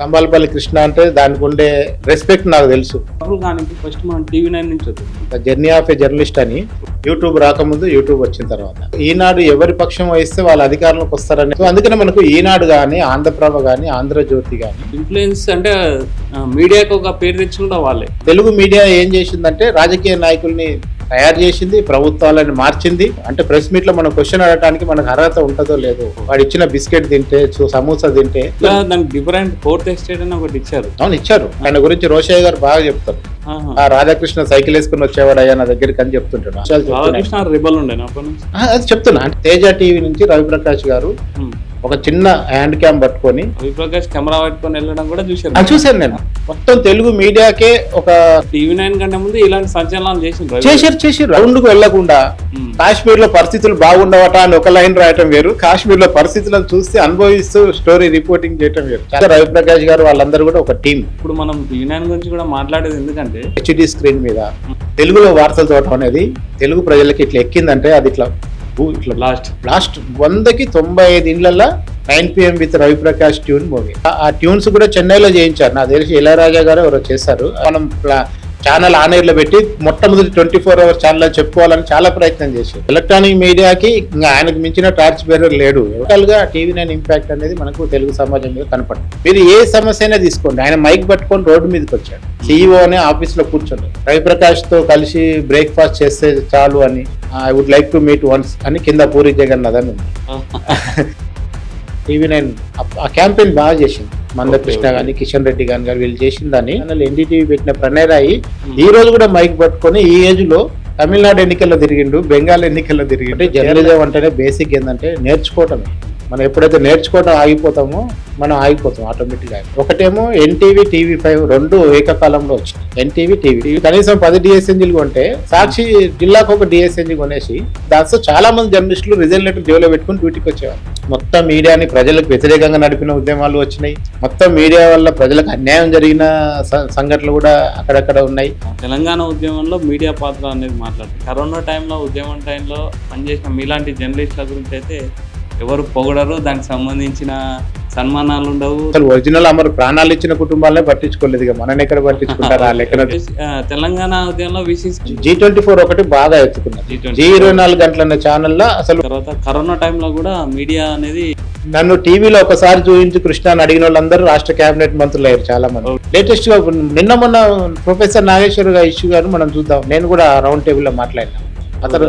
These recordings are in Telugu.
కంబాలపల్లి కృష్ణ అంటే దానికి ఉండే రెస్పెక్ట్ నాకు తెలుసు. కానీ ఫస్ట్ మనం టీవీ9 నుంచి వస్తుంది. జర్నీ ఆఫ్ ఏ జర్నలిస్ట్ అని యూట్యూబ్ రాకముందు, యూట్యూబ్ వచ్చిన తర్వాత ఈనాడు ఎవరి పక్షం వహిస్తే వాళ్ళ అధికారంలోకి వస్తారని. సో అందుకనే మనకు ఈనాడు కానీ, ఆంధ్రప్రభ కానీ, ఆంధ్రజ్యోతి కానీ ఇన్ఫ్లుయెన్స్ అంటే మీడియాకు ఒక పేరు తెచ్చుకుంటా వాళ్ళే. తెలుగు మీడియా ఏం చేసిందంటే రాజకీయ నాయకుల్ని తయారు చేసింది, ప్రభుత్వాలను మార్చింది. అంటే ప్రెస్ మీట్ లో మనం క్వశ్చన్ అడగడానికి మనకు అర్హత ఉంటుందో లేదో, వాడు ఇచ్చిన బిస్కెట్ తింటే, సమోసా తింటే దానికి డిఫరెంట్ ఫోర్త్ ఎస్టేట్ అని ఒకటి ఇచ్చారు. అవును ఇచ్చారు. ఆయన గురించి రోషయ్య గారు బాగా చెప్తారు. ఆ రాధాకృష్ణ సైకిల్ వేసుకుని వచ్చేవాడు అయ్యా నా దగ్గరికి అని చెప్తుంటాడు. అది చెప్తున్నా. అంటే తేజ టీవీ నుంచి రవిప్రకాష్ గారు ఒక చిన్న హ్యాండ్ క్యామ్ పట్టుకొని, రవిప్రకాష్ కెమెరా పట్టుకొని వెళ్ళడం కూడా చూశాను. చూశాను నేను. మొత్తం తెలుగు మీడియాకే ఒక టీవీ9 కంటే ముందు ఇలాంటి సంచలనాలు చేసి రౌండ్ కు వెళ్లకుండా కాశ్మీర్ లో పరిస్థితులు బాగుండవట అని ఒక లైన్ రాయటం వేరు, కాశ్మీర్ లో పరిస్థితులను చూస్తే అనుభవిస్తూ స్టోరీ రిపోర్టింగ్ చేయటం వేరు. రవిప్రకాష్ గారు వాళ్ళందరూ కూడా ఒక టీం. ఇప్పుడు మనం టీవీ9 గురించి కూడా మాట్లాడేది ఎందుకంటే హెచ్డి స్క్రీన్ మీద తెలుగులో వార్తలు చూడటం అనేది తెలుగు ప్రజలకి ఇట్లా ఎక్కిందంటే అది ఇట్లా లాస్ట్ 100కి 95 ఇళ్లలో 9 PM with Ravi Prakash tune movie. ఆ ట్యూన్స్ కూడా చెన్నైలో చేయించారు. నాకు తెలిసి ఇళయరాజా గారు ఎవరో చేశారు. మనం ఛానల్ ఆన్ ఎయిర్ లో పెట్టి మొట్టమొదటి 24 hours ఛానల్ అని చెప్పుకోవాలని చాలా ప్రయత్నం చేశారు. ఎలక్ట్రానిక్ మీడియాకి ఇంకా ఆయనకు మించిన టార్చ్ బేరర్ లేడు. టోటల్ గా టీవీ9 ఇంపాక్ట్ అనేది మనకు తెలుగు సమాజం మీద కనపడుతుంది. మీరు ఏ సమస్య అయినా తీసుకోండి, ఆయన మైక్ పట్టుకొని రోడ్డు మీదకి వచ్చాడు. CEO అనే ఆఫీస్ లో కూర్చోండి, రవిప్రకాష్ తో కలిసి బ్రేక్ఫాస్ట్ చేస్తే చాలు అని, I would like to meet once అని కింద పూరి జగన్నాథ్ అని ఉంది. టీవీ9 ఆ క్యాంపెయిన్ బాగా చేసింది. మందకృష్ణ గాని, కిషన్ రెడ్డి గాని వీళ్ళు చేసిందని ఎన్డీటీవీ పెట్టిన ప్రణయ్ రాయి ఈ రోజు కూడా మైక్ పట్టుకొని ఈ ఏజ్ లో తమిళనాడు ఎన్నికల్లో తిరిగిండు, బెంగాల్ ఎన్నికల్లో తిరిగిండు. జర్నలిజం అంటేనే బేసిక్ ఏంటంటే నేర్చుకోవటమే. మనం ఎప్పుడైతే నేర్చుకోవడం ఆగిపోతామో మనం ఆగిపోతాం ఆటోమేటిక్ గా. ఒకటేమో ఎన్టీవీ, టీవీ5 రెండు ఏకకాలంలో వచ్చింది. ఎన్టీవీ, టీవీ కనీసం 10 DSNGలు కొంటే సాక్షి జిల్లాకు ఒక DSNG కొనేసి దాంతో చాలా మంది జర్నలిస్టులు రిజైన్ లెటర్ జేబులో పెట్టుకుని డ్యూటీకి వచ్చేవారు. మొత్తం మీడియాని ప్రజలకు వ్యతిరేకంగా నడిపిన ఉద్యమాలు వచ్చినాయి. మొత్తం మీడియా వల్ల ప్రజలకు అన్యాయం జరిగిన సంఘటనలు కూడా అక్కడక్కడ ఉన్నాయి. తెలంగాణ ఉద్యమంలో మీడియా పాత్ర అనేది మాట్లాడుతుంది. కరోనా టైంలో, ఉద్యమం టైంలో పనిచేసిన మీలాంటి జర్నలిస్టుల గురించి అయితే ఎవరు పొగడరు, దానికి సంబంధించిన సన్మానాలు ఉండవు. అసలు ఒరిజినల్ అమరు ప్రాణాలు ఇచ్చిన కుటుంబాలనే పట్టించుకోలేదు. మనని ఎక్కడ పట్టించుకుంటారు ఆ లెక్కన. తెలంగాణ ఉద్యమంలో G24 ఒకటి బాగా ఎత్తుకున్నారు. G24 గంటల అనే ఛానల్లో అసలు తర్వాత కరోనా టైంలో కూడా మీడియా అనేది నన్ను టీవీలో ఒకసారి చూపించి కృష్ణ అని అడిగిన వాళ్ళందరూ రాష్ట్ర కేబినెట్ మంత్రులు అయ్యారు చాలా మంది. లేటెస్ట్ గా మొన్న ప్రొఫెసర్ నాగేశ్వర్ గారు ఇష్యూ గారు మనం చూద్దాం. నేను కూడా రౌండ్ టేబుల్ లో మాట్లాడినా. అతను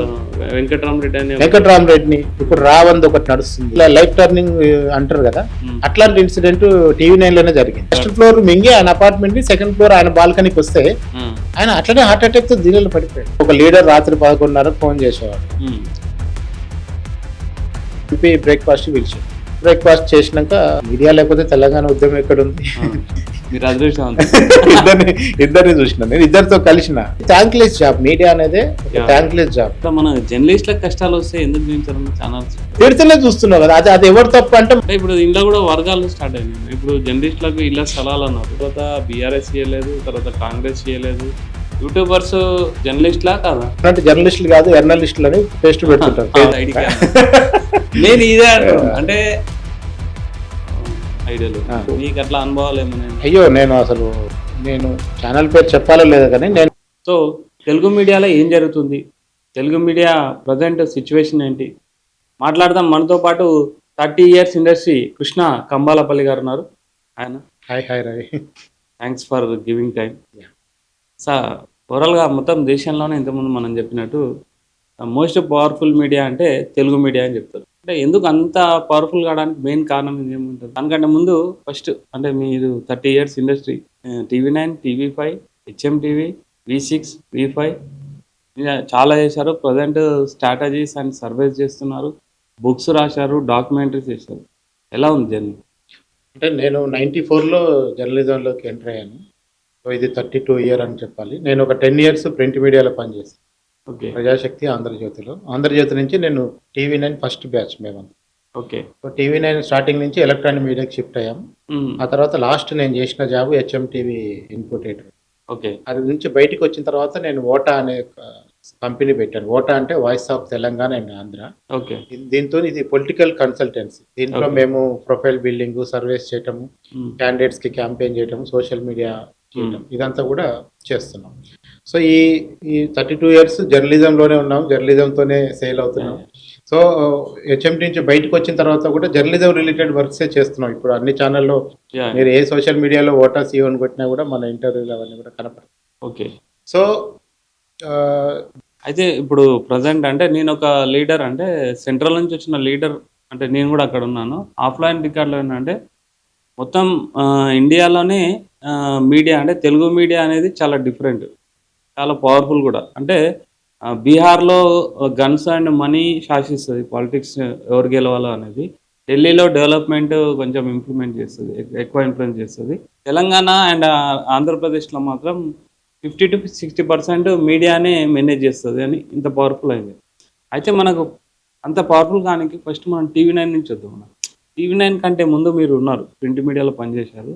వెంకటరామరెడ్డిని ఇప్పుడు రావంది ఒకటి నడుస్తుంది, ఇలా లైఫ్ టర్నింగ్ అంటారు కదా, అట్లాంటి ఇన్సిడెంట్ టీవీ9 లోనే జరిగింది. ఫస్ట్ ఫ్లోర్ మింగి ఆయన అపార్ట్మెంట్ ని, సెకండ్ ఫ్లోర్ ఆయన బాల్కనీకి వస్తే ఆయన అట్లనే హార్ట్ అటాక్ తో దీనిలో పడిపోయాడు. ఒక లీడర్ రాత్రి 11:30 ఫోన్ చేసేవాడు. బ్రేక్ఫాస్ట్ పిలిచాడు. బ్రేక్ఫాస్ట్ చేసినాక మీడియా లేకపోతే తెలంగాణ ఉద్యమం ఎక్కడ ఉంది? ఇద్దరిని చూసిన, నేను ఇద్దరితో కలిసిన. థ్యాంక్లెస్ జాబ్ మీడియా అనేది, థ్యాంక్లెస్ జాబ్. మన జర్నలిస్ట్ల కష్టాలు వస్తే ఎందుకు చూపించారు ఛానల్స్? తిడుతూనే చూస్తున్నావు కదా, అది ఎవరు తప్పు అంటే ఇప్పుడు ఇంట్లో కూడా వర్గాలు స్టార్ట్ అయినాయి. ఇప్పుడు జర్నలిస్టులకు ఇళ్ళ స్థలాలు అన్నారు, తర్వాత బీఆర్ఎస్ చేయలేదు, తర్వాత కాంగ్రెస్ చేయలేదు. యూట్యూబర్స్ జర్నలిస్ట్లా కాదా? అంటే జర్నలిస్టులు కాదు, జర్నలిస్టులు అని పేస్ట్ పెడుతుంటారు. నేను ఇదే అంటున్నాను. అంటే ఐడియాలు మీకు అట్లా అనుభవాలు ఏమైనా? అయ్యో నేను ఛానల్ పేరు చెప్పాలో లేదా కానీ నేను. సో తెలుగు మీడియాలో ఏం జరుగుతుంది, తెలుగు మీడియా ప్రజెంట్ సిచ్యువేషన్ ఏంటి మాట్లాడదాం. మనతో పాటు 30 years ఇండస్ట్రీ కృష్ణ కంబాలపల్లి గారు ఉన్నారు. ఆయన hi Ravi, thanks for giving time. Sir ఓవరాల్గా మొత్తం దేశంలోనే ఇంతకుముందు మనం చెప్పినట్టు మోస్ట్ పవర్ఫుల్ మీడియా అంటే తెలుగు మీడియా అని చెప్తారు. అంటే ఎందుకు అంత పవర్ఫుల్ కావడానికి మెయిన్ కారణం ఏముంటుంది? దానికంటే ముందు ఫస్ట్ అంటే మీరు 30 years industry, TV9, TV5, HMTV, V6, V5 చాలా చేశారు. ప్రజెంట్ స్ట్రాటజీస్ అండ్ సర్వేస్ చేస్తున్నారు, బుక్స్ రాశారు, డాక్యుమెంటరీస్ చేశారు. ఎలా ఉంది జర్నీ? అంటే నేను 94లో జర్నలిజంలోకి ఎంటర్ అయ్యాను. సో ఇది 32 year అని చెప్పాలి. నేను ఒక 10 years ప్రింట్ మీడియాలో పనిచేస్తాను. ప్రజాశక్తి, ఆంధ్రజ్యోతి నుంచి నేను టీవీ9 ఫస్ట్ బ్యాచ్ మేమంతా. ఓకే. టీవీ9 స్టార్టింగ్ నుంచి ఎలక్ట్రానిక్ మీడియాకి షిఫ్ట్ అయ్యాం. ఆ తర్వాత లాస్ట్ నేను చేసిన job HMTV input editor. Okay. అది నుంచి బయటకు వచ్చిన తర్వాత నేను ఓటా అనే కంపెనీ పెట్టాను. ఓటా అంటే voice of Telangana and Andhra. Okay. దీంతో ఇది పొలిటికల్ కన్సల్టెన్సీ. దీంట్లో Okay. మేము ప్రొఫైల్ బిల్డింగ్, సర్వేస్ చేయటము, ఉమ్. క్యాండిడేట్స్ కి క్యాంపెయిన్ చేయటం, సోషల్ మీడియా చేయటం, ఇదంతా కూడా చేస్తున్నాం. సో ఈ 32 ఇయర్స్ జర్నలిజంలోనే ఉన్నాం, జర్నలిజంతోనే సేల్ అవుతున్నాం. సో హెచ్ఎండి నుంచి బయటకు వచ్చిన తర్వాత కూడా జర్నలిజం రిలేటెడ్ వర్క్సే చేస్తున్నాం. ఇప్పుడు అన్ని ఛానల్లో Yeah. మీరు ఏ సోషల్ మీడియాలో ఓటా సీఓని కొట్టినా కూడా మన ఇంటర్వ్యూలు అవన్నీ కూడా కనపడతాయి. ఓకే. సో అయితే ఇప్పుడు ప్రజెంట్ అంటే నేను ఒక లీడర్, అంటే సెంట్రల్ నుంచి వచ్చిన లీడర్, అంటే నేను కూడా అక్కడ ఉన్నాను. ఆఫ్లైన్ రికార్డులో ఏంటంటే మొత్తం ఇండియాలోనే మీడియా అంటే తెలుగు మీడియా అనేది చాలా డిఫరెంట్, చాలా పవర్ఫుల్ కూడా. అంటే బీహార్లో గన్స్ అండ్ మనీ శాసిస్తుంది పాలిటిక్స్, ఎవరు గెలవాలో అనేది. ఢిల్లీలో డెవలప్మెంట్ కొంచెం ఇంప్లిమెంట్ చేస్తుంది, ఎక్కువ ఇన్ఫ్లుయెన్స్ చేస్తుంది. తెలంగాణ అండ్ ఆంధ్రప్రదేశ్లో మాత్రం 50 to 60% మీడియానే మేనేజ్ చేస్తుంది అని ఇంత పవర్ఫుల్ అయింది. అయితే మనకు అంత పవర్ఫుల్ కానీ ఫస్ట్ మనం TV9 నుంచి వద్దాం. మనం TV9 కంటే ముందు మీరు ఉన్నారు, ప్రింట్ మీడియాలో పనిచేశారు.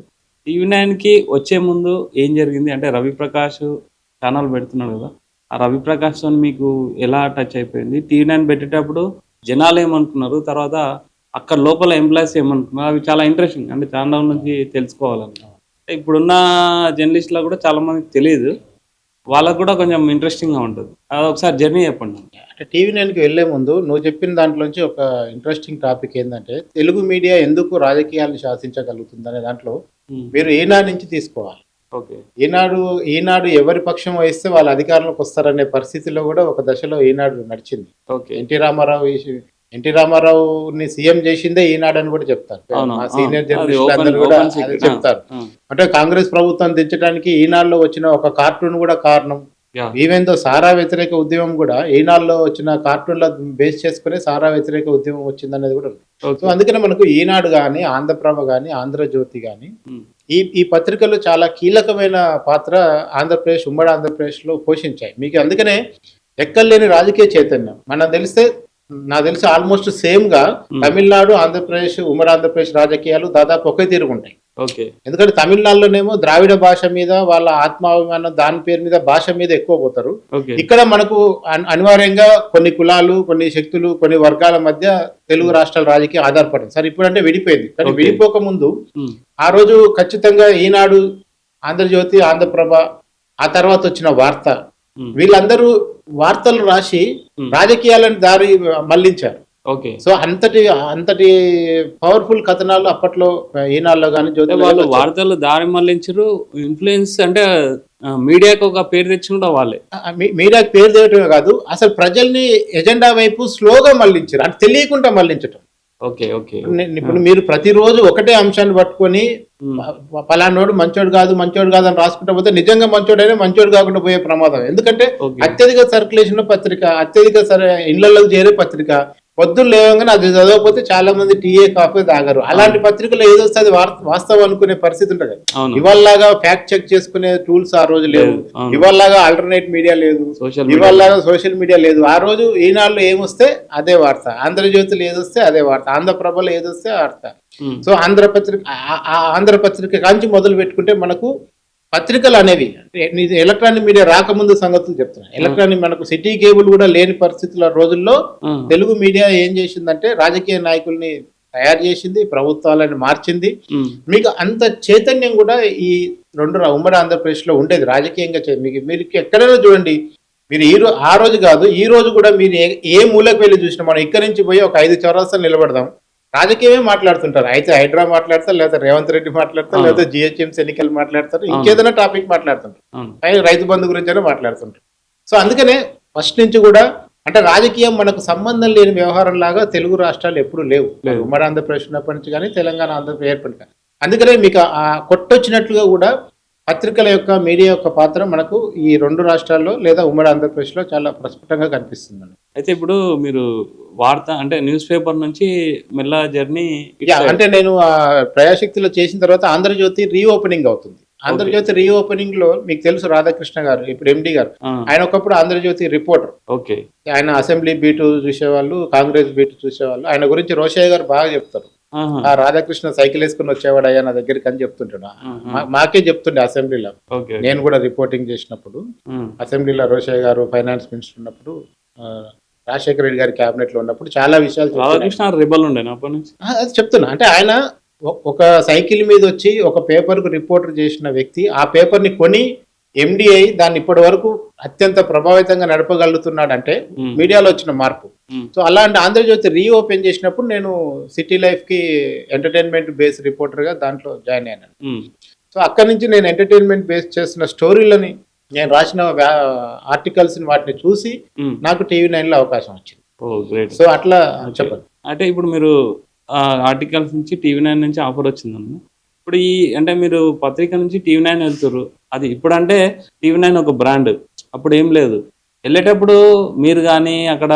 TV9కి వచ్చే ముందు ఏం జరిగింది అంటే రవిప్రకాష్ ఛానల్ పెడుతున్నాడు కదా, ఆ రవిప్రకాష్తో మీకు ఎలా టచ్ అయిపోయింది? TV9 పెట్టేటప్పుడు జనాలు ఏమనుకున్నారు, తర్వాత అక్కడ లోపల ఎంప్లాయీస్ ఏమనుకున్నారు? అవి చాలా ఇంట్రెస్టింగ్, అంటే ఛానల్ నుంచి తెలుసుకోవాలని. ఇప్పుడున్న జర్నలిస్ట్లో కూడా చాలా మందికి తెలియదు, వాళ్ళకు కూడా కొంచెం ఇంట్రెస్టింగ్గా ఉంటుంది. అది ఒకసారి జర్నీ చెప్పండి. అంటే TV9కి వెళ్లే ముందు నువ్వు చెప్పిన దాంట్లోంచి ఒక ఇంట్రెస్టింగ్ టాపిక్ ఏంటంటే తెలుగు మీడియా ఎందుకు రాజకీయాలను శాసించగలుగుతుంది అనే దాంట్లో మీరు ఈనాడు నుంచి తీసుకోవాలి. ఓకే. ఈనాడు ఎవరి పక్షం వహిస్తే వాళ్ళ అధికారంలోకి వస్తారనే పరిస్థితిలో కూడా ఒక దశలో ఈనాడు నడిచింది. ఓకే. ఎన్టీ రామారావుని సీఎం చేసిందే ఈనాడు అని కూడా చెప్తారు. అవును, మా సీనియర్ అది జర్నలిస్టులు open- అందరూ కూడా open అదే secret. చెప్తారు. అంటే కాంగ్రెస్ ప్రభుత్వం దించడానికి ఈనాడులో వచ్చిన ఒక కార్టూన్ కూడా కారణం. Yeah. ఈవెన్ తో సారా వ్యతిరేక ఉద్యమం కూడా ఈనాడులో వచ్చిన కార్టూన్ల బేస్ చేసుకుని సారా వ్యతిరేక ఉద్యమం వచ్చింది అనేది కూడా ఉంది. So okay. అందుకనే మనకు ఈనాడు కానీ, ఆంధ్రప్రభ కానీ, ఆంధ్రజ్యోతి కానీ ఉమ్. ఈ పత్రికలు చాలా కీలకమైన పాత్ర ఆంధ్రప్రదేశ్, ఉమ్మడి ఆంధ్రప్రదేశ్ లో పోషించాయి. మీకు అందుకనే ఎక్కడలేని రాజకీయ చైతన్యం. నాకు తెలిసి ఆల్మోస్ట్ సేమ్ గా తమిళనాడు, ఆంధ్రప్రదేశ్, ఉమ్మడి ఆంధ్రప్రదేశ్ రాజకీయాలు దాదాపు ఒకే తీరుగుంటాయి. ఓకే. ఎందుకంటే తమిళనాడులోనేమో ద్రావిడ భాష మీద, వాళ్ళ ఆత్మాభిమానం దాని పేరు మీద, భాష మీద ఎక్కువ పోతారు. ఓకే. ఇక్కడ మనకు అనివార్యంగా కొన్ని కులాలు, కొన్ని శక్తులు, కొన్ని వర్గాల మధ్య తెలుగు రాష్ట్రాల రాజకీయం ఆధారపడింది. సరే ఇప్పుడంటే విడిపోయింది, కానీ Okay. విడిపోక ముందు ఉమ్. ఆ రోజు ఖచ్చితంగా ఈనాడు, ఆంధ్రజ్యోతి, ఆంధ్రప్రభ, ఆ తర్వాత వచ్చిన వార్త, ఉమ్. వీళ్ళందరూ వార్తలు రాసి రాజకీయాలను దారి మళ్లించారు. ఓకే. సో అంతటి పవర్ఫుల్ కథనాలు అప్పట్లో ఈనాడులో కానీ, అంటే వాళ్ళు జ్యోతిలో వార్తలు దారి మళ్లించరు, ఇన్ఫ్లుయెన్స్ అంటే మీడియాకు ఒక పేరు తెచ్చి కూడా వాళ్ళే. మీడియాకి పేరు తేయటమే కాదు, అసలు ప్రజల్ని ఎజెండా వైపు స్లోగా మళ్లించారు, అంటే తెలియకుండా మళ్లించటం. ఓకే. ఓకే. ఇప్పుడు మీరు ప్రతిరోజు ఒకటే అంశాన్ని పట్టుకొని పలానోడు మంచోడు కాదు అని రాసుకుంటా పోతే నిజంగా మంచోడైనా మంచోడు కాకుండా పోయే ప్రమాదం. ఎందుకంటే ఓకే. అత్యధిక సర్క్యులేషన్ పత్రిక, అత్యధిక ఇళ్లలోకి చేరే పత్రిక, పొద్దున్న లేవగానే అది చదవకపోతే చాలా మంది టీఏ కాఫీ తాగరు. అలాంటి పత్రికలు ఏదొస్తే అది వాస్తవం అనుకునే పరిస్థితి ఉంటుంది. అవును. ఇవాళలాగా ఫ్యాక్ట్ చెక్ చేసుకునే టూల్స్ ఆ రోజు లేవు, అవును. ఇవాళలాగా ఆల్టర్నేట్ మీడియా లేదు, సోషల్ మీడియా. ఇవాళలాగా సోషల్ మీడియా లేదు. ఆ రోజు ఈనాడులో ఏమొస్తే అదే వార్త, ఆంధ్రజ్యోతిలో ఏదొస్తే అదే వార్త, ఆంధ్రప్రభలో ఏదొస్తే వార్త. ఉమ్. సో ఆంధ్రపత్రిక కాంచి మొదలు పెట్టుకుంటే మనకు పత్రికలు అనేవి ఎలక్ట్రానిక్ మీడియా రాకముందు సంగతులు చెప్తున్నాయి. ఎలక్ట్రానిక్ మనకు సిటీ కేబుల్ కూడా లేని పరిస్థితుల రోజుల్లో తెలుగు మీడియా ఏం చేసిందంటే రాజకీయ నాయకుల్ని తయారు చేసింది, ప్రభుత్వాలను మార్చింది. ఉమ్. మీకు అంత చైతన్యం కూడా ఈ ఉమ్మడి ఆంధ్రప్రదేశ్ లో ఉండేది రాజకీయంగా. మీరు ఎక్కడైనా చూడండి, మీరు ఆ రోజు కాదు, ఈ రోజు కూడా మీరు ఏ మూలకు వెళ్ళి చూసినా, మనం ఇక్కడి నుంచి పోయి ఒక 5 చౌరస్తాలు నిలబడదాం, రాజకీయమే మాట్లాడుతుంటారు. అయితే హైడ్రా మాట్లాడతారు, లేదా రేవంత్ రెడ్డి మాట్లాడతారు, లేదా జిహెచ్ఎంసీ ఎన్నికలు మాట్లాడతారు, ఇంకేదైనా టాపిక్ మాట్లాడుతుంటారు, రైతు బంధు గురించి మాట్లాడుతుంటారు. సో అందుకనే ఫస్ట్ నుంచి కూడా అంటే రాజకీయం మనకు సంబంధం లేని వ్యవహారం లాగా తెలుగు రాష్ట్రాలు ఎప్పుడు లేవు. ఉమ్మడి ఆంధ్రప్రదేశ్ ఉన్నప్పటి నుంచి కానీ, తెలంగాణ ఆంధ్రప్రదేశ్ ఏర్పడి కానీ. అందుకనే మీకు ఆ కొట్టొచ్చినట్లుగా కూడా పత్రికల యొక్క, మీడియా యొక్క పాత్ర మనకు ఈ 2 రాష్ట్రాల్లో లేదా ఉమ్మడి ఆంధ్రప్రదేశ్ లో చాలా ప్రస్ఫుటంగా కనిపిస్తుంది. అయితే ఇప్పుడు మీరు వార్త అంటే న్యూస్ పేపర్ నుంచి మెల్ల జర్నీ అంటే నేను ప్రజాశక్తిలో చేసిన తర్వాత ఆంధ్రజ్యోతి రీఓపెనింగ్ అవుతుంది. ఆంధ్రజ్యోతి రీఓపెనింగ్ లో మీకు తెలుసు రాధాకృష్ణ గారు, ఇప్పుడు ఎండి గారు, ఆయన ఒకప్పుడు ఆంధ్రజ్యోతి రిపోర్టర్. ఓకే. ఆయన అసెంబ్లీ బీటు చూసేవాళ్ళు, కాంగ్రెస్ బీటు చూసేవాళ్ళు. ఆయన గురించి రోషయ్య గారు బాగా చెప్తారు. ఆహా. ఆ రాధాకృష్ణ సైకిల్ వేసుకుని వచ్చేవాడు అయ్యా నా దగ్గరికి అని చెప్తుంటాడు. మాకే చెప్తుండే అసెంబ్లీలో, ఓకే నేను కూడా రిపోర్టింగ్ చేసినప్పుడు అసెంబ్లీలో రోషయ్య గారు ఫైనాన్స్ మినిస్టర్ ఉన్నప్పుడు, రాజశేఖర రెడ్డి గారి క్యాబినెట్ లో ఉన్నప్పుడు చాలా విషయాలు చెప్తున్నాడు. రాధాకృష్ణ రిబల్ ఉండే అప్పటి నుంచి. అది చెప్తున్నా అంటే ఆయన ఒక సైకిల్ మీద వచ్చి ఒక పేపర్ కు రిపోర్టర్ చేసిన వ్యక్తి ఆ పేపర్ ని కొని ఎండిఐ దాన్ని ఇప్పటి వరకు అత్యంత ప్రభావితంగా నడపగలుగుతున్నాడంటే మీడియాలో వచ్చిన మార్పు. సో అలాంటి ఆంధ్రజ్యోతి రీఓపెన్ చేసినప్పుడు నేను సిటీ లైఫ్ కి ఎంటర్టైన్మెంట్ బేస్ రిపోర్టర్ గా దాంట్లో జాయిన్ అయ్యాను. సో అక్కడి నుంచి నేను ఎంటర్టైన్మెంట్ బేస్ చేసిన స్టోరీలని, నేను రాసిన ఆర్టికల్స్ వాటిని చూసి నాకు TV9 లో అవకాశం వచ్చింది. సో అట్లా చెప్పండి. అంటే ఇప్పుడు మీరు ఆర్టికల్స్ నుంచి TV9 నుంచి ఆఫర్ వచ్చిందన్న. ఇప్పుడు ఈ అంటే మీరు పత్రిక నుంచి TV9 వెళ్తారు, అది ఇప్పుడు అంటే TV9 ఒక బ్రాండ్, అప్పుడు ఏం లేదు. వెళ్ళేటప్పుడు మీరు కానీ అక్కడ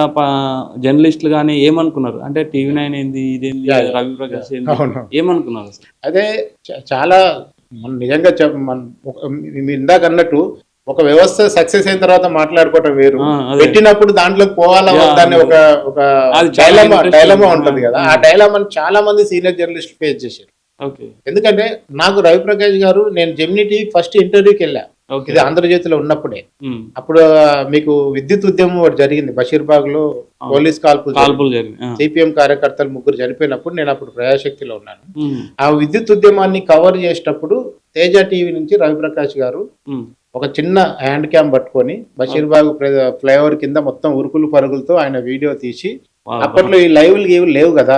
జర్నలిస్టులు కానీ ఏమనుకున్నారు? అంటే TV9 ఏంది, ఇదేంది, రవి ప్రకాష్ ఏంది, ఏమనుకున్నారు? అదే చాలా నిజంగా ఇందాక అన్నట్టు ఒక వ్యవస్థ సక్సెస్ అయిన తర్వాత మాట్లాడుకోవటం వేరు, పెట్టినప్పుడు దాంట్లోకి పోవాలా వద్దని ఒక డైలమా ఉంటది కదా. ఆ డైలమాని చాలా మంది సీనియర్ జర్నలిస్టులు ఫేస్ చేశారు. ఎందుకంటే నాకు రవిప్రకాష్ గారు, నేను జెమినీ టీవీ ఫస్ట్ ఇంటర్వ్యూకి వెళ్ళా, ఇది ఆంధ్రజ్యోతిలో ఉన్నప్పుడే. అప్పుడు మీకు విద్యుత్ ఉద్యమం ఒకటి జరిగింది బషీర్బాగ్ లో, పోలీస్ కాల్పులు సిపిఎం కార్యకర్తలు 3 చనిపోయినప్పుడు నేను అప్పుడు ప్రజాశక్తిలో ఉన్నాను. ఆ విద్యుత్ ఉద్యమాన్ని కవర్ చేసేటప్పుడు తేజ టీవీ నుంచి రవిప్రకాష్ గారు ఒక చిన్న హ్యాండ్ క్యామ్ పట్టుకొని బషీర్బాగ్ ఫ్లైఓవర్ కింద మొత్తం ఉరుకులు పరుగులతో ఆయన వీడియో తీసి, అప్పట్లో ఈ లైవ్ లేవు కదా,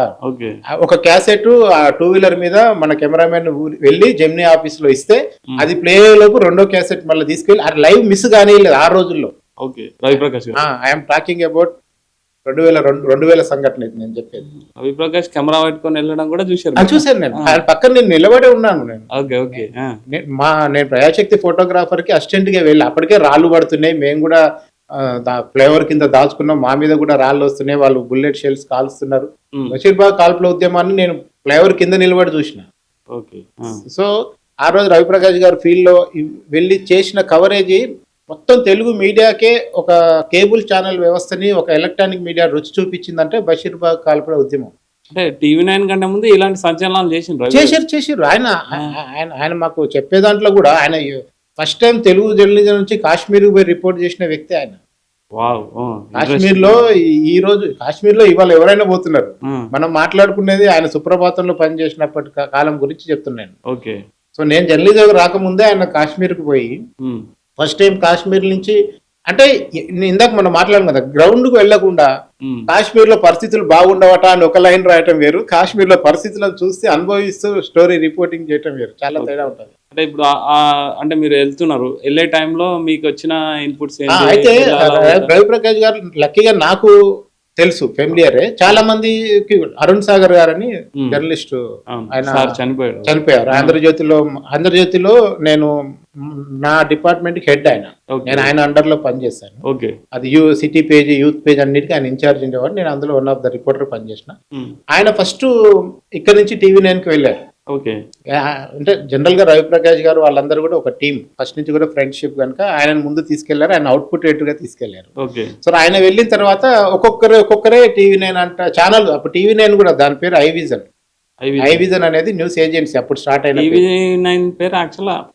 ఒక క్యాసెట్ ఆ 2-వీలర్ మీద మన కెమెరామెన్ వెళ్ళి జెమినీ ఆఫీస్ లో ఇస్తే అది ప్లే లోపు రెండో క్యాసెట్ మళ్ళీ తీసుకెళ్ళి ఆ లైవ్ మిస్ కానీ లేదు ఆ రోజుల్లో. ఐఎమ్ టాకింగ్ అబౌట్ 2000 సంఘటన నేను చెప్పేది. రవిప్రకాష్ కెమెరా పట్టుకొని వెళ్ళడం కూడా చూశాను నేను. ఆయన పక్కన నేను నిలబడే ఉన్నాను. నేను ప్రజాశక్తి ఫోటోగ్రాఫర్ కి అసిస్టెంట్ గా వెళ్ళి, అప్పటికే రాళ్ళు పడుతున్నాయి, మేము కూడా ఫ్లైఓవర్ కింద దాచుకున్నాం, మా మీద కూడా రాళ్ళు వస్తున్నాయి, వాళ్ళు బుల్లెట్ షెల్స్ కాల్స్తున్నారు. బషీర్బాగ్ కాల్పుల ఉద్యమాన్ని నేను ఫ్లైఓవర్ కింద నిలబడి చూసిన. సో ఆ రోజు రవిప్రకాష్ గారు ఫీల్డ్ లో వెళ్ళి చేసిన కవరేజీ మొత్తం తెలుగు మీడియాకే ఒక కేబుల్ ఛానల్ వ్యవస్థని, ఒక ఎలక్ట్రానిక్ మీడియా రుచి చూపించిందంటే బషీర్బాగ్ కాల్పుల ఉద్యమం. అంటే TV9 కంటే ముందు ఇలాంటి సంచలనాలు చేశారు. ఆయన మాకు చెప్పే దాంట్లో కూడా ఆయన ఫస్ట్ టైం తెలుగు జర్నలిజం నుంచి కాశ్మీర్ పోయి రిపోర్ట్ చేసిన వ్యక్తి ఆయన. కాశ్మీర్ లో ఇవాళ ఎవరైనా పోతున్నారు, మనం మాట్లాడుకునేది ఆయన సుప్రభాతంలో పనిచేసినప్పటి కాలం గురించి చెప్తున్నాను. సో నేను జర్నలిజం రాకముందే ఆయన కాశ్మీర్ కు పోయి ఫస్ట్ టైం కాశ్మీర్ నుంచి, అంటే ఇందాక మనం మాట్లాడాం కదా, గ్రౌండ్ కు వెళ్లకుండా కాశ్మీర్ లో పరిస్థితులు బాగుండవట అని ఒక లైన్ రాయటం వేరు, కాశ్మీర్ లో పరిస్థితులను చూసి అనుభవిస్తూ స్టోరీ రిపోర్టింగ్ చేయటం వేరు, చాలా తేడా ఉంటుంది. అంటే ఇప్పుడు అంటే మీరు వెళ్తున్నారు, వెళ్ళే టైంలో మీకు వచ్చిన ఇన్పుట్స్ అయితే రవిప్రకాష్ గారు లక్కీగా నాకు తెలుసు, ఫెమిలియరే. చాలా మందికి అరుణ్ సాగర్ గారని జర్నలిస్ట్, ఆయన చనిపోయారు. ఆంధ్రజ్యోతిలో నేను నా డిపార్ట్మెంట్ కి హెడ్ ఆయన, నేను ఆయన అండర్ లో పనిచేశాను. అది సిటీ పేజ్, యూత్ పేజ్ అన్నిటికీ ఆయన ఇన్ఛార్జ్ ఉండేవాడు, నేను అందులో వన్ ఆఫ్ ద రిపోర్టర్ పనిచేసిన. ఆయన ఫస్ట్ ఇక్కడ నుంచి TV9 కి వెళ్ళారు. అంటే జనరల్ గా రవిప్రకాష్ గారు వాళ్ళందరూ కూడా ఒక టీం, ఫస్ట్ నుంచి కూడా ఫ్రెండ్షిప్ కనుక ఆయన ముందు తీసుకెళ్లారు, ఆయన అవుట్పుట్ రేటర్ గా తీసుకెళ్లారు. సో ఆయన వెళ్ళిన తర్వాత ఒక్కొక్కరే TV9 అంట ఛానల్, అప్పుడు TV9 కూడా దాని పేరు ఐవిజన్ అనేది న్యూస్ ఏజెన్సీ అప్పుడు స్టార్ట్ అయిన.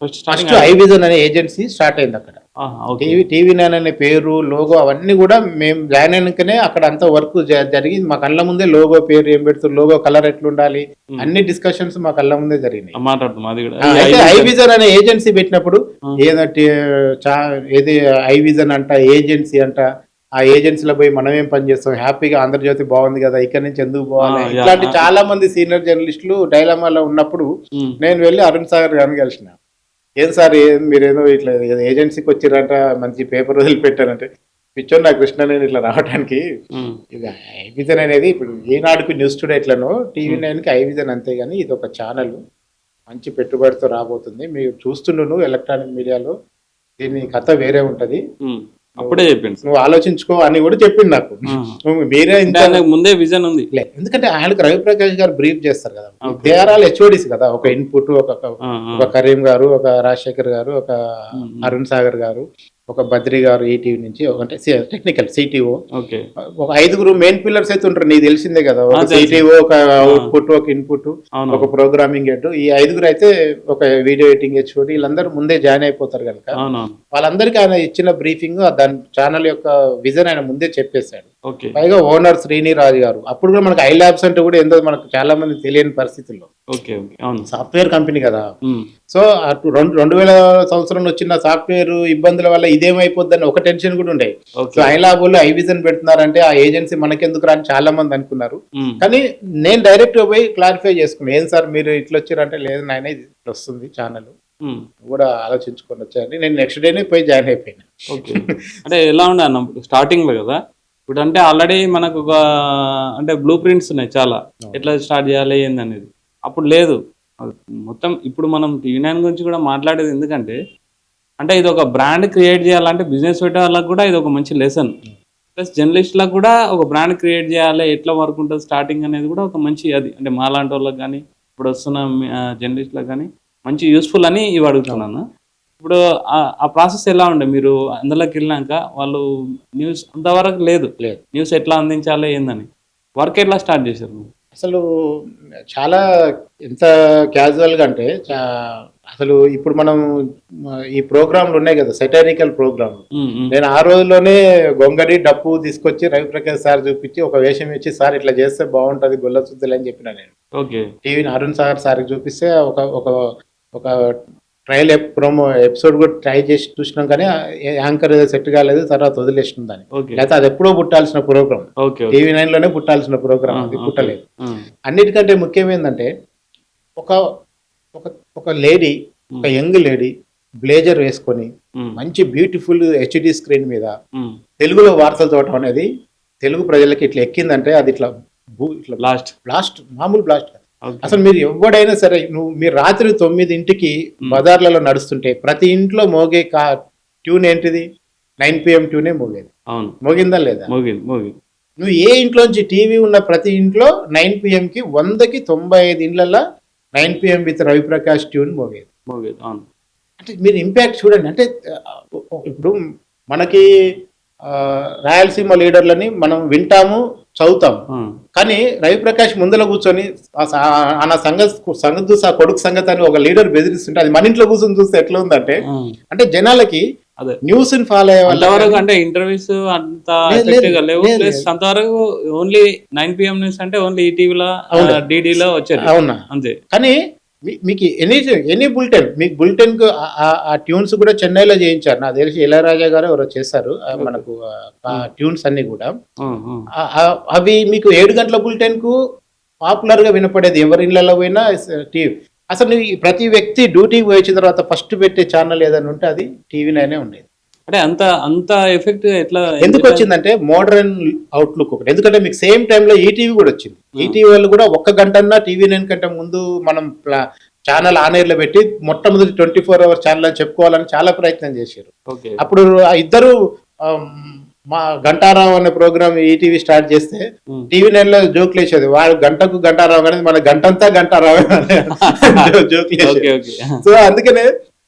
ఫస్ట్ ఐవిజన్ అనే ఏజెన్సీ స్టార్ట్ అయింది అక్కడ. TV9 అనే పేరు, లోగో అవన్నీ కూడా మేము జాయిన్ అయినాకనే అక్కడ అంతా వర్క్ జరిగి మా కళ్ళ ముందే లోగో పేరు ఏం పెడుతుంది, లోగో కలర్ ఎట్లుండాలి, అన్ని డిస్కషన్స్ మా కళ్ళ ముందే జరిగినాయి. అయితే ఐవిజన్ అనే ఏజెన్సీ పెట్టినప్పుడు ఏది ఐవిజన్ అంట, ఏజెన్సీ అంట, ఆ ఏజెన్సీలో పోయి మనం ఏం పని చేస్తాం, హ్యాపీగా ఆంధ్రజ్యోతి బాగుంది కదా, ఇక్కడ నుంచి ఎందుకు పోవాలి, ఇట్లాంటి చాలా మంది సీనియర్ జర్నలిస్టులు డైలమాలో ఉన్నప్పుడు నేను వెళ్ళి అరుణ్ సాగర్ గారిని కలిసిన. ఏం సార్ మీరేదో ఇట్లా ఏజెన్సీకి వచ్చిరంట, మంచి పేపర్ వదిలిపెట్టారంటే, పిచ్చోన్ నా కృష్ణ నేను ఇట్లా రావడానికి, ఇది ఐవిజన్ అనేది ఇప్పుడు ఈనాడుకు న్యూస్ టుడే ఎట్లనో TV9కి ఐవిజన్ అంతే, కానీ ఇది ఒక ఛానల్ మంచి పెట్టుబడితో రాబోతుంది, మీరు చూస్తుండు ఎలక్ట్రానిక్ మీడియాలో దీని కథ వేరే ఉంటది, అప్పుడే చెప్పింది, నువ్వు ఆలోచించుకో అని కూడా చెప్పింది నాకు. మీరే ముందే విజన్ ఉంది, ఎందుకంటే ఆయనకు రవిప్రకాష్ గారు బ్రీఫ్ చేస్తారు కదా, దే ఆర్ ఆల్ HODs కదా, ఒక ఇన్పుట్, ఒక కరీం గారు, ఒక రాజశేఖర్ గారు, ఒక అరుణ్ సాగర్ గారు, ఒక బద్రి గారు ఈటీవీ నుంచి అంటే టెక్నికల్ సిటీఓ, ఓకే. ఒక 5 మెయిన్ పిల్లర్స్ అయితే ఉంటారు, నీకు తెలిసిందే కదా. ఒక తెలుసు. సిటీఓ, ఒక అవుట్పుట్, ఒక ఇన్పుట్, అవును. ఒక ప్రోగ్రామింగ్ హెడ్. ఈ 5 అయితే ఒక వీడియో ఎడిటింగ్ హెచ్ఓడి, వీళ్ళందరూ ముందే జాయిన్ అయిపోతారు కనుక అవునవును. వాళ్ళందరికీ ఆయన ఇచ్చిన బ్రీఫింగ్, దాని ఛానల్ యొక్క విజన్ ఆయన ముందే చెప్పేశాడు. ఓకే. పైగా ఓనర్ శ్రీనిరాజు గారు, అప్పుడు కూడా మనకు ఐ ల్యాబ్స్ అంటే కూడా ఎంతో మనకు చాలా మంది తెలియని పరిస్థితుల్లో, ఓకే. ఓకే. అవును. సాఫ్ట్వేర్ కంపెనీ కదా. ఉమ్. సో అటు 2000 సంవత్సరంలో వచ్చిన సాఫ్ట్వేర్ ఇబ్బందుల వల్ల ఇదేమైపోద్దని ఒక టెన్షన్ కూడా ఉండే. So okay. ఐలాబుల్ ఐవిజన్ పెడుతున్నారంటే ఆ ఏజెన్సీ మనకెందుకు అని చాలా మంది అనుకున్నారు. ఉమ్. కానీ నేను డైరెక్ట్ గా పోయి క్లారిఫై చేసుకున్నాను, ఏం సార్ మీరు ఇట్లా వచ్చారంటే, లేదు నాయన ఇది ఇట్లా వస్తుంది ఛానల్, ఉమ్. కూడా ఆలోచించుకొని వచ్చారని. నేను నెక్స్ట్ డేనే పోయి జాయిన్ అయిపోయినా. ఓకే. అంటే ఎలా ఉండే అన్న స్టార్టింగ్ లో కదా, ఇప్పుడు అంటే ఆల్రెడీ మనకు ఒక అంటే బ్లూ ప్రింట్స్ ఉన్నాయి చాలా, ఎట్లా స్టార్ట్ చేయాలి ఏందనేది. అప్పుడు లేదు మొత్తం. ఇప్పుడు మనం టీవీ9 గురించి కూడా మాట్లాడేది ఎందుకంటే, అంటే ఇది ఒక బ్రాండ్ క్రియేట్ చేయాలంటే బిజినెస్ పెట్టే వాళ్ళకి కూడా ఇది ఒక మంచి లెసన్, ప్లస్ జర్నలిస్ట్లకు కూడా ఒక బ్రాండ్ క్రియేట్ చేయాలి, ఎట్లా వర్క్ ఉంటుంది స్టార్టింగ్ అనేది కూడా ఒక మంచి అది, అంటే మాలాంటి వాళ్ళకి కానీ ఇప్పుడు వస్తున్న జర్నలిస్ట్లకు కానీ మంచి యూస్ఫుల్ అని ఇవి అడుగుతున్నాను. ఇప్పుడు ఆ ప్రాసెస్ ఎలా ఉండే, మీరు అందులోకి వెళ్ళినాక వాళ్ళు న్యూస్ అంతవరకు లేదు, న్యూస్ ఎట్లా అందించాలి ఏందని వర్క్ ఎట్లా స్టార్ట్ చేశారు మీరు? అసలు చాలా ఎంత క్యాజువల్గా అంటే అసలు ఇప్పుడు మనం ఈ ప్రోగ్రాంలు ఉన్నాయి కదా, సెటైరికల్ ప్రోగ్రామ్, నేను ఆ రోజుల్లోనే గొంగడి డప్పు తీసుకొచ్చి రవిప్రకాష్ సార్ చూపించి ఒక వేషం ఇచ్చి, సార్ ఇట్లా చేస్తే బాగుంటది గొల్ల సుద్దులు అని చెప్పిన నేను. ఓకే. టీవీ అరుణ్ సార్కి చూపిస్తే ఒక ఒక ఒక ట్రయల్ ప్రోమో ఎపిసోడ్ కూడా ట్రై చేసి చూసినాం, కానీ యాంకర్ సెట్ కాలేదు, తర్వాత వదిలేసినాం దాన్ని. లేకపోతే అది ఎప్పుడో పుట్టాల్సిన ప్రోగ్రామ్, టీవీ9 లోనే పుట్టాల్సిన ప్రోగ్రామ్, అది పుట్టలేదు. అన్నిటికంటే ముఖ్యం ఏంటంటే, ఒక ఒక లేడీ, ఒక యంగ్ లేడీ బ్లేజర్ వేసుకొని మంచి బ్యూటిఫుల్ హెచ్డి స్క్రీన్ మీద తెలుగులో వార్తలు చూడటం అనేది తెలుగు ప్రజలకి ఇట్లా ఎక్కిందంటే, అది ఇట్లా బ్లాస్ట్ మామూలు బ్లాస్ట్. అసలు మీరు ఎవడైనా సరే, మీరు రాత్రి 9ంటికి బజార్లలో నడుస్తుంటే ప్రతి ఇంట్లో మోగే ట్యూన్ ఏంటిది? 9 PM ట్యూనే మోగేది. మోగిందా లేదా? నువ్వు ఏ ఇంట్లోంచి టీవీ ఉన్న ప్రతి ఇంట్లో 9 PM కి 100కి 95 ఇండ్లలో 9 PM విత్ రవిప్రకాష్ ట్యూన్ మోగేది. అంటే మీరు ఇంపాక్ట్ చూడండి. అంటే ఇప్పుడు మనకి రాయలసీమ లీడర్లని మనం వింటాము, చదువుతాం, కానీ రవిప్రకాష్ ముందర కూర్చొని ఆ సంగతి కొడుకు సంగతి అని ఒక లీడర్ బెదిరిస్తుంటే, అది మన ఇంట్లో కూర్చొని చూస్తే ఎట్లా ఉందంటే, అంటే జనాలకి న్యూస్ ఫాలో అయ్యే అంతవరకు, అంటే ఇంటర్వ్యూస్ అంత అంతవరకు ఓన్లీ 9 PM న్యూస్ అంటే ఓన్లీ ఈటీవీలో డిడిలో వచ్చారు. అవునా? అంతే. కానీ మీకు ఎనీ బులెటిన్, మీకు బులెటిన్ కు ఆ ట్యూన్స్ కూడా చెన్నైలో చేయించారు, నాకు తెలిసి ఇళయరాజా గారు ఎవరో చేశారు మనకు ట్యూన్స్ అన్ని కూడా. అవి మీకు 7 గంటల బులెటిన్ కు పాపులర్ గా వినపడేది, ఎవరి ఇళ్లలో పోయినా టీవీ. అసలు ప్రతి వ్యక్తి డ్యూటీకి వచ్చిన తర్వాత ఫస్ట్ పెట్టే ఛానల్ ఏదైనా ఉంటే అది టీవీ9 ఉండేది. అంటే అంత ఎఫెక్ట్ ఎట్లా ఎందుకు వచ్చిందంటే, మోడర్న్ అవుట్లుక్ ఒకటి. ఎందుకంటే మీకు సేమ్ టైంలో ఈటీవీ కూడా వచ్చింది. ఈటీవీ వాళ్ళు కూడా 1 గంట టీవీ9 కంటే ముందు మనం ఛానల్ ఆన్ లో పెట్టి మొట్టమొదటి 24 hours ఛానల్ అని చెప్పుకోవాలని చాలా ప్రయత్నం చేశారు. అప్పుడు ఇద్దరు మా గంటారావు అనే ప్రోగ్రామ్ ఈటీవీ స్టార్ట్ చేస్తే టీవీ9 లో జోక్లు వేసేది, వాడు గంటకు గంటారావు అనేది మన గంటంతా గంటారావు జోక్లు వేసేది. సో అందుకనే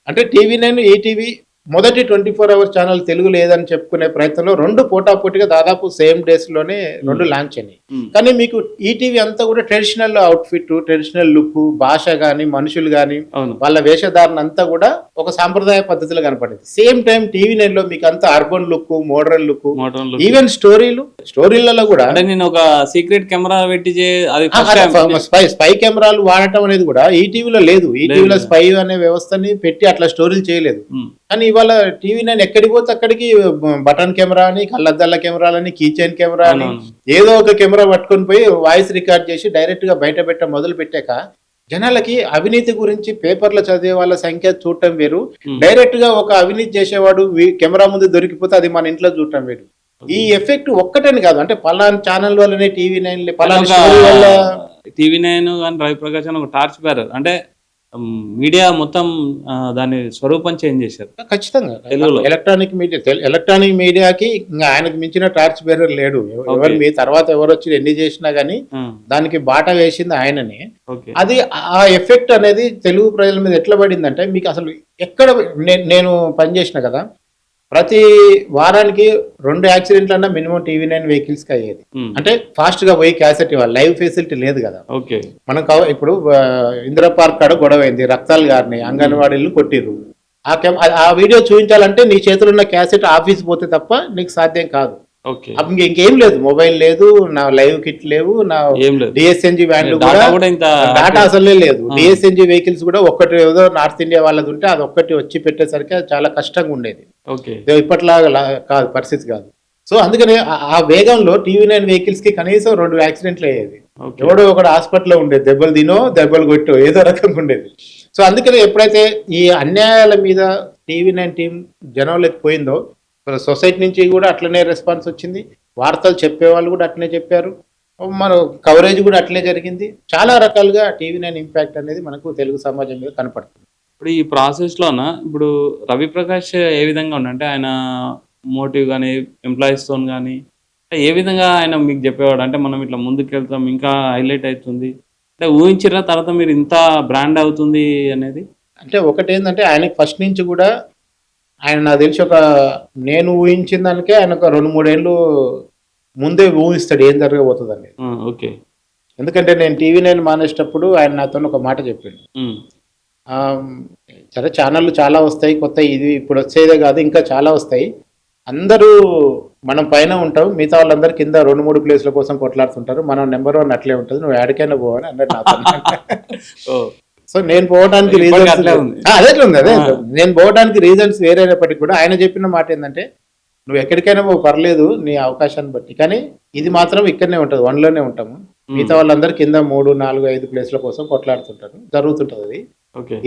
అంటే టీవీ9 ఈటీవీ మొదటి 24 hours ఛానల్ తెలుగు లేదని చెప్పుకునే ప్రయత్నంలో 2 పోటాపోటీగా దాదాపు సేమ్ డేస్ లోనే 2 లాంచ్ అయినాయి. కానీ మీకు ఈటీవీ అంతా కూడా ట్రెడిషనల్ అవుట్ఫిట్, ట్రెడిషనల్ లుక్, భాష గాని, మనుషులు గాని, వాళ్ళ వేషధారణ అంతా కూడా ఒక సాంప్రదాయ పద్ధతిలో కనపడింది. సేమ్ టైం టీవీ9 లో మీకు అంతా urban look, modern look, even స్టోరీలలో కూడా. అంటే నేను ఒక సీక్రెట్ కెమెరా పెట్టి స్పై కెమెరాలు వాడటం అనేది కూడా ఈటీవీలో లేదు. ఈటీవీలో స్పై అనే వ్యవస్థని పెట్టి అట్లా స్టోరీలు చేయలేదు. కానీ ఇవాళ టీవీ9 ఎక్కడికి పోతే అక్కడికి బటన్ కెమెరా అని, కళ్ళద్దాల కెమెరాలని, కీచైన్ కెమెరా అని, ఏదో ఒక కెమెరా పట్టుకొని పోయి వాయిస్ రికార్డ్ చేసి డైరెక్ట్ గా బయట మొదలు పెట్టాక జనాలకి అవినీతి గురించి పేపర్లో చదివే వాళ్ళ సంఖ్య చూడటం వేరు, డైరెక్ట్ గా ఒక అవినీతి చేసేవాడు కెమెరా ముందు దొరికిపోతే అది మన ఇంట్లో చూడటం వేరు. ఈ ఎఫెక్ట్ ఒక్కటని కాదు, అంటే పలానా ఛానల్ వల్లనే టీవీ9 కానీ రవిప్రకాష్ అని ఒక టార్చ్ బేరర్, అంటే మీడియా మొత్తం దాని స్వరూపం చేంజ్ చేశారు. ఖచ్చితంగా ఎలక్ట్రానిక్ మీడియాకి ఇంకా ఆయనకు మించిన టార్చ్ బేరర్ లేడు. ఎవరు మీ తర్వాత ఎవరు వచ్చి ఎన్ని చేసినా గానీ దానికి బాట వేసింది ఆయననే. అది ఆ ఎఫెక్ట్ అనేది తెలుగు ప్రజల మీద ఎట్లా పడిందంటే, మీకు అసలు ఎక్కడ నేను పనిచేసిన కదా, ప్రతి వారానికి 2 యాక్సిడెంట్లు అన్నా మినిమం టీవీ9 వెహికల్స్ కి అయ్యేది. అంటే ఫాస్ట్ గా పోయి క్యాసెట్ ఇవ్వాలి, లైవ్ ఫెసిలిటీ లేదు కదా. ఓకే. మనం ఇప్పుడు ఇందిరా పార్క్ కాడ గొడవ అయింది, రక్తాలు గారిని, అంగన్వాడీలు కొట్టిర్రు. ఆ వీడియో చూపించాలంటే నీ చేతిలో ఉన్న క్యాసెట్ ఆఫీస్ పోతే తప్ప నీకు సాధ్యం కాదు. ఓకే. ఇంకేం లేదు, మొబైల్ లేదు, నా లైవ్ కిట్ లేవు, నా డిఎస్ఎన్జి వ్యాన్లు కూడా డాటా అసలే లేదు. డిఎస్ఎన్జి వెహికల్స్ కూడా ఒక్కటి ఏదో నార్త్ ఇండియా వాళ్ళది ఉంటే అది ఒక్కటి వచ్చి పెట్టేసరికి అది చాలా కష్టంగా ఉండేది. ఇప్పట్లాగా కాదు, పరిస్థితి కాదు. సో అందుకని ఆ వేగంలో టీవీ9 వెహికల్స్ కి కనీసం 2 యాక్సిడెంట్లు అయ్యేది. ఎవడో ఒకటి హాస్పిటల్లో ఉండేది, దెబ్బలు తినో దెబ్బలు కొట్టో ఏదో రకంగా ఉండేది. సో అందుకని ఎప్పుడైతే ఈ అన్యాయాల మీద టీవీ9 టీం జనంలోకి పోయిందో సొసైటీ నుంచి కూడా అట్లనే రెస్పాన్స్ వచ్చింది, వార్తలు చెప్పేవాళ్ళు కూడా అట్లనే చెప్పారు, మన కవరేజ్ కూడా అట్లే జరిగింది. చాలా రకాలుగా టీవీ9 ఇంపాక్ట్ అనేది మనకు తెలుగు సమాజం మీద కనపడుతుంది. ఇప్పుడు ఈ ప్రాసెస్లోన ఇప్పుడు రవి ప్రకాష్ ఏ విధంగా ఉండంటే ఆయన మోటివ్ కానీ ఎంప్లాయీస్తో కానీ ఏ విధంగా ఆయన మీకు చెప్పేవాడు, అంటే మనం ఇట్లా ముందుకు వెళ్తాం ఇంకా హైలైట్ అవుతుంది అంటే ఊహించిన తర్వాత మీరు ఇంత బ్రాండ్ అవుతుంది అనేది? అంటే ఒకటి ఏంటంటే ఆయనకి ఫస్ట్ నుంచి కూడా ఆయన నాకు తెలిసి నేను ఊహించిన దానికే ఆయన ఒక 2-3 ఏళ్ళు ముందే ఊహిస్తాడు ఏం జరగబోతుందండి. ఓకే. ఎందుకంటే నేను టీవీ9 మానేసేటప్పుడు ఆయన నాతో ఒక మాట చెప్పిండు. సరే ఛానళ్ళు చాలా వస్తాయి, కొత్త ఇది ఇప్పుడు వచ్చేదే కాదు ఇంకా చాలా వస్తాయి, అందరూ మనం పైన ఉంటాం, మిగతా వాళ్ళందరూ కింద 2-3 ప్లేస్ల కోసం కొట్లాడుతుంటారు, మనం నెంబర్ 1 అట్లే ఉంటుంది, నువ్వు ఎక్కడికైనా పోవని అన్నట్టు నాతో. సో నేను పోవడానికి రీజన్స్ అదే నేను పోవడానికి రీజన్స్ వేరైనప్పటికీ కూడా ఆయన చెప్పిన మాట ఏంటంటే నువ్వు ఎక్కడికైనా పర్లేదు నీ అవకాశాన్ని బట్టి, కానీ ఇది మాత్రం ఇక్కడనే ఉంటుంది, 1లోనే ఉంటాము, మిగతా వాళ్ళందరూ కింద 3-4-5 ప్లేస్ల కోసం కొట్లాడుతుంటారు, జరుగుతుంటది, అది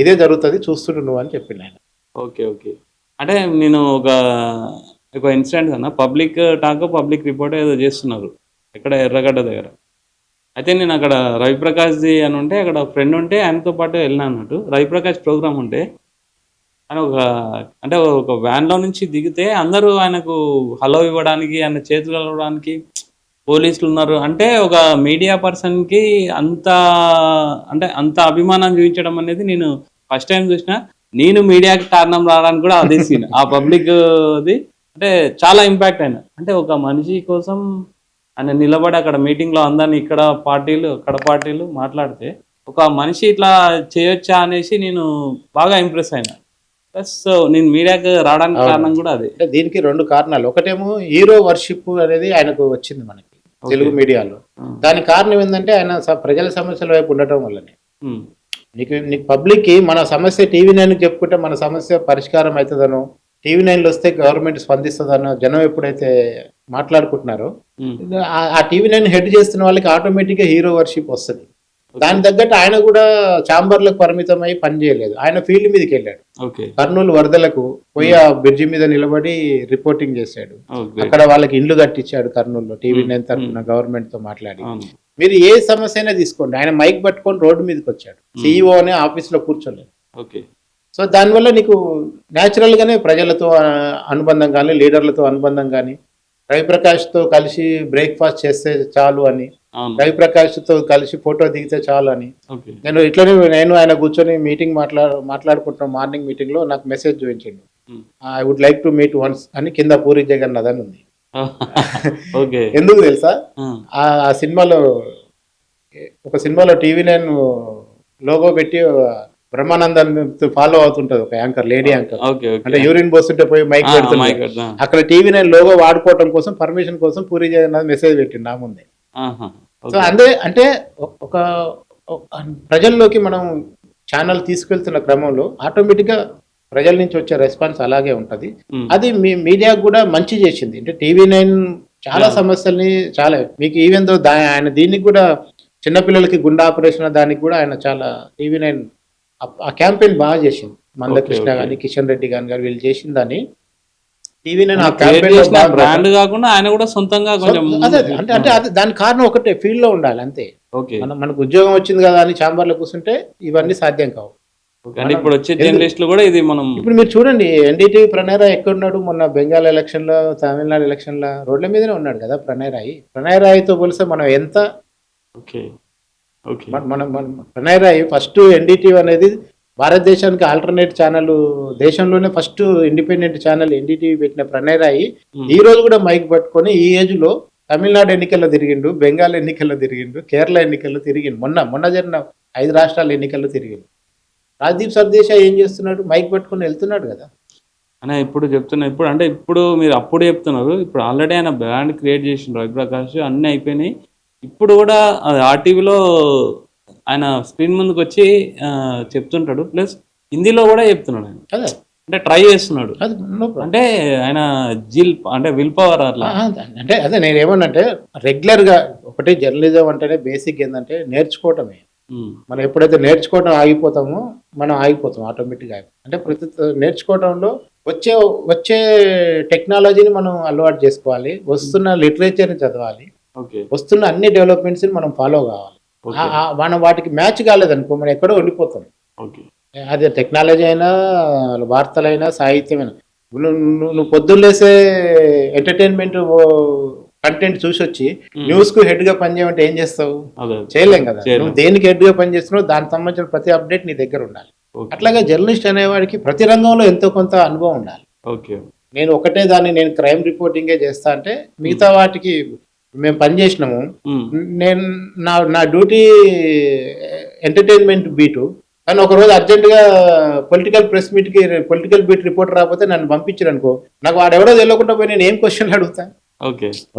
ఇదే జరుగుతుంది చూస్తుంటు నువ్వు అని చెప్పింది ఆయన. ఓకే. ఓకే. అంటే నేను ఒక ఇన్సిడెంట్ అన్న, పబ్లిక్ టాక్ పబ్లిక్ రిపోర్ట్ ఏదో చేస్తున్నారు ఎక్కడ ఎర్రగడ్డ దగ్గర. అయితే నేను అక్కడ రవిప్రకాష్ది అని ఉంటే అక్కడ ఫ్రెండ్ ఉంటే ఆయనతో పాటు వెళ్ళినా అన్నట్టు. రవిప్రకాష్ ప్రోగ్రామ్ ఉంటే ఆయన అంటే ఒక వ్యాన్లో నుంచి దిగితే అందరూ ఆయనకు హలో ఇవ్వడానికి, ఆయన చేతులు కలవడానికి పోలీసులు ఉన్నారు. అంటే ఒక మీడియా పర్సన్కి అంత అభిమానం చూపించడం అనేది నేను ఫస్ట్ టైం చూసిన. నేను మీడియాకి కారణం రావడానికి కూడా అదే సీన్, ఆ పబ్లిక్ది అంటే చాలా ఇంపాక్ట్ అయినా. అంటే ఒక మనిషి కోసం ఆయన నిలబడి అక్కడ మీటింగ్లో అందరినీ ఇక్కడ పార్టీలు అక్కడ పార్టీలు మాట్లాడితే ఒక మనిషి ఇట్లా చేయొచ్చా అనేసి నేను బాగా ఇంప్రెస్ అయినా. ప్లస్ నేను మీడియాకి రావడానికి కారణం కూడా అదే. దీనికి 2 కారణాలు. ఒకటేమో హీరో వర్షిప్ అనేది ఆయనకు వచ్చింది మనకి తెలుగు మీడియాలో. దానికి కారణం ఏంటంటే ఆయన ప్రజల సమస్యల వైపు ఉండటం వల్లనే. నీకు పబ్లిక్ కి మన సమస్య టీవీ9 చెప్పుకుంటే మన సమస్య పరిష్కారం అవుతుందనో, టీవీ9లో వస్తే గవర్నమెంట్ స్పందిస్తుందనో జనం ఎప్పుడైతే మాట్లాడుకుంటున్నారో ఆ టీవీ9 హెడ్ చేస్తున్న వాళ్ళకి ఆటోమేటిక్గా హీరో వర్షిప్ వస్తుంది. దాని తగ్గట్టు ఆయన కూడా ఛాంబర్లకు పరిమితం అయి పని చేయలేదు, ఆయన ఫీల్డ్ మీదకి వెళ్ళాడు. కర్నూలు వరదలకు పోయి ఆ బ్రిడ్జి మీద నిలబడి రిపోర్టింగ్ చేశాడు, అక్కడ వాళ్ళకి ఇండ్లు కట్టించాడు కర్నూలులో టీవీ9 తరఫున గవర్నమెంట్ తో మాట్లాడి. మీరు ఏ సమస్య అయినా తీసుకోండి, ఆయన మైక్ పట్టుకొని రోడ్డు మీదకి వచ్చాడు, సిఇఓ అనే ఆఫీస్ లో కూర్చోలేదు. సో దానివల్ల నీకు న్యాచురల్ గానే ప్రజలతో అనుబంధం కానీ లీడర్లతో అనుబంధం కానీ, రవిప్రకాష్తో కలిసి బ్రేక్ఫాస్ట్ చేస్తే చాలు అని, రవిప్రకాష్తో కలిసి ఫోటో దిగితే చాలు అని. నేను ఆయన కూర్చొని మీటింగ్ మాట్లాడుకుంటున్నాం, మార్నింగ్ మీటింగ్ లో నాకు మెసేజ్ చూపించండి, I would like to meet once అని కింద పూరి జగన్నాథ్ అని ఉంది. ఎందుకు తెలుసా, ఆ సినిమాలో ఒక సినిమాలో టీవీ9 లోగో పెట్టి బ్రహ్మానందన్ ఫాలో అవుతుంటది ఒక యాంకర్, లేడీ యాంకర్, అంటే యూరిన్ పోస్తుంటే పోయి మైక్ పెడుతుంది. అక్కడ టీవీ9 లోగో వాడుకోవడం కోసం పర్మిషన్ కోసం పూరి జగన్నాథ్ మెసేజ్ పెట్టింది నా ముందే. సో అంటే ఒక ప్రజల్లోకి మనం ఛానల్ తీసుకెళ్తున్న క్రమంలో ఆటోమేటిక్ గా ప్రజల నుంచి వచ్చే రెస్పాన్స్ అలాగే ఉంటది. అది మీ మీడియా కూడా మంచి చేసింది. అంటే టీవీ9 చాలా సమస్యల్ని చాలా మీకు ఈవెన్ దో ఆయన దీనికి కూడా చిన్నపిల్లలకి గుండె ఆపరేషన్ దానికి కూడా ఆయన చాలా టీవీ9 ఆ క్యాంపెయిన్ బాగా చేసింది. మందకృష్ణ గాని కిషన్ రెడ్డి గాని వీళ్ళు చేసిన దాన్ని టీవీ9 ఆ క్యాంపెయిన్ బ్రాండ్ కాకుండా ఆయన కూడా సొంతంగా అంటే దాని కారణం ఒకటే, ఫీల్డ్ లో ఉండాలి అంతే. మనకు ఉద్యోగం వచ్చింది కదా అని ఛాంబర్లో కూర్చుంటే ఇవన్నీ సాధ్యం కావు. ఇప్పుడు వచ్చే జర్నలిస్టులు కూడా ఇది మనం ఇప్పుడు మీరు చూడండి, ఎన్డీటీవీ ప్రణయ్ రాయ్ ఎక్కడున్నాడు? మొన్న బెంగాల్ ఎలక్షన్ లో, తమిళనాడు ఎలక్షన్ లో రోడ్ల మీదనే ఉన్నాడు కదా ప్రణయ్ రాయ్తో పోలిస్తే మనం ఎంత మనం ప్రణయ్ రాయ్ ఫస్ట్ ఎన్డీటీవీ అనేది భారతదేశానికి ఆల్టర్నేట్ ఛానల్ దేశంలోనే ఫస్ట్ ఇండిపెండెంట్ ఛానల్ ఎన్డీటీవీ పెట్టిన ప్రణయ్ రాయి ఈ రోజు కూడా మైక్ పట్టుకొని ఈ ఏజ్ లో తమిళనాడు ఎన్నికల్లో తిరిగిండు, బెంగాల్ ఎన్నికల్లో తిరిగిండు, కేరళ ఎన్నికల్లో తిరిగిండు, మొన్న జరిగిన 5 రాష్ట్రాల ఎన్నికల్లో తిరిగిండు. రాజ్దీప్ సర్దేశాయ్ ఏం చేస్తున్నాడు? మైక్ పట్టుకొని వెళ్తున్నాడు కదా. అన్న ఇప్పుడు చెప్తున్నా, ఇప్పుడు మీరు అప్పుడు చెప్తున్నారు, ఇప్పుడు ఆల్రెడీ ఆయన బ్రాండ్ క్రియేట్ చేసిండ్రు రవిప్రకాష్, అన్నీ అయిపోయినాయి. ఇప్పుడు కూడా ఆర్టీవీలో ఆయన స్క్రీన్ ముందుకు వచ్చి చెప్తుంటాడు, ప్లస్ హిందీలో కూడా చెప్తున్నాడు ఆయన. అదే అంటే ట్రై చేస్తున్నాడు, అంటే ఆయన విల్ పవర్ అట్లా. అంటే అదే నేను ఏమన్నంటే రెగ్యులర్ గా ఒకటి జర్నలిజం అంటేనే బేసిక్ ఏంటంటే నేర్చుకోవటమే. మనం ఎప్పుడైతే నేర్చుకోవడం ఆగిపోతామో మనం ఆగిపోతాం ఆటోమేటిక్గా. అంటే ప్రతి నేర్చుకోవడంలో వచ్చే టెక్నాలజీని మనం అలవాటు చేసుకోవాలి, వస్తున్న లిటరేచర్ని చదవాలి, వస్తున్న అన్ని డెవలప్మెంట్స్ని మనం ఫాలో కావాలి. మనం వాటికి మ్యాచ్ కాలేదనుకో మనం ఎక్కడో ఉండిపోతాం. అదే టెక్నాలజీ అయినా వార్తలైనా సాహిత్యమైనా. నువ్వు పొద్దున్నేసే ఎంటర్టైన్మెంట్ కంటెంట్ చూసి వచ్చి న్యూస్ కు హెడ్ గా పనిచేయమంటే ఏం చేస్తావు? చేయలేం కదా. నువ్వు దేనికి హెడ్ గా పనిచేస్తున్నావు దానికి సంబంధించిన ప్రతి అప్డేట్ నీ దగ్గర ఉండాలి. అట్లాగే జర్నలిస్ట్ అనేవాడికి ప్రతి రంగంలో ఎంతో కొంత అనుభవం ఉండాలి. నేను ఒకటే దాన్ని నేను క్రైమ్ రిపోర్టింగే చేస్తా అంటే మిగతా వాటికి మేము పనిచేసినాము. నేను నా డ్యూటీ ఎంటర్టైన్మెంట్ బీటు, కానీ ఒకరోజు అర్జెంటుగా పొలిటికల్ ప్రెస్ మీట్కి పొలిటికల్ బీట్ రిపోర్టర్ రాకపోతే నన్ను పంపించారు అనుకో, నాకు వాడెవడో తెలియకుండా పోయి నేను ఏం క్వశ్చన్లు అడుగుతాను?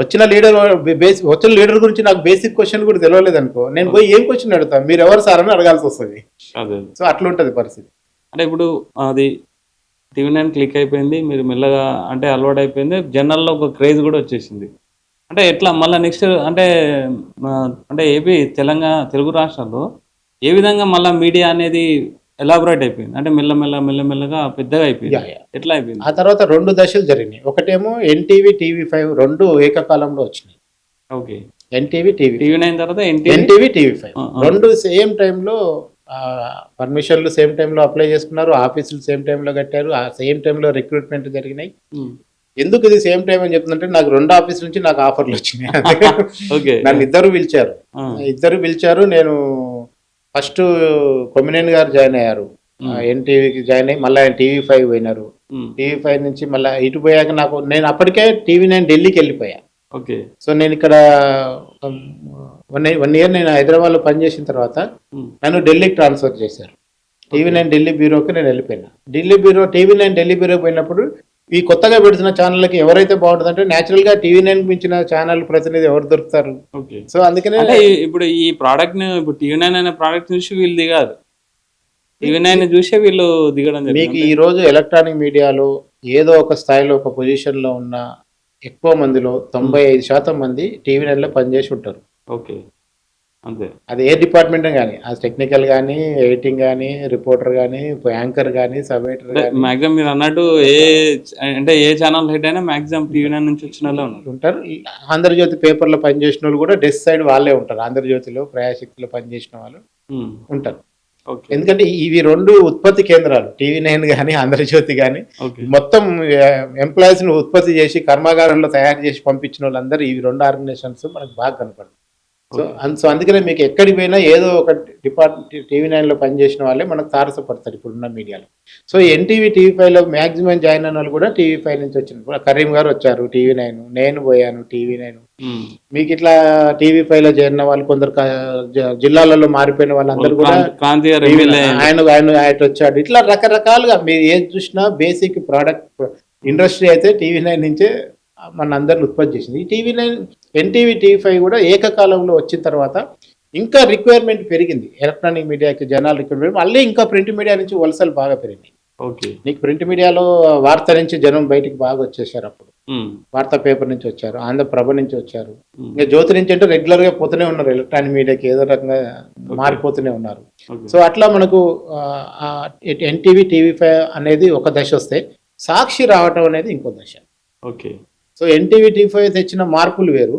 వచ్చిన లీడర్ గురించి నాకు బేసిక్ క్వశ్చన్ కూడా తెలియలేదు అనుకో, నేను పోయి ఏం క్వశ్చన్ అడుగుతాను? మీరు ఎవరు సార్ అని అడగాల్సి వస్తుంది. సో అట్లా ఉంటుంది పరిస్థితి. అంటే ఇప్పుడు అది టీవీ9 క్లిక్ అయిపోయింది, మీరు మెల్లగా అంటే అలవాటు అయిపోయింది, జనరల్లో ఒక క్రేజ్ కూడా వచ్చేసింది. అంటే ఎట్లా మళ్ళీ నెక్స్ట్ అంటే ఏపీ తెలంగాణ తెలుగు రాష్ట్రాల్లో ఏ విధంగా మళ్ళీ మీడియా అనేది ఎలాబొరేట్ అయిపోయింది? అంటే మెల్లమెల్లగా పెద్దగా అయిపోయింది. ఎట్లా అయిపోయింది? ఆ తర్వాత 2 దశలు జరిగినాయి. ఒకటేమో ఎన్టీవీ, టీవీ5 రెండు ఏకకాలంలో వచ్చినాయి. ఓకే, ఎన్టీవీ, టీవీ9 తర్వాత ఎన్టీవీ, టీవీ5 రెండు సేమ్ టైంలో పర్మిషన్లు సేమ్ టైంలో అప్లై చేసుకున్నారు, ఆఫీసులు సేమ్ టైంలో కట్టారు, ఆ సేమ్ టైంలో రిక్రూట్మెంట్ జరిగినాయి. ఎందుకు ఇది సేమ్ టైం అని చెప్తుందంటే నాకు 2 ఆఫీసుల నుంచి నాకు ఆఫర్లు వచ్చినాయి. నన్ను ఇద్దరు పిలిచారు. నేను ఫస్ట్ కొమ్మినేని గారు జాయిన్ అయ్యారు, ఎన్టీవీకి జాయిన్ అయ్యి మళ్ళీ ఆయన టీవీ5 పోయినారు. టీవీ5 నుంచి మళ్ళీ ఇటు పోయాక నేను అప్పటికే టీవీ9 ఢిల్లీకి వెళ్ళిపోయా. ఓకే. సో నేను ఇక్కడ 1 ఇయర్ నేను హైదరాబాద్ లో పనిచేసిన తర్వాత నన్ను ఢిల్లీకి ట్రాన్స్ఫర్ చేశారు. టీవీ9 ఢిల్లీ బ్యూరోకి నేను వెళ్ళిపోయినా. టీవీ9 ఢిల్లీ బ్యూరో పోయినప్పుడు ఈ కొత్తగా పెడుతున్న ఛానళ్ళకి ఎవరైతే బాగుంటుందంటే న్యాచురల్ గా టీవీ9 మించిన ఛానల్ ప్రతినిధి ఎవరు దొరుకుతారు? సో అందుకనే ఇప్పుడు ఈ ప్రోడక్ట్ ని ఇప్పుడు టీవీ9 అనే ప్రోడక్ట్ చూసి వీళ్ళు దిగారు, టీవీ9 చూసే వీళ్ళు దిగడం. మీకు ఈ రోజు ఎలక్ట్రానిక్ మీడియాలో ఏదో ఒక స్థాయిలో ఒక పొజిషన్ లో ఉన్న ఎక్కువ మందిలో 95% మంది టీవీ9 లో పనిచేసి ఉంటారు. ఓకే, అంతే. అది ఏ డిపార్ట్మెంట్ కానీ, అది టెక్నికల్ కానీ, ఎడిటింగ్ కానీ, రిపోర్టర్ కానీ, యాంకర్ కానీ, సబ్ ఎడిటర్ కానీ. మాక్సిమం మీరు అన్నట్టు ఏ ఛానల్ హెడ్ అయినా మాక్సిమం టీవీ9 నుంచి వచ్చిన వాళ్ళే ఉంటారు. ఆంధ్రజ్యోతి పేపర్లో పనిచేసిన వాళ్ళు కూడా డెస్క్ సైడ్ వాళ్ళే ఉంటారు. ఆంధ్రజ్యోతిలో, ప్రజాశక్తిలో పనిచేసిన వాళ్ళు ఉంటారు. ఎందుకంటే ఇవి 2 ఉత్పత్తి కేంద్రాలు, టీవీ9 కానీ ఆంధ్రజ్యోతి కానీ. మొత్తం ఎంప్లాయీస్ ను ఉత్పత్తి చేసి కర్మాగారంలో తయారు చేసి పంపించిన వాళ్ళందరూ ఈ 2 ఆర్గనైజేషన్స్ మనకు బాగా కనపడతాయి. సో అందుకనే మీకు ఎక్కడికి పోయినా ఏదో ఒక డిపార్ట్మెంట్ టీవీ9లో పనిచేసిన వాళ్ళే మనకు తారసపడతారు ఇప్పుడున్న మీడియాలో. సో ఎన్టీవీ, టీవీ5లో మ్యాక్సిమం జాయిన్ అయిన వాళ్ళు కూడా టీవీ5 నుంచి వచ్చిన. కరీం గారు వచ్చారు టీవీ9, నేను పోయాను టీవీ9. మీకు ఇట్లా టీవీ5లో చేరిన వాళ్ళు కొందరు జిల్లాలలో మారిపోయిన వాళ్ళందరూ కూడా ఆయన వచ్చాడు. ఇట్లా రకరకాలుగా మీరు ఏది చూసినా బేసిక్ ప్రోడక్ట్ ఇండస్ట్రీ అయితే టీవీ9 నుంచే మన అందరిని ఉత్పత్తి చేసింది. ఈ టీవీ9, ఎన్టీవీ, టీవీ5 కూడా ఏకకాలంలో వచ్చిన తర్వాత ఇంకా రిక్వైర్మెంట్ పెరిగింది. ఎలక్ట్రానిక్ మీడియాకి జనాలు రిక్వైర్మెంట్, మళ్ళీ ఇంకా ప్రింట్ మీడియా నుంచి వలసలు బాగా పెరిగినాయి. నీకు ప్రింట్ మీడియాలో వార్త నుంచి జనం బయటికి బాగా వచ్చేసారు. అప్పుడు వార్తా పేపర్ నుంచి వచ్చారు, ఆంధ్రప్రభ నుంచి వచ్చారు, ఇంకా జ్యోతి నుంచి అంటే రెగ్యులర్ గా పోతూనే ఉన్నారు. ఎలక్ట్రానిక్ మీడియాకి ఏదో రకంగా మారిపోతూనే ఉన్నారు. సో అట్లా మనకు ఎన్టీవీ, టీవీ5 అనేది ఒక దశ వస్తే, సాక్షి రావటం అనేది ఇంకో దశ. సో ఎన్టీవీ, టీవీ5 తెచ్చిన మార్పులు వేరు.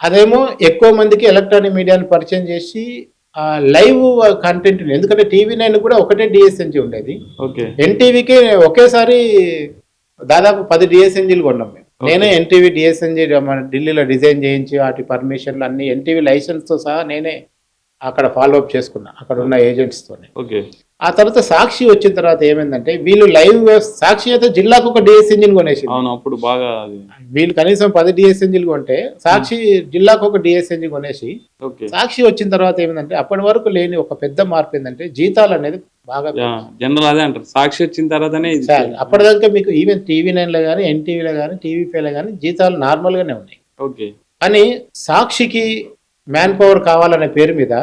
అదేమో ఎక్కువ మందికి ఎలక్ట్రానిక్ మీడియాని పరిచయం చేసి లైవ్ కంటెంట్. ఎందుకంటే టీవీ9 కూడా ఒకటే డిఎస్ఎన్జీ ఉండేది, ఎన్టీవీకి ఒకేసారి దాదాపు 10 డిఎస్ఎన్జీలు కొన్నాం మేము. నేనే ఎన్టీవీ డిఎస్ఎన్జీ ఢిల్లీలో డిజైన్ చేయించి వాటి పర్మిషన్లు అన్ని ఎన్టీవీ లైసెన్స్ తో సహా నేనే అక్కడ ఫాలో అప్ చేసుకున్నా, అక్కడ ఉన్న ఏజెంట్స్ తోనే. ఆ తర్వాత సాక్షి వచ్చిన తర్వాత ఏమైందంటే వీళ్ళు లైవ్ సాక్షి అయితే జిల్లాకు ఒక డిఎస్ ఇంజిన్ కొనేసి, అవును అప్పుడు బాగా అది. వీళ్ళు కనీసం 10 డిఎస్ ఇంజిన్ కొంటే సాక్షి జిల్లాకు ఒక డిఎస్ ఇంజిన్ కొనేసి, ఓకే సాక్షి వచ్చిన తర్వాత ఏమైందంటే అప్పటి వరకు లేని ఒక పెద్ద మార్పు ఏంటంటే జీతాలు అనేది బాగా జనరల్ అదే అంటారు, సాక్షి వచ్చిన తర్వాతనే ఇది. అప్పటిదాకా మీకు ఈవెన్ టీవీ9 లో కానీ ఎన్టీవీలో కానీ టీవీ5లో కానీ జీతాలు నార్మల్ గానే ఉన్నాయి. ఓకే కానీ సాక్షికి మ్యాన్ పవర్ కావాలనే పేరు మీద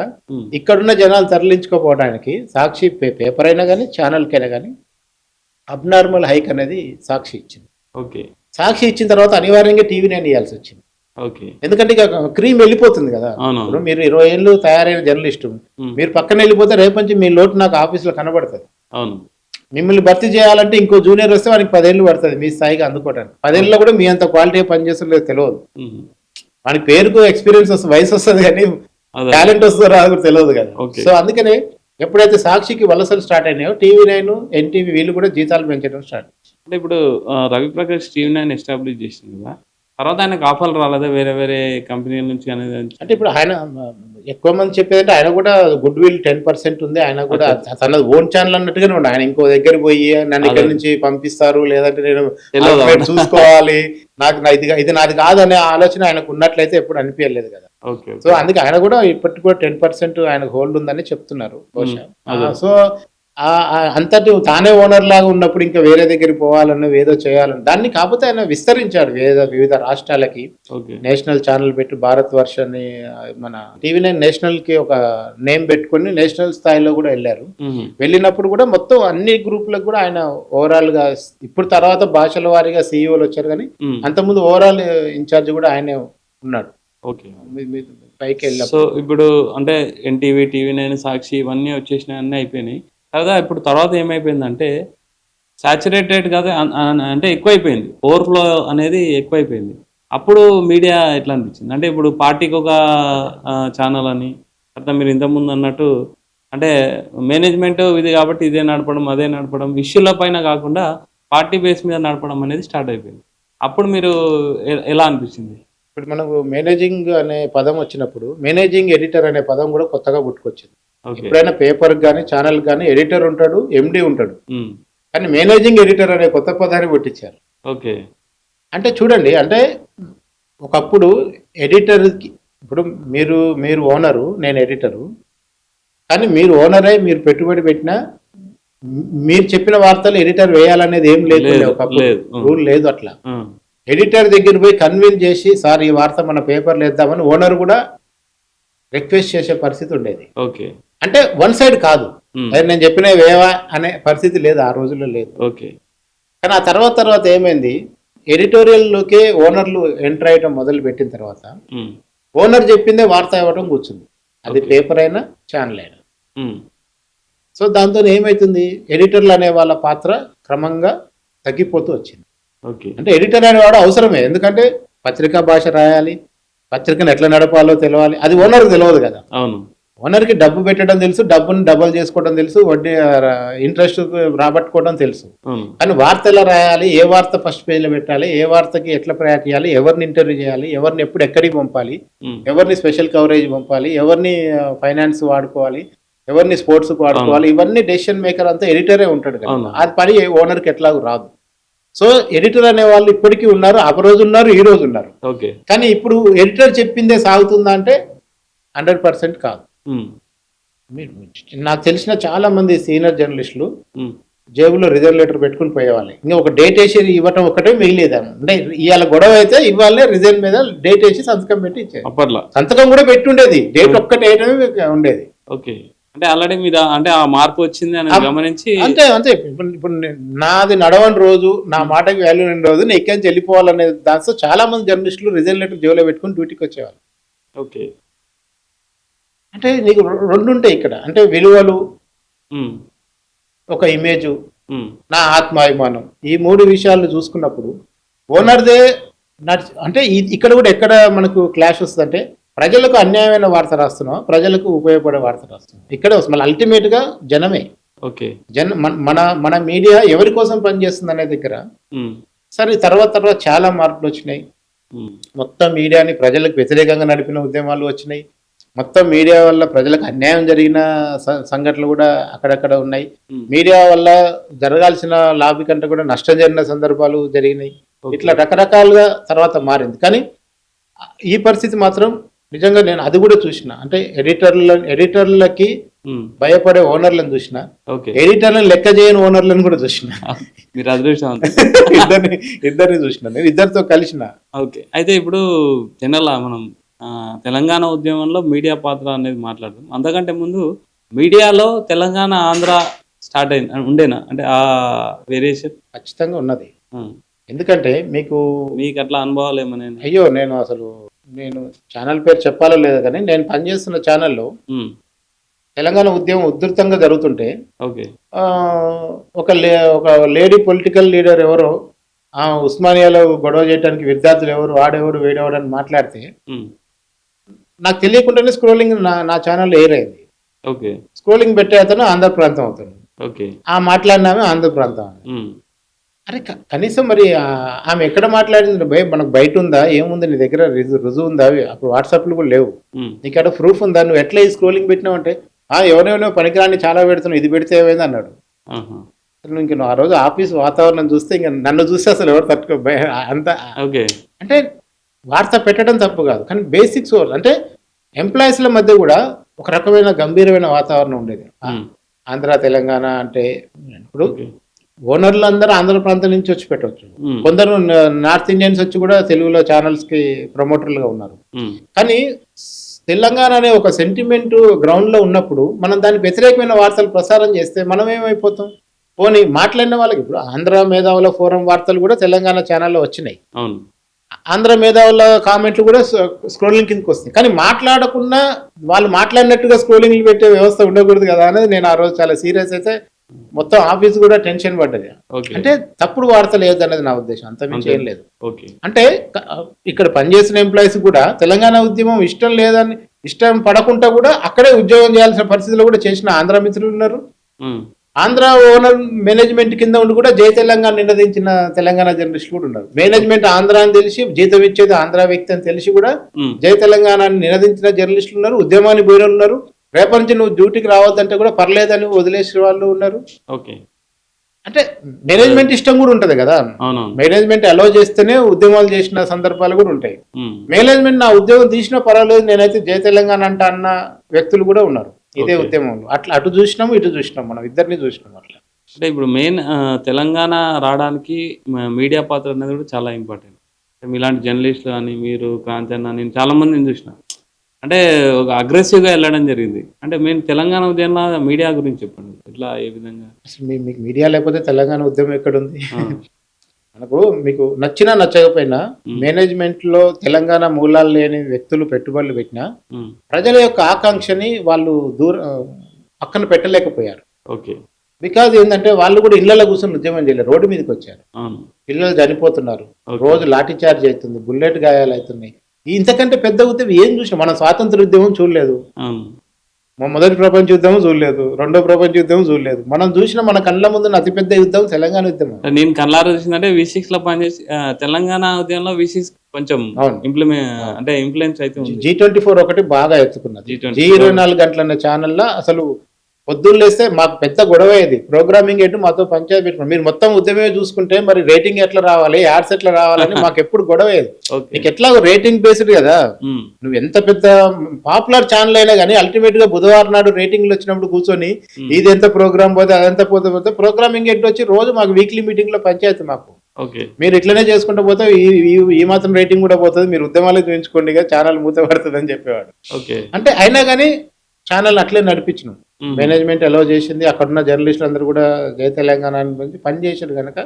ఇక్కడున్న జనాలు తరలించుకోపోవడానికి సాక్షి పేపర్ అయినా కానీ ఛానల్కైనా కానీ అబ్నార్మల్ హైక్ అనేది సాక్షి ఇచ్చింది. ఓకే సాక్షి ఇచ్చిన తర్వాత అనివార్యంగా టీవీ9 ఇవ్వాల్సి వచ్చింది. ఓకే ఎందుకంటే ఇక క్రీమ్ వెళ్ళిపోతుంది కదా. అవును ఇప్పుడు మీరు 20 ఏళ్ళు తయారైన జర్నలిస్టు, మీరు పక్కన వెళ్ళిపోతే రేపు నుంచి మీ లోటు నాకు ఆఫీసులో కనబడుతుంది. అవును మిమ్మల్ని భర్తీ చేయాలంటే ఇంకో జూనియర్ వస్తే వానికి 10 ఏళ్ళు పడుతుంది మీ స్థాయికి అందుకోవడానికి. 10 ఏళ్ళలో కూడా మీ అంత క్వాలిటీ పనిచేస్తుందో తెలియదు. వానికి పేరుకు ఎక్స్పీరియన్స్ వస్తుంది, వయసు వస్తుంది, కానీ టాలెంట్ వస్తుందో రాదు కూడా తెలియదు కదా. సో అందుకనే ఎప్పుడైతే సాక్షికి వలసలు స్టార్ట్ అయినాయో టీవీ9 ఎన్టీవీ వీళ్ళు కూడా జీతాలు పెంచడం స్టార్ట్. అంటే ఇప్పుడు రవిప్రకాష్ టీవీ9 ఎస్టాబ్లిష్ చేసింది కదా, తర్వాత ఆయనకు ఆఫర్లు రాలేదా వేరే వేరే కంపెనీల నుంచి అనేది? అంటే ఇప్పుడు ఆయన ఎక్కువ మంది చెప్పేదంటే ఆయన కూడా గుడ్ విల్ 10% ఉంది, ఆయన కూడా తన ఓన్ ఛానల్ అన్నట్టుగానే ఉండే. ఆయన ఇంకో దగ్గర పోయి నన్ను ఇక్కడ నుంచి పంపిస్తారు లేదంటే నేను చూసుకోవాలి, నాకు ఇది నాది కాదనే ఆలోచన ఆయనకు ఉన్నట్లయితే ఎప్పుడు అనిపించలేదు కదా. సో అందుకే ఆయన కూడా ఇప్పటికి కూడా 10% ఆయనకు హోల్డ్ ఉందని చెప్తున్నారు బహుశా. సో అంతటి తానే ఓనర్ లాగా ఉన్నప్పుడు ఇంకా వేరే దగ్గరికి పోవాలన్నా ఏదో చేయాలని దాన్ని కాకపోతే ఆయన విస్తరించాడు వివిధ రాష్ట్రాలకి. నేషనల్ ఛానల్ పెట్టి భారత్ వర్షాన్ని మన టీవీ9 నేషనల్ కి ఒక నేమ్ పెట్టుకుని నేషనల్ స్థాయిలో కూడా వెళ్ళారు. వెళ్ళినప్పుడు కూడా మొత్తం అన్ని గ్రూపులకు కూడా ఆయన ఓవరాల్ గా, ఇప్పుడు తర్వాత భాషల వారీగా సీఈఓలు వచ్చారు కానీ అంతకుముందు ఓవరాల్ ఇన్ఛార్జ్ కూడా ఆయనే ఉన్నాడు. ఓకే పైకి వెళ్ళారు. సో ఇప్పుడు అంటే ఎన్టీవీ టీవీ9 సాక్షి ఇవన్నీ వచ్చేసినాయి, అన్నీ అయిపోయినాయి కదా. ఇప్పుడు తర్వాత ఏమైపోయిందంటే సాచురేటెడ్ కదా, అంటే ఎక్కువైపోయింది, ఓవర్ఫ్లో అనేది ఎక్కువైపోయింది. అప్పుడు మీడియా ఎట్లా అనిపించింది అంటే ఇప్పుడు పార్టీకి ఒక ఛానల్ అని అర్థం, మీరు ఇంతకుముందు అన్నట్టు అంటే మేనేజ్మెంట్ ఇది కాబట్టి ఇదే నడపడం అదే నడపడం, ఇష్యూల పైన కాకుండా పార్టీ బేస్ మీద నడపడం అనేది స్టార్ట్ అయిపోయింది. అప్పుడు మీరు ఎలా అనిపించింది? ఇప్పుడు మనకు మేనేజింగ్ అనే పదం వచ్చినప్పుడు మేనేజింగ్ ఎడిటర్ అనే పదం కూడా కొత్తగా పుట్టుకొచ్చింది. ఎప్పుడైనా పేపర్ కానీ ఛానల్ కానీ ఎడిటర్ ఉంటాడు, ఎండి ఉంటాడు, కానీ మేనేజింగ్ ఎడిటర్ అనే కొత్త పదాన్ని పుట్టించారు. ఓకే అంటే చూడండి, అంటే ఒకప్పుడు ఎడిటర్కి, ఇప్పుడు మీరు ఓనరు, నేను ఎడిటరు, కానీ మీరు ఓనర్ అయి మీరు పెట్టుబడి పెట్టినా మీరు చెప్పిన వార్తలు ఎడిటర్ వేయాలనేది ఏం లేదు, ఒకప్పుడు రూల్ లేదు. అట్లా ఎడిటర్ దగ్గర పోయి కన్విన్స్ చేసి సార్ ఈ వార్త మన పేపర్లో వేద్దామని ఓనర్ కూడా రిక్వెస్ట్ చేసే పరిస్థితి ఉండేది. ఓకే అంటే వన్ సైడ్ కాదు, నేను చెప్పిన వేవా అనే పరిస్థితి లేదు, ఆ రోజుల్లో లేదు. ఓకే కానీ ఆ తర్వాత ఏమైంది, ఎడిటోరియల్లోకే ఓనర్లు ఎంటర్ అయ్యడం మొదలు పెట్టిన తర్వాత ఓనర్ చెప్పిందే వార్త ఇవ్వడం కూర్చుంది, అది పేపర్ అయినా ఛానల్ అయినా. సో దాంతో ఏమవుతుంది, ఎడిటర్లు అనే వాళ్ళ పాత్ర క్రమంగా తగ్గిపోతూ వచ్చింది. అంటే ఎడిటర్ అనేవాడు అవసరమే, ఎందుకంటే పత్రికా భాష రాయాలి, పత్రికను ఎట్లా నడపాలో తెలియాలి, అది ఓనర్కి తెలియదు కదా. అవును, ఓనర్కి డబ్బు పెట్టడం తెలుసు, డబ్బుని డబల్ చేసుకోవడం తెలుసు, వడ్డీ ఇంట్రెస్ట్ రాబట్టుకోవడం తెలుసు, కానీ వార్త ఎలా రాయాలి, ఏ వార్త ఫస్ట్ పేజ్లో పెట్టాలి, ఏ వార్తకి ఎట్లా ప్రయాణం చేయాలి, ఎవరిని ఇంటర్వ్యూ చేయాలి, ఎవరిని ఎప్పుడు ఎక్కడికి పంపాలి, ఎవరిని స్పెషల్ కవరేజ్ పంపాలి, ఎవరిని ఫైనాన్స్ వాడుకోవాలి, ఎవరిని స్పోర్ట్స్ వాడుకోవాలి, ఇవన్నీ డెసిషన్ మేకర్ అంతా ఎడిటరే ఉంటాడు కదా. అది పని ఓనర్కి ఎట్లాగూ రాదు. సో ఎడిటర్ అనే వాళ్ళు ఇప్పటికీ ఉన్నారు, ఆ రోజు ఉన్నారు, ఈ రోజు ఉన్నారు. కానీ ఇప్పుడు ఎడిటర్ చెప్పిందే సాగుతుందా అంటే 100% కాదు. నాకు తెలిసిన చాలా మంది సీనియర్ జర్నలిస్టులు జేబులో రిజైన్ లెటర్ పెట్టుకుని పోయేవాళ్ళు, ఇంకా ఒక డేట్ వేసి ఇవ్వటం ఒకటే మిగిలేదాన్ని. అంటే ఇవాళ గొడవ అయితే ఇవాళ రిజైన్ మీద డేట్ వేసి సంతకం పెట్టి ఇచ్చారు. సంతకం కూడా పెట్టి ఉండేది, డేట్ ఒక్కటే వేయడమే ఉండేది. ఓకే, అంటే ఆల్రెడీ మీరు అంటే ఆ మార్పు వచ్చింది అని గమనించి అంతే. ఇప్పుడు నాది నడవని రోజు, నా మాటకి వాల్యూ లేని రోజు నేను ఇక్కడి నుంచి వెళ్ళిపోవాలనే దాంతో చాలా మంది జర్నలిస్టులు రిజైన్ లెటర్ జేబులో పెట్టుకుని డ్యూటీకి వచ్చేవాళ్ళు. ఓకే, అంటే నీకు రెండు ఉంటాయి ఇక్కడ, అంటే విలువలు, ఒక ఇమేజ్, నా ఆత్మాభిమానం, ఈ మూడు విషయాలను చూసుకున్నప్పుడు ఓనర్దే అంటే ఇక్కడ కూడా ఎక్కడ మనకు క్లాష్ వస్తుంది అంటే ప్రజలకు అన్యాయమైన వార్త రాస్తున్నాం, ప్రజలకు ఉపయోగపడే వార్త రాస్తున్నాం, ఇక్కడే వస్తుంది. మళ్ళీ అల్టిమేట్ గా జనమే. ఓకే, మన మీడియా ఎవరి కోసం పనిచేస్తుంది అనే దగ్గర సరే తర్వాత చాలా మార్పులు వచ్చినాయి. మొత్తం మీడియాని ప్రజలకు వ్యతిరేకంగా నడిపిన ఉద్యమాలు వచ్చినాయి, మొత్తం మీడియా వల్ల ప్రజలకు అన్యాయం జరిగిన సంఘటనలు కూడా అక్కడక్కడ ఉన్నాయి. మీడియా వల్ల జరగాల్సిన లాభి కంటే కూడా నష్టం జరిగిన సందర్భాలు జరిగినాయి. ఇట్లా రకరకాలుగా తర్వాత మారింది. కానీ ఈ పరిస్థితి మాత్రం నిజంగా నేను అది కూడా చూసిన. అంటే ఎడిటర్లకి భయపడే ఓనర్లను చూసిన, ఎడిటర్లను లెక్క చేయని ఓనర్లను కూడా చూసిన. మీరు అదృష్టం ఇద్దరిని చూసిన, నేను ఇద్దరితో కలిసిన. ఓకే, అయితే ఇప్పుడు జనరల్ మనం తెలంగాణ ఉద్యమంలో మీడియా పాత్ర అనేది మాట్లాడదాం. అంతకంటే ముందు మీడియాలో తెలంగాణ ఆంధ్ర స్టార్ట్ అయింది ఉండేనా? అంటే ఆ వేరియేషన్ ఖచ్చితంగా ఉన్నది. ఎందుకంటే మీకు అట్లా అనుభవాలు ఏమైనా? అయ్యో, నేను ఛానల్ పేరు చెప్పాలో లేదో కానీ నేను పనిచేస్తున్న ఛానల్లో తెలంగాణ ఉద్యమం ఉధృతంగా జరుగుతుంటే ఒక లేడీ పొలిటికల్ లీడర్ ఎవరో ఉస్మానియాలో గొడవ చేయడానికి విద్యార్థులు ఎవరు వాడెవడు వేడెవడు అని మాట్లాడితే నాకు తెలియకుండానే స్క్రోలింగ్ నా ఛానల్ ఎయిర్ అయింది. స్క్రోలింగ్ పెట్టే అతను ఆంధ్ర ప్రాంతం అవుతాడు, ఆ మాట్లాడినామే ఆంధ్ర ప్రాంతం. అరే కనీసం మరి ఆమె ఎక్కడ మాట్లాడింది? మనకు బయట ఉందా, ఏముంది నీ దగ్గర రుజువు ఉందా? అప్పుడు వాట్సాప్లు కూడా లేవు, నీకు అక్కడ ప్రూఫ్ ఉందా? నువ్వు ఎట్లా ఈ స్క్రోలింగ్ పెట్టినావు అంటే ఎవరెవరో పనికిరాని చాలా పెడుతున్నావు, ఇది పెడితే ఏమైంది అన్నాడు. ఇంక నువ్వు ఆ రోజు ఆఫీస్ వాతావరణం చూస్తే ఇంకా నన్ను చూస్తే అసలు ఎవరు తట్టుకో అంత. అంటే వార్త పెట్టడం తప్పు కాదు, కానీ బేసిక్స్ అంటే ఎంప్లాయీస్ల మధ్య కూడా ఒక రకమైన గంభీరమైన వాతావరణం ఉండేది. ఆంధ్ర తెలంగాణ అంటే ఇప్పుడు ఓనర్లు అందరూ ఆంధ్ర ప్రాంతం నుంచి వచ్చి పెట్టవచ్చు, కొందరు నార్త్ ఇండియన్స్ వచ్చి కూడా తెలుగులో ఛానల్స్ కి ప్రమోటర్లుగా ఉన్నారు. కానీ తెలంగాణ అనే ఒక సెంటిమెంట్ గ్రౌండ్ లో ఉన్నప్పుడు మనం దానికి వ్యతిరేకమైన వార్తలు ప్రసారం చేస్తే మనం ఏమైపోతాం? పోనీ మాట్లాడిన వాళ్ళకి ఇప్పుడు ఆంధ్ర మేధావుల ఫోరం వార్తలు కూడా తెలంగాణ ఛానల్లో వచ్చినాయి, ఆంధ్ర మేధావుల కామెంట్లు కూడా స్క్రోలింగ్ కిందకి వస్తాయి. కానీ మాట్లాడకుండా వాళ్ళు మాట్లాడినట్టుగా స్క్రోలింగ్లు పెట్టే వ్యవస్థ ఉండకూడదు కదా అనేది నేను ఆ రోజు చాలా సీరియస్ అయితే మొత్తం ఆఫీస్ కూడా టెన్షన్ పడ్డది. అంటే తప్పుడు వార్తలు ఏదన్నది నా ఉద్దేశం, అంతమించి ఏం లేదు. అంటే ఇక్కడ పనిచేసిన ఎంప్లాయీస్ కూడా తెలంగాణ ఉద్యమం ఇష్టం లేదని, ఇష్టం పడకుండా కూడా అక్కడే ఉద్యోగం చేయాల్సిన పరిస్థితులు కూడా చేసిన ఆంధ్ర మిత్రులు ఉన్నారు. ఆంధ్ర ఓనర్ మేనేజ్మెంట్ కింద ఉండి కూడా జై తెలంగాణ నినదించిన తెలంగాణ జర్నలిస్టులు కూడా ఉన్నారు. మేనేజ్మెంట్ ఆంధ్ర అని తెలిసి, జీతం ఇచ్చేది ఆంధ్ర వ్యక్తి అని తెలిసి కూడా జై తెలంగాణ నినదించిన జర్నలిస్టులు ఉన్నారు, ఉద్యమాన్ని పోయిన ఉన్నారు. రేపటి నుంచి నువ్వు డ్యూటీకి రావద్దంటే కూడా పర్లేదని వదిలేసే వాళ్ళు ఉన్నారు. అంటే మేనేజ్మెంట్ ఇష్టం కూడా ఉంటది కదా, మేనేజ్మెంట్ అలో చేస్తేనే ఉద్యమాలు చేసిన సందర్భాలు కూడా ఉంటాయి. మేనేజ్మెంట్ నా ఉద్యోగం తీసినా పర్వాలేదు, నేనైతే జై తెలంగాణ అంట అన్న వ్యక్తులు కూడా ఉన్నారు ఇదే ఉద్యమంలో. అట్లా అటు చూసినాము ఇటు చూసినాం, మనం ఇద్దరిని చూసినాం. అట్లా అంటే ఇప్పుడు మెయిన్ తెలంగాణ రావడానికి మీడియా పాత్ర అనేది కూడా చాలా ఇంపార్టెంట్. మీలాంటి జర్నలిస్టులు అని, మీరు క్రాంతి అన్న, నేను చాలా మందిని చూసిన అంటే ఒక అగ్రెసివ్గా వెళ్ళడం జరిగింది. అంటే మెయిన్ తెలంగాణ ఉద్యమంలో మీడియా గురించి చెప్పండి, ఎట్లా ఏ విధంగా? అసలు మీకు మీడియా లేకపోతే తెలంగాణ ఉద్యమం ఎక్కడుంది? మనకు మీకు నచ్చినా నచ్చకపోయినా మేనేజ్మెంట్ లో తెలంగాణ మూలాలు లేని వ్యక్తులు పెట్టుబడులు పెట్టినా ప్రజల యొక్క ఆకాంక్షని వాళ్ళు పక్కన పెట్టలేకపోయారు. బికాజ్ ఏంటంటే వాళ్ళు కూడా ఇళ్లలో కూర్చొని ఉద్యమం చేయలేరు, రోడ్డు మీదకి వచ్చారు. పిల్లలు చనిపోతున్నారు, రోజు లాఠీ చార్జ్ అవుతుంది, బుల్లెట్ గాయాలు అవుతున్నాయి. ఇంతకంటే పెద్ద ఉద్యమం ఏం చూసినా? మనం స్వాతంత్ర ఉద్యమం చూడలేదు, మొదటి ప్రపంచ యుద్ధం చూడలేదు, రెండో ప్రపంచ యుద్ధం చూడలేదు. మనం చూసిన మన కళ్ళ ముందు అతిపెద్ద యుద్ధం తెలంగాణ ఉద్యమం. నేను కళ్ళారా చూసిందంటే V6 లో పనిచేసి తెలంగాణ ఉద్యమంలో V6 కొంచెం ఇన్ఫ్లుయెన్స్ అయితే G24 ఒకటి బాగా ఎత్తుకున్నది. G24 గంటల అనే ఛానల్లో అసలు పొద్దున్న లేస్తే మాకు పెద్ద గొడవ అయ్యేది. ప్రోగ్రామింగ్ ఏంటో మాతో పంచాయతీ పెట్టుకున్నాం, మీరు మొత్తం ఉద్యమే చూసుకుంటే మరి రేటింగ్ ఎట్లా రావాలి, యాడ్స్ ఎట్లా రావాలని మాకు ఎప్పుడు గొడవ అయ్యేది. నీకు ఎట్లా రేటింగ్ బేస్డ్ కదా, నువ్వు ఎంత పెద్ద పాపులర్ ఛానల్ అయినా కానీ అల్టిమేట్ గా బుధవారం నాడు రేటింగ్లు వచ్చినప్పుడు కూర్చొని ఇది ఎంత ప్రోగ్రామ్ పోతే అదంతా పోతే ప్రోగ్రామింగ్ ఏంటో వచ్చి రోజు మాకు వీక్లీ మీటింగ్ లో పంచాయతీ మాకు, మీరు ఇట్లనే చేసుకుంటూ పోతే ఈ మాత్రం రేటింగ్ కూడా పోతుంది, మీరు ఉద్యమాలు చూపించుకోండి ఛానల్ మూత పడుతుంది అని చెప్పేవాడు. అంటే అయినా కానీ ఛానల్ అట్లే నడిపించినాం. మేనేజ్మెంట్ అలో చేసింది, అక్కడున్న జర్నలిస్టులు అందరూ కూడా జై తెలంగాణ గురించి పని చేశారు కనుక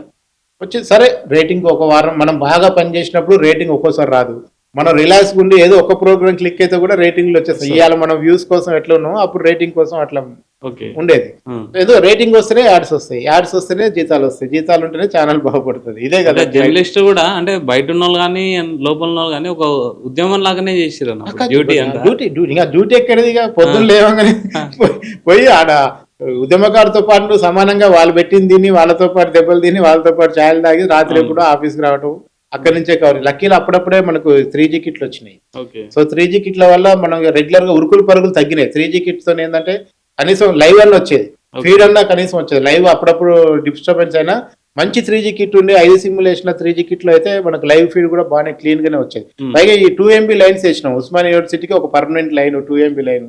వచ్చి సరే రేటింగ్ ఒక వారం మనం బాగా పని చేసినప్పుడు రేటింగ్ ఒక్కోసారి రాదు, మనం రిలాక్స్ ఉండి ఏదో ఒక ప్రోగ్రామ్ క్లిక్ అయితే కూడా రేటింగ్లు వచ్చేస్తాయి. ఇవాళ మనం వ్యూస్ కోసం ఎట్లా ఉన్నామో అప్పుడు రేటింగ్ కోసం అట్లా ఉండేది. ఏదో రేటింగ్ వస్తేనే యాడ్స్ వస్తాయి, యాడ్స్ వస్తేనే జీతాలు వస్తాయి, జీతాలు ఉంటేనే ఛానల్ బాగుపడుతుంది. ఇదే కదా జర్నలిస్ట్ కూడా అంటే బయట ఉన్న వాళ్ళు కానీ లోపల ఉన్న వాళ్ళు కానీ ఒక ఉద్యమం లాగానే చేసారు. డ్యూటీ ఎక్కడిది? పొద్దున్న లేవగానే పోయి ఆడ ఉద్యమకారుతో పాటు సమానంగా వాళ్ళు పెట్టింది తిని, వాళ్ళతో పాటు దెబ్బలు తిని, వాళ్ళతో పాటు ఛాయలు తాగి రాత్రి ఎప్పుడు ఆఫీస్కి రావటం, అక్కడి నుంచే కవర్. లక్కీలో అప్పుడప్పుడే మనకు 3G కిట్లు వచ్చినాయి. ఓకే. సో 3G కిట్ల వల్ల మనం రెగ్యులర్ గా ఉరుకులు పరుగులు తగ్గినాయి. 3G కిట్స్ తో ఏంటంటే కనీసం లైవ్ అన్న వచ్చేది, ఫీడ్ అన్నా కనీసం వచ్చేది. లైవ్ అప్పుడప్పుడు డిస్టర్బెన్స్ అయినా మంచి 3G కిట్ ఉండి 5 సిమ్యులేషన్ 3G కిట్ లో అయితే మనకు లైవ్ ఫీడ్ కూడా బాగానే క్లీన్ గానే వచ్చేది. పైగా ఈ 2 MB లైన్స్ వేసినాం. ఉస్మానియా యూనివర్సిటీకి ఒక permanent line 2 MB line,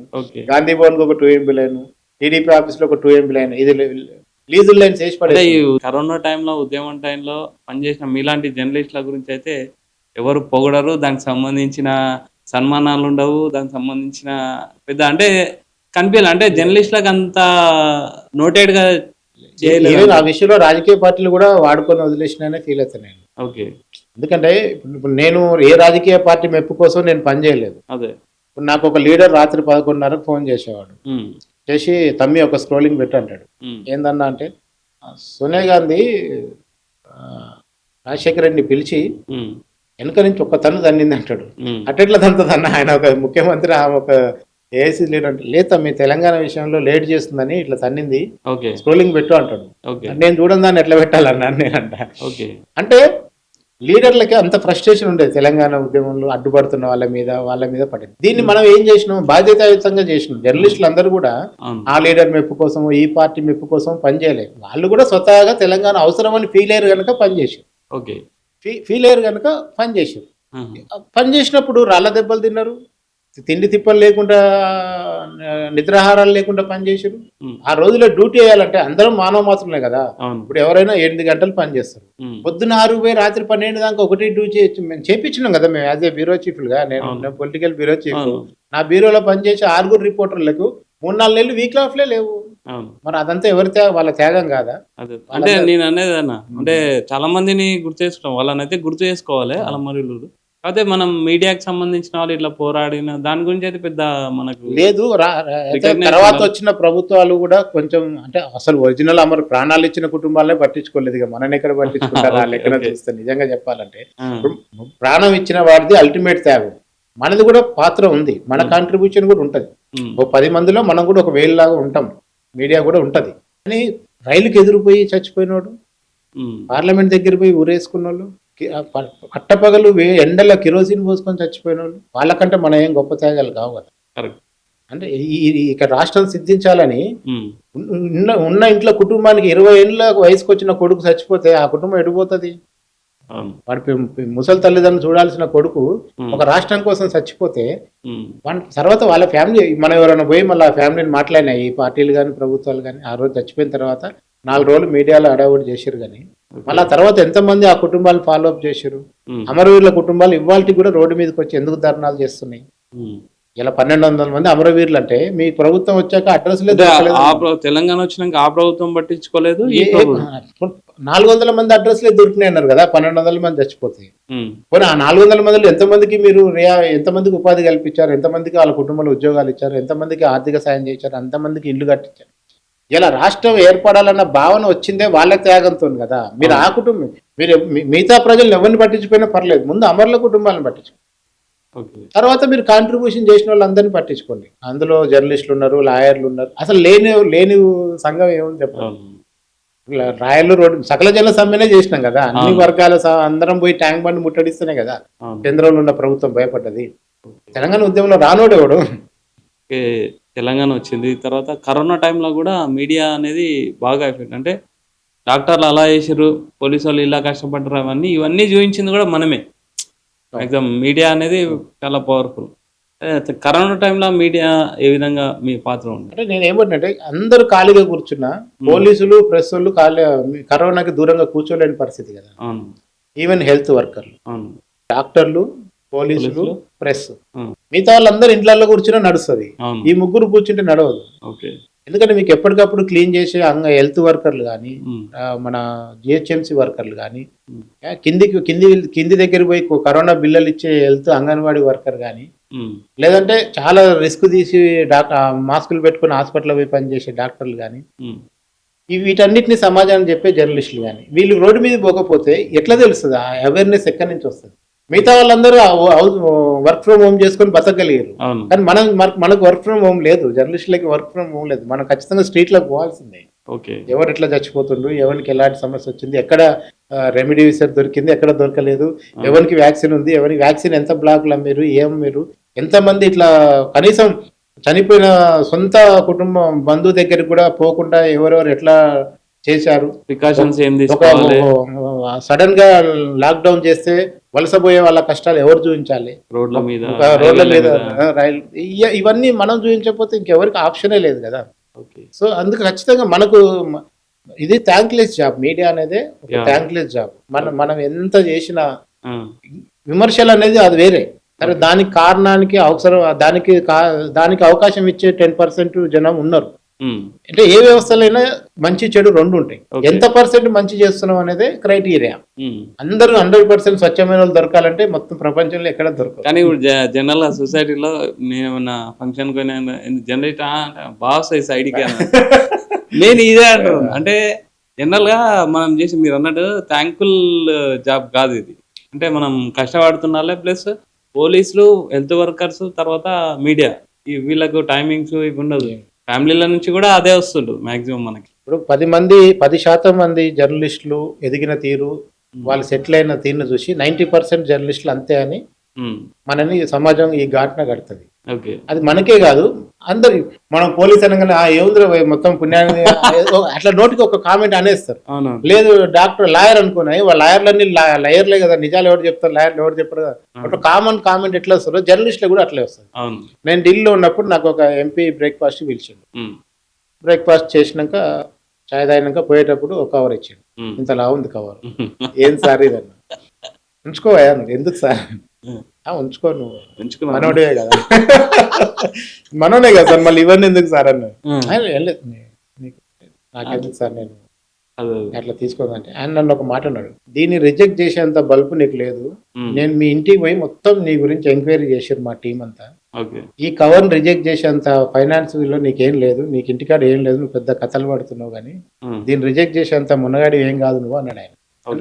Gandhi Bhavan కి ఒక 2 MB లైన్, టీడీపీ ఆఫీస్ లో ఒక 2 MB లైన్, ఇది లీజుల్ లైన్స్ వేసి అంటే పడే. ఈ కరోనా టైంలో ఉద్యమం టైంలో పనిచేసిన మీలాంటి జర్నలిస్టుల గురించి అయితే ఎవరు పొగడరు, దానికి సంబంధించిన సన్మానాలు ఉండవు, దానికి సంబంధించిన పెద్ద అంటే కనిపించాలి. అంటే జర్నలిస్టులకు అంత నోటెడ్ గా చేయలేదు. ఆ విషయంలో రాజకీయ పార్టీలు కూడా వాడుకొని వదిలేసినా ఫీల్ అవుతాను నేను. ఓకే. ఎందుకంటే ఇప్పుడు నేను ఏ రాజకీయ పార్టీ మెప్పు కోసం నేను పనిచేయలేదు. అదే ఇప్పుడు నాకు ఒక లీడర్ రాత్రి 11:30కు ఫోన్ చేసేవాడు. చేసి తమ్మి ఒక స్క్రోలింగ్ పెట్టు అంటాడు. ఏందన్నా అంటే సోనియా గాంధీ రాజశేఖర రెడ్డిని పిలిచి వెనక నుంచి ఒక్క తన్ను తన్నింది అంటాడు. అట్టెట్లా తంతదన్న, ఆయన ఒక ముఖ్యమంత్రి, ఆమె ఒక ఏఐసీ లీడర్ అంటే, లేదా మీ తెలంగాణ విషయంలో లేట్ చేస్తుందని ఇట్లా తన్నింది, స్క్రోలింగ్ పెట్టు అంటాడు. నేను చూడని దాన్ని ఎట్లా పెట్టాలన్నా నేనంట. అంటే లీడర్లకి అంత ఫ్రస్ట్రేషన్ ఉండేది తెలంగాణ ఉద్యమంలో, అడ్డుపడుతున్న వాళ్ళ మీద పడింది. దీన్ని మనం ఏం చేసినాం, బాధ్యతాయుతంగా చేసినాం. జర్నలిస్టులు అందరూ కూడా ఆ లీడర్ మెప్పు కోసం, ఈ పార్టీ మెప్పు కోసం పనిచేయలేదు. వాళ్ళు కూడా స్వతహాగా తెలంగాణ అవసరమని ఫీల్ అయ్యారు కనుక పనిచేసారు. ఫీల్ అయ్యారు కనుక పనిచేసారు. పనిచేసినప్పుడు రాళ్ళ దెబ్బలు తిన్నారు, తిండి తిప్పలు లేకుండా, నిద్రాహారాలు లేకుండా పనిచేసారు. ఆ రోజులో డ్యూటీ వేయాలంటే అందరం మానవ మాత్రమే కదా. ఇప్పుడు ఎవరైనా 8 గంటలు పనిచేస్తారు. పొద్దున్న 6 పోయి రాత్రి 12 దాకా ఒకటి డ్యూటీ మేము చేపించినాం కదా. మేము యాజ్ ఏ బ్యూరో చీఫ్ గా, నేను పొలిటికల్ బ్యూరో చీఫ్, నా బ్యూరోలో పనిచేసే 6 రిపోర్టర్లకు 3-4 నెలలు వీక్ ఆఫ్లే లేవు. మరి అదంతా ఎవరి వాళ్ళ త్యాగం కాదా? అంటే నేను అనేది అన్న, అంటే చాలా మందిని గుర్తు చేసుకుంటాం, వాళ్ళనైతే గుర్తు చేసుకోవాలి అలా మరియు. అదే మనం మీడియాకి సంబంధించిన వాళ్ళు ఇట్లా పోరాడిన దాని గురించి అయితే పెద్ద మనకు లేదు. తర్వాత వచ్చిన ప్రభుత్వాలు కూడా కొంచెం, అంటే అసలు ఒరిజినల్ అమరు ప్రాణాలు ఇచ్చిన కుటుంబాలనే పట్టించుకోలేదు. ఇక మనని ఎక్కడ పట్టించుకుంటారు వాళ్ళు ఎక్కడ చూస్తే. నిజంగా చెప్పాలంటే ప్రాణం ఇచ్చిన వాడిది అల్టిమేట్ త్యాగం. మనది కూడా పాత్ర ఉంది, మన కాంట్రిబ్యూషన్ కూడా ఉంటది. ఓ 10 మందిలో మనం కూడా ఒక వేలులాగా ఉంటాం, మీడియా కూడా ఉంటది. కానీ రైలుకి ఎదురుపోయి చచ్చిపోయినోడు, పార్లమెంట్ దగ్గర పోయి ఊరేసుకున్న వాళ్ళు, పట్టపగలు ఎండలో కిరోసిన్ పోసుకొని చచ్చిపోయిన వాళ్ళు, వాళ్ళకంటే మనం ఏం గొప్ప త్యాగాలు కావు కదా. అంటే ఇక రాష్ట్రం సిద్ధించాలని ఉన్న ఇంట్లో కుటుంబానికి 20 ఏళ్ళ వయసుకు వచ్చిన కొడుకు చచ్చిపోతే ఆ కుటుంబం ఎడిపోతుంది. వాడి ముసలి తల్లిదండ్రులు చూడాల్సిన కొడుకు ఒక రాష్ట్రం కోసం చచ్చిపోతే తర్వాత వాళ్ళ ఫ్యామిలీ, మనం ఎవరైనా పోయి మళ్ళీ ఆ ఫ్యామిలీని మాట్లాడినా, ఈ పార్టీలు కానీ ప్రభుత్వాలు కానీ, ఆ రోజు చచ్చిపోయిన తర్వాత 4 రోజులు మీడియాలో అడావుడి చేశారు. కానీ మళ్ళా తర్వాత ఎంతమంది ఆ కుటుంబాలు ఫాలో అప్ చేశారు? అమరవీరుల కుటుంబాలు ఇవాళకి కూడా రోడ్డు మీదకి వచ్చి ఎందుకు ధర్నాలు చేస్తున్నాయి? ఇలా 1200 మంది అమరవీరులు అంటే మీ ప్రభుత్వం వచ్చాక అడ్రస్ లేదు. తెలంగాణ వచ్చినాక ఆ ప్రభుత్వం పట్టించుకోలేదు. 400 మంది అడ్రస్ లేదు దొరికినాయి అన్నారు కదా. 1200 మంది చచ్చిపోతాయి. పోనీ ఆ 400 మందిలో ఎంతమందికి మీరు ఎంతమందికి ఉపాధి కల్పించారు, ఎంతమందికి వాళ్ళ కుటుంబంలో ఉద్యోగాలు ఇచ్చారు, ఎంతమందికి ఆర్థిక సాయం చేశారు, ఎంతమందికి ఇల్లు కట్టించారు? ఇలా రాష్ట్రం ఏర్పడాలన్న భావన వచ్చిందే వాళ్ళ త్యాగంతో కదా. మీరు ఆ కుటుంబం, మీరు మిగతా ప్రజలను ఎవరిని పట్టించుకున్నా పర్లేదు, ముందు అమరుల కుటుంబాలను పట్టించుకోండి. తర్వాత మీరు కాంట్రిబ్యూషన్ చేసిన వాళ్ళందరినీ పట్టించుకోండి. అందులో జర్నలిస్టులు ఉన్నారు, లాయర్లు ఉన్నారు. అసలు లేని సంఘం ఏముంది చెప్పండి. రాయలు రోడ్డు సకల జన సమ్మెనే చేసినాం కదా. అన్ని వర్గాల అందరం పోయి ట్యాంక్ బండ్ ముట్టడిస్తేనే కదా కేంద్రంలో ఉన్న ప్రభుత్వం భయపడ్డది. తెలంగాణ ఉద్యమంలో రానోడేవాడు. తెలంగాణ వచ్చింది తర్వాత కరోనా టైంలో కూడా మీడియా అనేది బాగా ఎఫెక్ట్. అంటే డాక్టర్లు అలా చేసారు, పోలీసు వాళ్ళు ఇలా కష్టపడ్డారు, ఇవన్నీ చూపించింది కూడా మనమే. ఎగ్జామ్ మీడియా అనేది చాలా పవర్ఫుల్. కరోనా టైంలో మీడియా ఏ విధంగా మీ పాత్ర ఉంది? అంటే నేను ఏమంటే అందరూ ఖాళీగా కూర్చున్నా, పోలీసులు ప్రెస్ వాళ్ళు కరోనాకి దూరంగా కూర్చోలేని పరిస్థితి కదా. ఈవెన్ హెల్త్ వర్కర్లు, డాక్టర్లు, పోలీసులు, ప్రెస్, మిగతా వాళ్ళందరూ ఇంట్లో కూర్చున్నా నడుస్తుంది. ఈ ముగ్గురు కూర్చుంటే నడవదు. ఎందుకంటే మీకు ఎప్పటికప్పుడు క్లీన్ చేసే హెల్త్ వర్కర్లు కానీ, మన జిహెచ్ఎంసీ వర్కర్లు కానీ, కింది దగ్గర పోయి కరోనా బిల్లలు ఇచ్చే హెల్త్ అంగన్వాడీ వర్కర్ కానీ, లేదంటే చాలా రిస్క్ తీసి మాస్కులు పెట్టుకుని హాస్పిటల్ పోయి పనిచేసే డాక్టర్లు కానీ, వీటన్నిటిని సమాజాన్ని చెప్పే జర్నలిస్టులు కానీ, వీళ్ళు రోడ్డు మీద పోకపోతే ఎట్లా తెలుస్తుంది? ఆ అవేర్నెస్ ఎక్కడి నుంచి వస్తుంది? మిగతా వాళ్ళందరూ వర్క్ ఫ్రమ్ హోమ్ చేసుకొని బతకగలిగారు. కానీ మనకు వర్క్ ఫ్రమ్ హోమ్ లేదు, జర్నలిస్టులకి వర్క్ ఫ్రమ్ హోమ్ లేదు. మనం ఖచ్చితంగా స్ట్రీట్లోకి పోవాల్సిందే. ఎవరు ఎట్లా చచ్చిపోతుండ్రు, ఎవరికి ఎలాంటి సమస్య వచ్చింది, ఎక్కడ రెమిడీసివిర్ దొరికింది, ఎక్కడ దొరకలేదు, ఎవరికి వ్యాక్సిన్ ఉంది, ఎవరికి వ్యాక్సిన్ ఎంత బ్లాక్లు అమ్మారు, ఏమమ్మారు, ఎంతమంది ఇట్లా కనీసం చనిపోయిన సొంత కుటుంబం బంధువు దగ్గరికి కూడా పోకుండా ఎవరెవరు ఎట్లా చేశారు. ప్రికాషన్స్ ఏం ఒక తీసుకోవాలి, సడన్ గా లాక్డౌన్ చేస్తే వలసపోయే వాళ్ళ కష్టాలు ఎవరు చూపించాలి, రోడ్ల మీద రోడ్ల మీద రైలు, ఇవన్నీ మనం చూపించకపోతే ఇంకెవరికి ఆప్షనే లేదు కదా. సో అందుకు ఖచ్చితంగా మనకు ఇది థ్యాంక్లెస్ జాబ్, మీడియా అనేది ఒక థ్యాంక్లెస్ జాబ్. మనం ఎంత చేసినా విమర్శలు అనేది అది వేరే, సరే దానికి కారణానికి అవసరం దానికి అవకాశం ఇచ్చే 10% జనం ఉన్నారు. అంటే ఏ వ్యవస్థలైనా మంచి చెడు రెండు ఉంటాయి. ఎంత పర్సెంట్ మంచి చేస్తున్నాం అనేది క్రైటీరియా. అందరూ 100% స్వచ్ఛమైన వాళ్ళు దొరకాలంటే మొత్తం ప్రపంచంలో ఎక్కడ దొరకదు. కానీ ఇప్పుడు జనరల్ సొసైటీలో నేను ఏమన్నా ఫంక్షన్ కొని జనరేట్ బాస్ సైడ్కి నేను ఇదే అంటాను. అంటే జనరల్ గా మనం చేసి మీరు అన్నట్టు థ్యాంక్ఫుల్ జాబ్ కాదు ఇది. అంటే మనం కష్టపడుతున్నాలే, ప్లస్ పోలీసులు, హెల్త్ వర్కర్స్, తర్వాత మీడియా, వీళ్ళకు టైమింగ్స్ ఇవి ఉండదు. ఫ్యామిలీల నుంచి కూడా అదే వస్తుండు మాక్సిమం మనకి. ఇప్పుడు 10% మంది జర్నలిస్టులు ఎదిగిన తీరు, వాళ్ళు సెటిల్ అయిన తీరును చూసి 90% జర్నలిస్టులు అంతే అని మనని సమాజం ఈ ఘాటన కడుతుంది. అది మనకే కాదు అందరి. మనం పోలీస్ అనగానే ఏముందిరా మొత్తం పుణ్యాన్ని అట్లా నోటికి ఒక కామెంట్ అనేస్తారు. లేదు డాక్టర్ లాయర్ అనుకున్నాయి, వాళ్ళ లాయర్లన్నీ లాయర్లే కదా, నిజాలు ఎవరు చెప్తారు, లాయర్లు ఎవరు చెప్పారు కదా. ఒక కామన్ కామెంట్ ఎట్లా వస్తారో జర్నలిస్టులు కూడా అట్లే వస్తారు. నేను ఢిల్లీలో ఉన్నప్పుడు నాకు ఒక ఎంపీ బ్రేక్ఫాస్ట్ పిలిచిండు. బ్రేక్ఫాస్ట్ చేసినాక చాయ్ తాగినాక పోయేటప్పుడు ఒక కవర్ ఇచ్చాడు. ఇంతలా ఉంది కవర్. ఏం సార్ ఇదన్నా, ఉంచుకోవా, ఎందుకు సార్, ఉంచుకో, నువ్వు మనోడే కదా, మనోడే కదా సార్, మళ్ళీ ఇవన్నీ ఎందుకు సార్ అన్న. నాకెందుకు సార్, నేను అట్లా తీసుకోదంటే ఆయన నన్ను ఒక మాట అన్నాడు, దీన్ని రిజెక్ట్ చేసేంత బల్బు నీకు లేదు, నేను మీ ఇంటికి పోయి మొత్తం నీ గురించి ఎంక్వైరీ చేశారు మా టీం అంతా, ఈ కవర్ రిజెక్ట్ చేసేంత ఫైనాన్స్ లో నీకేం లేదు, నీకు ఇంటికాడ ఏం లేదు, నువ్వు పెద్ద కథలు పడుతున్నావు, కానీ దీన్ని రిజెక్ట్ చేసేంత మునగాడి ఏం కాదు నువ్వు అన్నాడు ఆయన.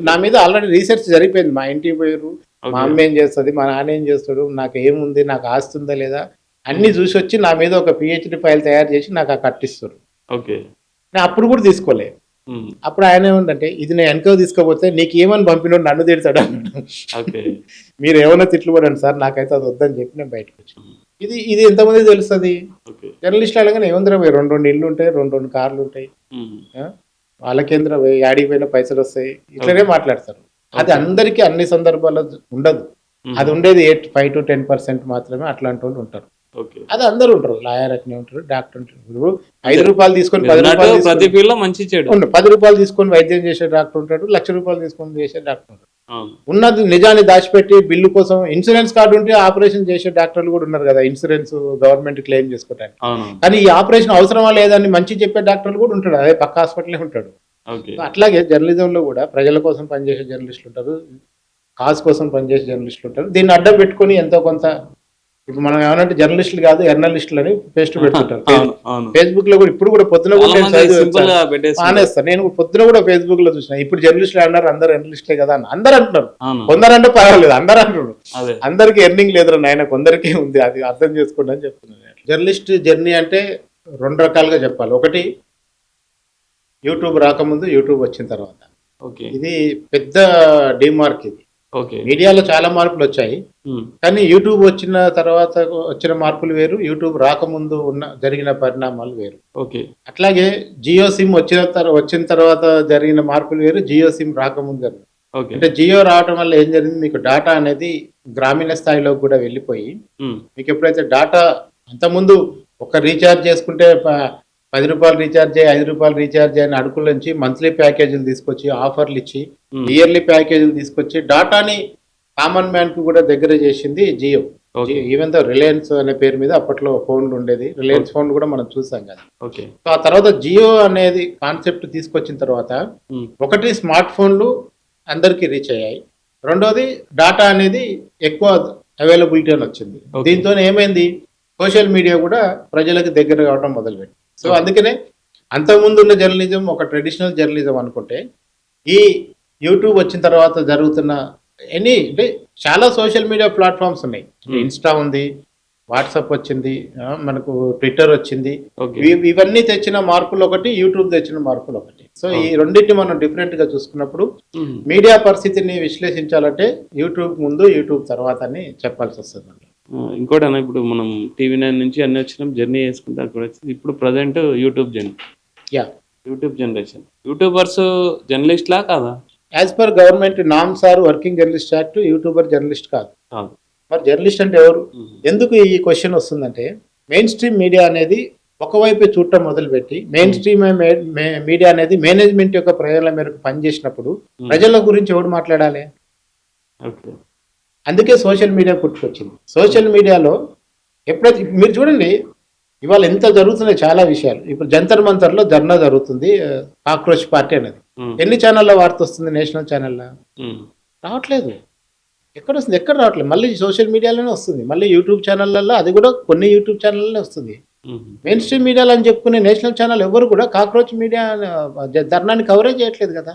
నా మీద ఆల్రెడీ రీసెర్చ్ జరిగిపోయింది. మా ఇంటికి పోయారు, మా అమ్మ ఏం చేస్తుంది, మా నాన్న ఏం చేస్తాడు, నాకు ఏముంది, నాకు ఆస్తి ఉందా లేదా అన్ని చూసి వచ్చి నా మీద ఒక PhD ఫైల్ తయారు చేసి నాకు కట్టిస్తారు. నేను అప్పుడు కూడా తీసుకోలే. అప్పుడు ఆయన ఏముందంటే, ఇది నేను వెనక తీసుకోపోతే నీకు ఏమని పంపినోడు నన్ను తిడతాడు అన్నాడు. మీరు ఏమైనా తిట్లు పడండి సార్, నాకైతే అది వద్దని చెప్పి నేను బయటకు వచ్చాను. ఇది ఎంతమంది తెలుస్తుంది. జర్నలిస్ట్ అలాగే ఏముందిరా, 2 ఇళ్ళు ఉంటాయి, 2 కార్లు ఉంటాయి, వాళ్ళకేంద్ర యాడికి పోయిన పైసలు వస్తాయి, ఇట్లనే మాట్లాడతారు. అది అందరికీ అన్ని సందర్భాల్లో ఉండదు. అది ఉండేది 5 to 10% మాత్రమే అట్లాంటి వాళ్ళు ఉంటారు. అది అందరూ ఉంటారు. లాయర్ అట్నే ఉంటారు, డాక్టర్ ఉంటారు. 5 రూపాయలు తీసుకొని 10 రూపాయలు తీసుకొని వైద్యం చేసే డాక్టర్ ఉంటాడు, 1,00,000 రూపాయలు తీసుకొని చేసే డాక్టర్ ఉంటాడు. ఉన్నది నిజాన్ని దాచిపెట్టి బిల్లు కోసం ఇన్సూరెన్స్ కార్డు ఉంటే ఆపరేషన్ చేసే డాక్టర్లు కూడా ఉన్నారు కదా, ఇన్సూరెన్స్ గవర్నమెంట్ క్లెయిమ్ చేసుకోవడానికి. కానీ ఈ ఆపరేషన్ అవసరమా లేదని మంచి చెప్పే డాక్టర్లు కూడా ఉంటాడు, అదే పక్క హాస్పిటలే ఉంటాడు. అట్లాగే జర్నలిజంలో కూడా ప్రజల కోసం పనిచేసే జర్నలిస్టులు ఉంటారు, కాజ్ కోసం పనిచేసే జర్నలిస్టులు ఉంటారు. దీన్ని అడ్డం పెట్టుకుని ఎంతో కొంత, ఇప్పుడు మనం ఏమనంటే జర్నలిస్టులు కాదు ఎర్నలిస్టులు అని పేస్ట్ పెడుతుంటారు. ఫేస్బుక్ లో కూడా ఇప్పుడు కూడా పొద్దున కూడా ఆనేస్తాను. నేను పొద్దున కూడా ఫేస్బుక్ లో చూసిన, ఇప్పుడు జర్నలిస్టులు అన్నారు అందరు ఎర్నలిస్టులే కదా అని అందరు అంటున్నారు. కొందరంటే పర్వాలేదు, అందరు అంటున్నారు. అందరికి ఎర్నింగ్ లేదు నాయన, కొందరికి ఉంది, అది అర్థం చేసుకోండి అని చెప్తున్నాను. జర్నలిస్ట్ జర్నీ అంటే 2 రకాలుగా చెప్పాలి. ఒకటి యూట్యూబ్ రాకముందు, యూట్యూబ్ వచ్చిన తర్వాత. ఇది పెద్ద డిమార్క్. ఇది మీడియాలో చాలా మార్పులు వచ్చాయి, కానీ యూట్యూబ్ వచ్చిన తర్వాత వచ్చిన మార్పులు వేరు, యూట్యూబ్ రాకముందు జరిగిన పరిణామాలు వేరు. అట్లాగే జియో సిమ్ వచ్చిన తర్వాత జరిగిన మార్పులు వేరు, జియో సిమ్ రాకముందు జరిగింది. అంటే జియో రావడం వల్ల ఏం జరిగింది, మీకు డాటా అనేది గ్రామీణ స్థాయిలో కూడా వెళ్ళిపోయి, మీకు ఎప్పుడైతే డాటా అంతకుముందు ఒక రీఛార్జ్ చేసుకుంటే 10 రూపాయలు రీఛార్జ్ అయ్యి 5 రూపాయలు రీఛార్జ్ అయిన అడుగుల నుంచి మంత్లీ ప్యాకేజీలు తీసుకొచ్చి, ఆఫర్లు ఇచ్చి, ఇయర్లీ ప్యాకేజీలు తీసుకొచ్చి డాటాని కామన్ మ్యాన్ కు కూడా దగ్గర చేసింది జియో. ఈవెన్ దో రిలయన్స్ అనే పేరు మీద అప్పట్లో ఫోన్లు ఉండేది, రిలయన్స్ ఫోన్ కూడా మనం చూసాం కదా. సో ఆ తర్వాత జియో అనేది కాన్సెప్ట్ తీసుకొచ్చిన తర్వాత, ఒకటి స్మార్ట్ ఫోన్లు అందరికీ రీచ్ అయ్యాయి, రెండోది డాటా అనేది ఎక్కువ అవైలబిలిటీ అని వచ్చింది. దీంతో ఏమైంది, సోషల్ మీడియా కూడా ప్రజలకు దగ్గర కావడం మొదలుపెట్టింది. సో అందుకనే అంతకుముందు ఉన్న జర్నలిజం ఒక ట్రెడిషనల్ జర్నలిజం అనుకుంటే, ఈ యూట్యూబ్ వచ్చిన తర్వాత జరుగుతున్న అంటే చాలా సోషల్ మీడియా ప్లాట్ఫామ్స్ ఉన్నాయి. ఇన్స్టా ఉంది, వాట్సాప్ వచ్చింది, మనకు ట్విట్టర్ వచ్చింది. ఇవన్నీ తెచ్చిన మార్పులు ఒకటి, యూట్యూబ్ తెచ్చిన మార్పులు ఒకటి. సో ఈ రెండింటిని మనం డిఫరెంట్ గా చూసుకున్నప్పుడు మీడియా పరిస్థితిని విశ్లేషించాలంటే యూట్యూబ్ ముందు యూట్యూబ్ తర్వాత అని చెప్పాల్సి వస్తుంది. ఇంకోటి అన్న, ఇప్పుడు మనం టీవీ9 నుంచి అన్ని వచ్చినాం, జర్నీ చేసుకుంటే అక్కడ వచ్చింది. ఇప్పుడు present YouTube YouTube generation. YouTubers జర్నలిస్ట్లా కాదా? As per government norms are working journalist act YouTuber journalist కాదు. మరి జర్నలిస్ట్ అంటే ఎవరు? ఎందుకు ఈ క్వశ్చన్ వస్తుందంటే, మెయిన్ స్ట్రీమ్ మీడియా అనేది ఒకవైపు చూడటం మొదలుపెట్టి మెయిన్ స్ట్రీమ్ మీడియా అనేది మేనేజ్మెంట్ యొక్క ప్రయోజనాల మేరకు పనిచేసినప్పుడు ప్రజల గురించి ఎవరు మాట్లాడాలి? అందుకే సోషల్ మీడియా పుట్టుకొచ్చింది. సోషల్ మీడియాలో ఎప్పుడైతే మీరు చూడండి, ఇవాళ ఎంత జరుగుతున్నాయి చాలా విషయాలు. ఇప్పుడు జంతర్ మంతర్లో ధర్నా జరుగుతుంది, కాక్రోచ్ పార్టీ అనేది. ఎన్ని ఛానల్లో వార్త వస్తుంది? నేషనల్ ఛానల్లో రావట్లేదు. ఎక్కడ వస్తుంది? ఎక్కడ రావట్లేదు. మళ్ళీ సోషల్ మీడియాలోనే వస్తుంది, మళ్ళీ యూట్యూబ్ ఛానళ్ళల్లో, అది కూడా కొన్ని యూట్యూబ్ ఛానల్లోనే వస్తుంది. మెయిన్ స్ట్రీమ్ మీడియాలో అని చెప్పుకునే నేషనల్ ఛానల్ ఎవరు కూడా కాక్రోచ్ మీడియా ధర్నాన్ని కవరేజ్ చేయట్లేదు కదా.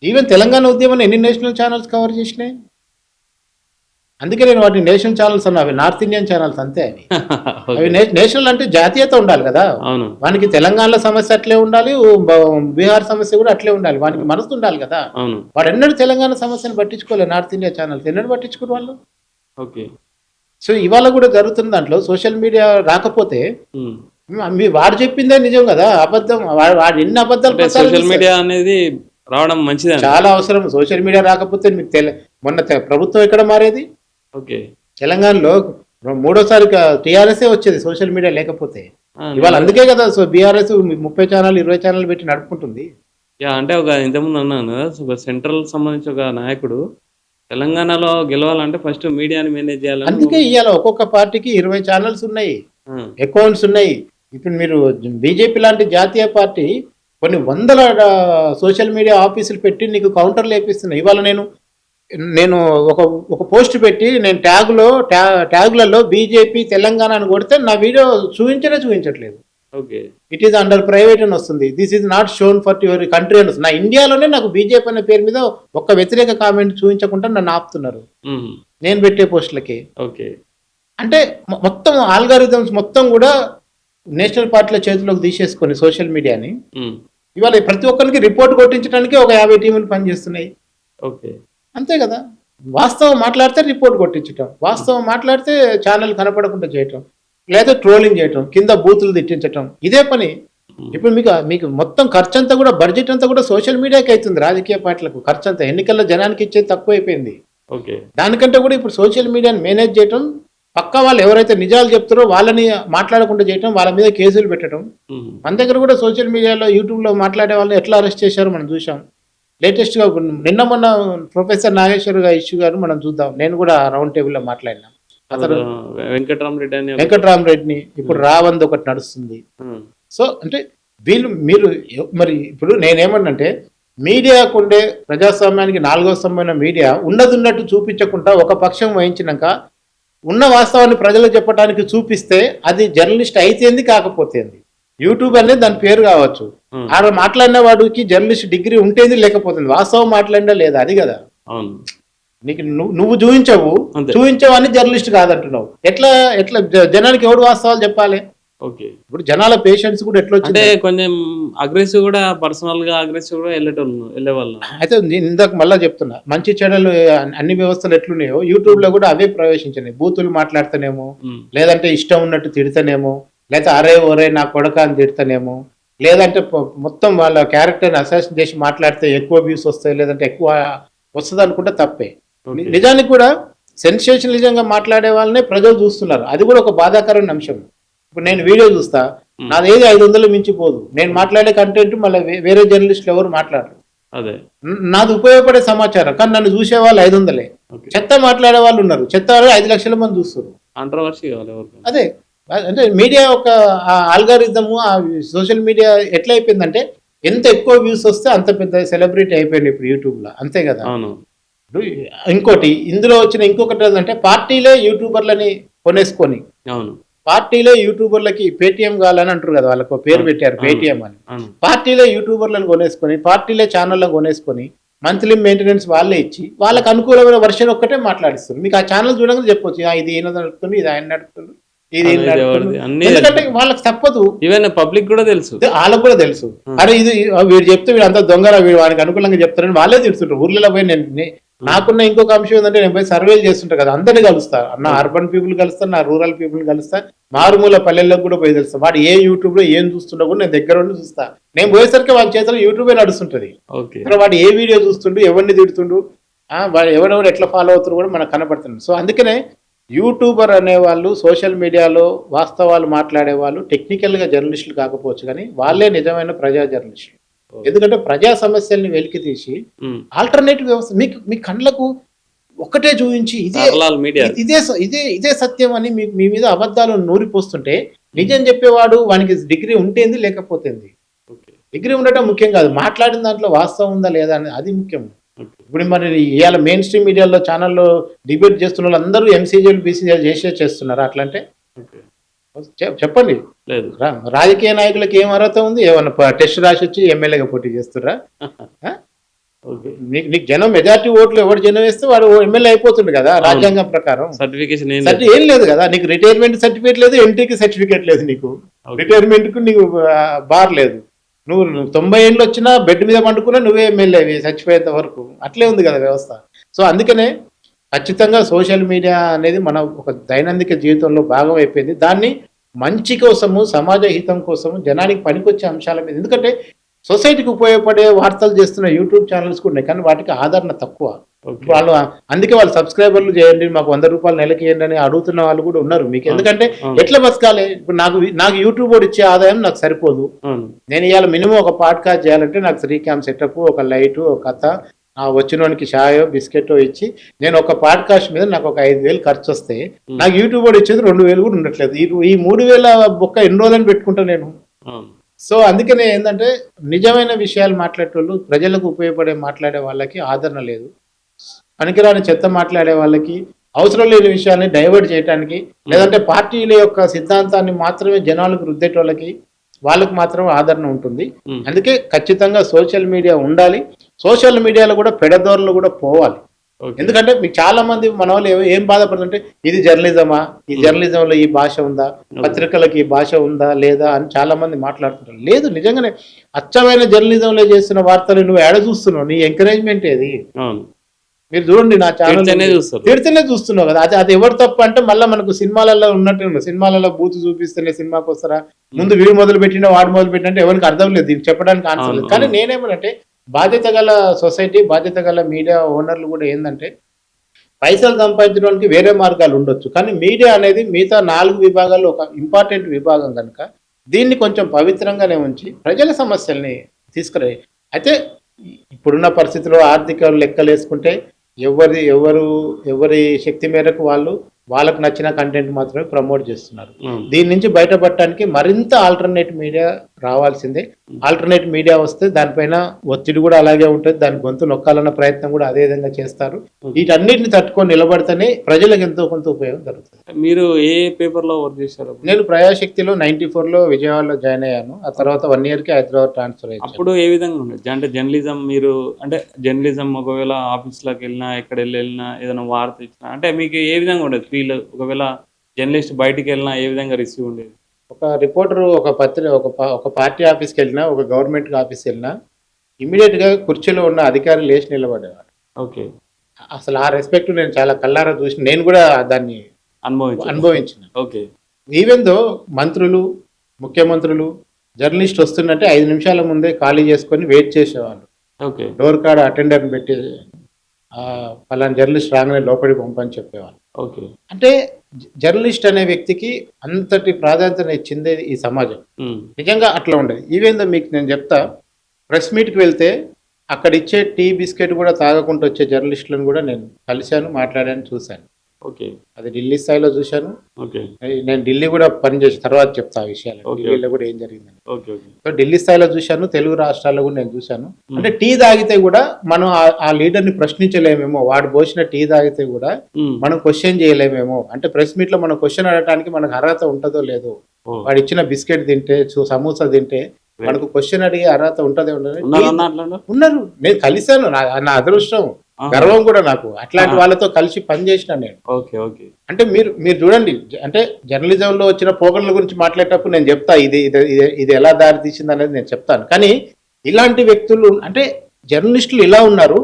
ఈవెన్ తెలంగాణ ఉద్యమం ఎన్ని నేషనల్ ఛానల్స్ కవర్ చేసినాయి? అందుకే నేను వాటిని నేషనల్ ఛానల్స్ అన్నా. అవి నార్త్ ఇండియన్ ఛానల్స్ అంతే. అవి నేషనల్ అంటే జాతీయత ఉండాలి కదా. వానికి తెలంగాణలో సమస్య అట్లే ఉండాలి, బీహార్ సమస్య కూడా అట్లే ఉండాలి, వానికి మనసు ఉండాలి కదా. వాడు ఎన్నడూ తెలంగాణ సమస్యను పట్టించుకోలేదు. నార్త్ ఇండియా ఛానల్స్ ఎన్నడూ పట్టించుకోరు వాళ్ళు. సో ఇవాళ కూడా జరుగుతున్న దాంట్లో సోషల్ మీడియా రాకపోతే వాడు చెప్పిందే నిజం కదా, అబద్ధం. వాడు ఎన్ని అబద్ధాలు. సోషల్ మీడియా అనేది రావడం మంచిది, చాలా అవసరం. సోషల్ మీడియా రాకపోతే మీకు మొన్న ప్రభుత్వం ఎక్కడ మారేది? తెలంగాణలో మూడోసారి టీఆర్ఎస్ వచ్చేది సోషల్ మీడియా లేకపోతే. ఇవాళ అందుకే కదా సో బీఆర్ఎస్ 30 ఛానల్ 20 ఛానల్ పెట్టి నడుపుకుంటుంది. అంటే ఒక ఇంతకుముందు అన్నాను, ఒక సెంట్రల్ సంబంధించి ఒక నాయకుడు తెలంగాణలో గెలవాలంటే ఫస్ట్ మీడియాని మేనేజ్ చేయాలి. అందుకే ఇవాళ ఒక్కొక్క పార్టీకి 20 ఛానల్స్ ఉన్నాయి, అకౌంట్స్ ఉన్నాయి. ఇప్పుడు మీరు బీజేపీ లాంటి జాతీయ పార్టీ కొన్ని వందల సోషల్ మీడియా ఆఫీసులు పెట్టి నీకు కౌంటర్లు వేపిస్తున్నాయి. ఇవాళ నేను ఒక పోస్ట్ పెట్టి నేను ట్యాగులలో బీజేపీ తెలంగాణ అని కొడితే నా వీడియో చూపించట్లేదు. ఇట్ ఈస్ అండర్ ప్రైవేట్ అని వస్తుంది. This is not shown for your country అని వస్తుంది. నా ఇండియాలోనే నాకు బీజేపీ అనే పేరు మీద ఒక్క వ్యతిరేక కామెంట్ చూపించకుండా నన్ను ఆపుతున్నారు నేను పెట్టే పోస్టులకి. అంటే మొత్తం ఆల్గారిథమ్స్ మొత్తం కూడా నేషనల్ పార్టీల చేతిలోకి తీసేసుకొని సోషల్ మీడియాని ఇవాళ ప్రతి ఒక్కరికి రిపోర్ట్ కొట్టించడానికి ఒక 50 టీములు పనిచేస్తున్నాయి. అంతే కదా. వాస్తవం మాట్లాడితే రిపోర్ట్ కొట్టించటం, వాస్తవం మాట్లాడితే ఛానల్ కనపడకుండా చేయటం, లేదా ట్రోలింగ్ చేయటం, కింద బూతులు తిట్టించటం, ఇదే పని. ఇప్పుడు మీకు మొత్తం ఖర్చు అంతా కూడా, బడ్జెట్ అంతా కూడా సోషల్ మీడియాకి అవుతుంది. రాజకీయ పార్టీలకు ఖర్చు అంతా ఎన్నికల్లో జనానికి ఇచ్చేది తక్కువైపోయింది. దానికంటే కూడా ఇప్పుడు సోషల్ మీడియాని మేనేజ్ చేయటం, పక్క వాళ్ళు ఎవరైతే నిజాలు చెప్తారో వాళ్ళని మాట్లాడకుండా చేయటం, వాళ్ళ మీద కేసులు పెట్టడం. మన దగ్గర కూడా సోషల్ మీడియాలో యూట్యూబ్లో మాట్లాడే వాళ్ళని ఎట్లా అరెస్ట్ చేశారో మనం చూసాం. లేటెస్ట్గా నిన్న మొన్న ప్రొఫెసర్ నాగేశ్వర్ ఇష్యూ గారు మనం చూద్దాం. నేను కూడా రౌండ్ టేబుల్లో మాట్లాడినా. అతను వెంకటరామరెడ్డిని ఇప్పుడు రావంద్ ఒకటి నడుస్తుంది. సో అంటే మీరు మరి ఇప్పుడు నేనేమన్నంటే, మీడియాకు ఉండే ప్రజాస్వామ్యానికి 4వ స్తంభమైన మీడియా ఉన్నట్టు చూపించకుండా ఒక పక్షం వహించినాక ఉన్న వాస్తవాన్ని ప్రజలకు చెప్పడానికి చూపిస్తే అది జర్నలిస్ట్ అయితేంది కాకపోతేంది. యూట్యూబ్ అనేది దాని పేరు కావచ్చు. ఆ మాట్లాడిన వాడికి జర్నలిస్ట్ డిగ్రీ ఉంటేది లేకపోతుంది, వాస్తవం మాట్లాడినా లేదా, అది కదా. నీకు నువ్వు చూపించవని జర్నలిస్ట్ కాదంటున్నావు. ఎట్లా జనానికి ఎవడు వాస్తవాలు చెప్పాలి? ఇప్పుడు జనాల పేషెన్స్ కూడా ఎట్లా అంటే కొంచెం అగ్రెసివ్ కూడా, పర్సనల్ గా అగ్రెసివ్ కూడా వెళ్ళేవాళ్ళు. అయితే నేను ఇందాక మళ్ళా చెప్తున్నా, మంచి చెడులు అన్ని వ్యవస్థలు ఎట్లున్నాయో యూట్యూబ్ లో కూడా అవే ప్రవేశించినాయి. బూతులు మాట్లాడుతానేమో, లేదంటే ఇష్టం ఉన్నట్టు తిడతానేమో, లేదా అరే ఒరే నా కొడక అని తిడతానేమో, లేదంటే మొత్తం వాళ్ళ క్యారెక్టర్ని అసాసిన్ చేసి మాట్లాడితే ఎక్కువ వ్యూస్ వస్తాయి, లేదంటే ఎక్కువ వస్తుంది అనుకుంటే తప్పే. నిజానికి కూడా సెన్సేషనలిజంగా మాట్లాడే వాళ్ళనే ప్రజలు చూస్తున్నారు. అది కూడా ఒక బాధాకరమైన అంశం. ఇప్పుడు నేను వీడియో చూస్తా, నాదేది 500 మించిపోదు. నేను మాట్లాడే కంటెంట్ మళ్ళీ వేరే జర్నలిస్టులు ఎవరు మాట్లాడరు. నాది ఉపయోగపడే సమాచారం, కానీ నన్ను చూసే వాళ్ళు 500. చెత్త మాట్లాడే వాళ్ళు ఉన్నారు, చెత్త 5 లక్షల మంది చూస్తారు. అదే అంటే మీడియా ఒక ఆల్గారిథము, ఆ సోషల్ మీడియా ఎట్లా అయిపోయిందంటే, ఎంత ఎక్కువ వ్యూస్ వస్తే అంత పెద్ద సెలబ్రిటీ అయిపోయింది ఇప్పుడు యూట్యూబ్లో. అంతే కదా. ఇంకోటి ఇందులో వచ్చిన ఇంకొకటి ఏంటంటే, పార్టీలే యూట్యూబర్లని కొనేసుకొని, పార్టీలే యూట్యూబర్లకి పేటిఎం కావాలని అంటారు కదా, వాళ్ళకు పేరు పెట్టారు పేటిఎం అని. పార్టీలే యూట్యూబర్లను కొనేసుకొని, పార్టీలే ఛానళ్ళను కొనేసుకొని, మంత్లీ మెయింటెనెన్స్ వాళ్ళే ఇచ్చి వాళ్ళకి అనుకూలమైన వర్షన్ ఒక్కటే మాట్లాడిస్తారు. మీకు ఆ ఛానల్ చూడగానే చెప్పొచ్చు, ఇది ఈయన నడుపుతుంది, ఇది ఆయన నడుపుతుంది, ఇది ఇది ఎవరిది? అన్నీ ఎందుకంటే వాళ్ళకి తప్పదు, ఈవెన్ పబ్లిక్ కూడా తెలుసు. వాళ్ళకు కూడా తెలుసు. అరే ఇది వీడు చెప్తే వీడు అంతా దొంగరా, వీడు వానికి అనుకూలంగా చెప్తారని వాళ్ళే తిడుతుంటారు. ఊర్లలో పోయి నాకున్న ఇంకొక అంశం ఏంటంటే నేను పోయి సర్వేలు చేస్తుంటా కదా, అందరినీ కలుస్తా. నా అర్బన్ పీపుల్ కలుస్తా, నా రూరల్ పీపుల్ కలుస్తా, మారుమూల పల్లెల్లోకి కూడా పోయి తెలుస్తా. వాడు ఏ యూట్యూబ్ లో ఏం చూస్తుండో కూడా నేను దగ్గర ఉండి చూస్తా. నేను పోయేసరికి వాళ్ళ చేతిలో యూట్యూబే నడుస్తుంటది. ఓకే. వాడు ఏ వీడియో చూస్తుండు, ఎవరిని తిడుతుండు, వాడు ఎవరెవరు ఎట్లా ఫాలో అవుతారు కూడా మనకు కనపడుతుంది. సో అందుకనే యూట్యూబర్ అనేవాళ్ళు సోషల్ మీడియాలో వాస్తవాలు మాట్లాడే వాళ్ళు టెక్నికల్గా జర్నలిస్టులు కాకపోవచ్చు, కానీ వాళ్ళే నిజమైన ప్రజా జర్నలిస్టులు. ఎందుకంటే ప్రజా సమస్యల్ని వెలికి తీసి ఆల్టర్నేటివ్ వ్యవస్థ మీ కళ్ళకు ఒకటే చూపించి ఇదే సత్యం అని మీ మీద అబద్ధాలు నూరిపోస్తుంటే నిజం చెప్పేవాడు వానికి డిగ్రీ ఉంటేంది లేకపోతేంది. డిగ్రీ ఉండటం ముఖ్యం కాదు, మాట్లాడిన దాంట్లో వాస్తవం ఉందా లేదా అని అది ముఖ్యం. ఇప్పుడు మరి ఇవాళ మెయిన్ స్ట్రీమ్ మీడియాలో ఛానల్లో డిబేట్ చేస్తున్న వాళ్ళు అందరూ ఎంసీజీలు బీసీజీలు చేస్తున్నారు. అట్లంటే చెప్పండి, లేదు రాజకీయ నాయకులకు ఏం అర్హత ఉంది? ఏమన్నా టెస్ట్ రాసి వచ్చి ఎమ్మెల్యేగా పోటీ చేస్తురా? నీకు జనం మెజార్టీ ఓట్లు ఎవరు జనం వేస్తే వాడు ఎమ్మెల్యే అయిపోతుంది కదా రాజ్యాంగం ప్రకారం. సర్టిఫికేషన్ ఏం లేదు కదా, నీకు రిటైర్మెంట్ సర్టిఫికేట్ లేదు, ఎంట్రీకి సర్టిఫికేట్ లేదు, నీకు రిటైర్మెంట్ కు నీకు బార్ లేదు. నువ్వు 90 ఏళ్ళు వచ్చినా బెడ్ మీద పండుకున్నా నువ్వే ఎమ్మెల్యేవి చచ్చిపోయేంత వరకు. అట్లే ఉంది కదా వ్యవస్థ. సో అందుకనే ఖచ్చితంగా సోషల్ మీడియా అనేది మన ఒక దైనందిక జీవితంలో భాగం అయిపోయింది. దాన్ని మంచి కోసము, సమాజ హితం కోసము, జనానికి పనికొచ్చే అంశాల మీద, ఎందుకంటే సొసైటీకి ఉపయోగపడే వార్తలు చేస్తున్న యూట్యూబ్ ఛానల్స్ కూడా ఉన్నాయి, కానీ వాటికి ఆదరణ తక్కువ. వాళ్ళు అందుకే వాళ్ళు సబ్స్క్రైబర్లు చేయండి, మాకు 100 రూపాయలు నెలకి ఇవ్వండి అని అడుగుతున్న వాళ్ళు కూడా ఉన్నారు మీకు. ఎందుకంటే ఎట్లా బతకాలి? ఇప్పుడు నాకు యూట్యూబ్ కూడా ఇచ్చే ఆదాయం నాకు సరిపోదు. నేను ఇవాళ మినిమం ఒక పాడ్కాస్ట్ చేయాలంటే నాకు 3 క్యామ్ సెటప్, ఒక లైటు, ఒక కథ, వచ్చినోనికి షాయో బిస్కెటో ఇచ్చి నేను ఒక పాడ్కాస్ట్ మీద నాకు ఒక 5,000 ఖర్చు వస్తే నాకు యూట్యూబ్ కూడా ఇచ్చేది 2,000 కూడా ఉండట్లేదు. ఈ 3,000 బొక్క ఎన్ని రోజులని పెట్టుకుంటా నేను. సో అందుకనే ఏంటంటే నిజమైన విషయాలు మాట్లాడేటోళ్ళు, ప్రజలకు ఉపయోగపడే మాట్లాడే వాళ్ళకి ఆదరణ లేదు. పనికిరాని చెత్త మాట్లాడే వాళ్ళకి, అవసరం లేని విషయాన్ని డైవర్ట్ చేయడానికి, లేదంటే పార్టీల యొక్క సిద్ధాంతాన్ని మాత్రమే జనాలకు రుద్దేటోళ్ళకి వాళ్ళకి మాత్రం ఆదరణ ఉంటుంది. అందుకే ఖచ్చితంగా సోషల్ మీడియా ఉండాలి. సోషల్ మీడియాలో కూడా పెడదోరలు కూడా పోవాలి. ఎందుకంటే మీకు చాలా మంది మన వాళ్ళు ఏం బాధపడుతుంటే ఇది జర్నలిజమా, ఈ జర్నలిజంలో ఈ భాష ఉందా, పత్రికలకు ఈ భాష ఉందా లేదా అని చాలా మంది మాట్లాడుతుంటారు. లేదు, నిజంగానే అచ్చమైన జర్నలిజంలో చేస్తున్న వార్తలు నువ్వు ఏడ చూస్తున్నావు? నీ ఎంకరేజ్మెంట్ ఏది? మీరు చూడండి, నా ఛానల్ తిడితేనే చూస్తున్నావు కదా. అది ఎవరు తప్ప అంటే మళ్ళీ మనకు సినిమాలలో ఉన్నట్టు, సినిమాలలో బూత్ చూపిస్తేనే సినిమాకి వస్తారా? ముందు వీడు మొదలు పెట్టినా వాడు మొదలు పెట్టినంటే ఎవరికి అర్థం లేదు, దీనికి చెప్పడానికి ఆన్సర్ లేదు. కానీ నేనేమంటే బాధ్యత గల సొసైటీ, బాధ్యత గల మీడియా ఓనర్లు కూడా ఏంటంటే పైసలు సంపాదించడానికి వేరే మార్గాలు ఉండొచ్చు, కానీ మీడియా అనేది మిగతా 4 విభాగాల్లో ఒక ఇంపార్టెంట్ విభాగం కనుక దీన్ని కొంచెం పవిత్రంగానే ఉంచి ప్రజల సమస్యల్ని తీసుకురాయి. అయితే ఇప్పుడున్న పరిస్థితిలో ఆర్థిక లెక్కలు వేసుకుంటే ఎవరి శక్తి మేరకు వాళ్ళకు నచ్చిన కంటెంట్ మాత్రమే ప్రమోట్ చేస్తున్నారు. దీని నుంచి బయటపడటానికి మరింత ఆల్టర్నేట్ మీడియా రావాల్సిందే. ఆల్టర్నేట్ మీడియా వస్తే దానిపైన ఒత్తిడి కూడా అలాగే ఉంటుంది, దాని గొంతు నొక్కాలన్న ప్రయత్నం కూడా అదే విధంగా చేస్తారు. వీటన్నిటిని తట్టుకొని నిలబడితేనే ప్రజలకు ఎంతో కొంత ఉపయోగం జరుగుతుంది. మీరు ఏ పేపర్ లో వర్క్ చేశారు? నేను ప్రజాశక్తిలో 94లో విజయవాడలో జాయిన్ అయ్యాను. ఆ తర్వాత 1 yearకి హైదరాబాద్ ట్రాన్స్ఫర్ అయ్యాను. అప్పుడు ఏ విధంగా ఉండేది? అంటే జర్నలిజం ఒకవేళ ఆఫీస్లోకి వెళ్ళినా, ఎక్కడ వెళ్ళినా, ఏదైనా వార్త ఇచ్చినా అంటే మీకు ఏ విధంగా ఉండేది ఫీల్? ఒకవేళ జర్నలిస్ట్ బయటికి వెళ్ళినా ఏ విధంగా రిసీవ్ ఉండేది? ఒక రిపోర్టర్ ఒక పార్టీ ఆఫీస్కి వెళ్ళినా, ఒక గవర్నమెంట్ ఆఫీస్కి వెళ్ళినా ఇమీడియట్ గా కుర్చీలో ఉన్న అధికారులు లేచి నిలబడేవాడు. ఓకే. అసలు ఆ రెస్పెక్ట్ నేను చాలా కళ్ళారా చూసి నేను కూడా దాన్ని అనుభవించిన. ఓకే. ఈవెన్ దో మంత్రులు, ముఖ్యమంత్రులు జర్నలిస్ట్ వస్తున్నట్టే 5 నిమిషాల ముందే ఖాళీ చేసుకొని వెయిట్ చేసేవాళ్ళు. ఓకే. డోర్ కాడ అటెండర్ని పెట్టి ఫలానా జర్నలిస్ట్ రాగానే లోపలికి పంపని చెప్పేవాళ్ళు. ఓకే. అంటే జర్నలిస్ట్ అనే వ్యక్తికి అంతటి ప్రాధాన్యత ఇచ్చిందే ఈ సమాజం. నిజంగా అట్లా ఉండేది. ఈవెన్ దో మీకు నేను చెప్తా, ప్రెస్ మీట్కి వెళ్తే అక్కడ ఇచ్చే టీ బిస్కెట్ కూడా తాగకుండా వచ్చే జర్నలిస్టులను కూడా నేను కలిశాను, మాట్లాడాను, చూశాను. ఓకే. అది ఢిల్లీ స్థాయిలో చూశాను. ఓకే. నేను ఢిల్లీ కూడా పనిచేసి తర్వాత చెప్తా ఆ విషయాలు, ఢిల్లీలో కూడా ఏం జరిగిందని. ఓకే. సో ఢిల్లీ స్థాయిలో చూశాను, తెలుగు రాష్ట్రాల్లో కూడా నేను చూశాను. అంటే టీ తాగితే కూడా మనం ఆ లీడర్ని ప్రశ్నించలేమేమో, వాడు పోసిన టీ తాగితే కూడా మనం క్వశ్చన్ చేయలేమేమో. అంటే ప్రెస్ మీట్ లో మనం క్వశ్చన్ అడగడానికి మనకు అర్హత ఉంటుందో లేదో, వాడు ఇచ్చిన బిస్కెట్ తింటే, సమోసా తింటే మనకు క్వశ్చన్ అడిగే అర్హత ఉంటుందే ఉండదు. ఉన్నారు, నేను కలిశాను, నా అదృష్టం. గర్వం కూడా నాకు. అట్లాంటి వాళ్ళతో కలిసి పనిచేసిన నేను. Okay okay. అంటే మీరు చూడండి, అంటే జర్నలిజంలో వచ్చిన పోగళ్ళ గురించి మాట్లాడేటప్పుడు నేను చెప్తా ఇది ఎలా దారి తీసింది అనేది నేను చెప్తాను. కానీ ఇలాంటి వ్యక్తులు అంటే జర్నలిస్టులు ఇలా ఉన్నారు.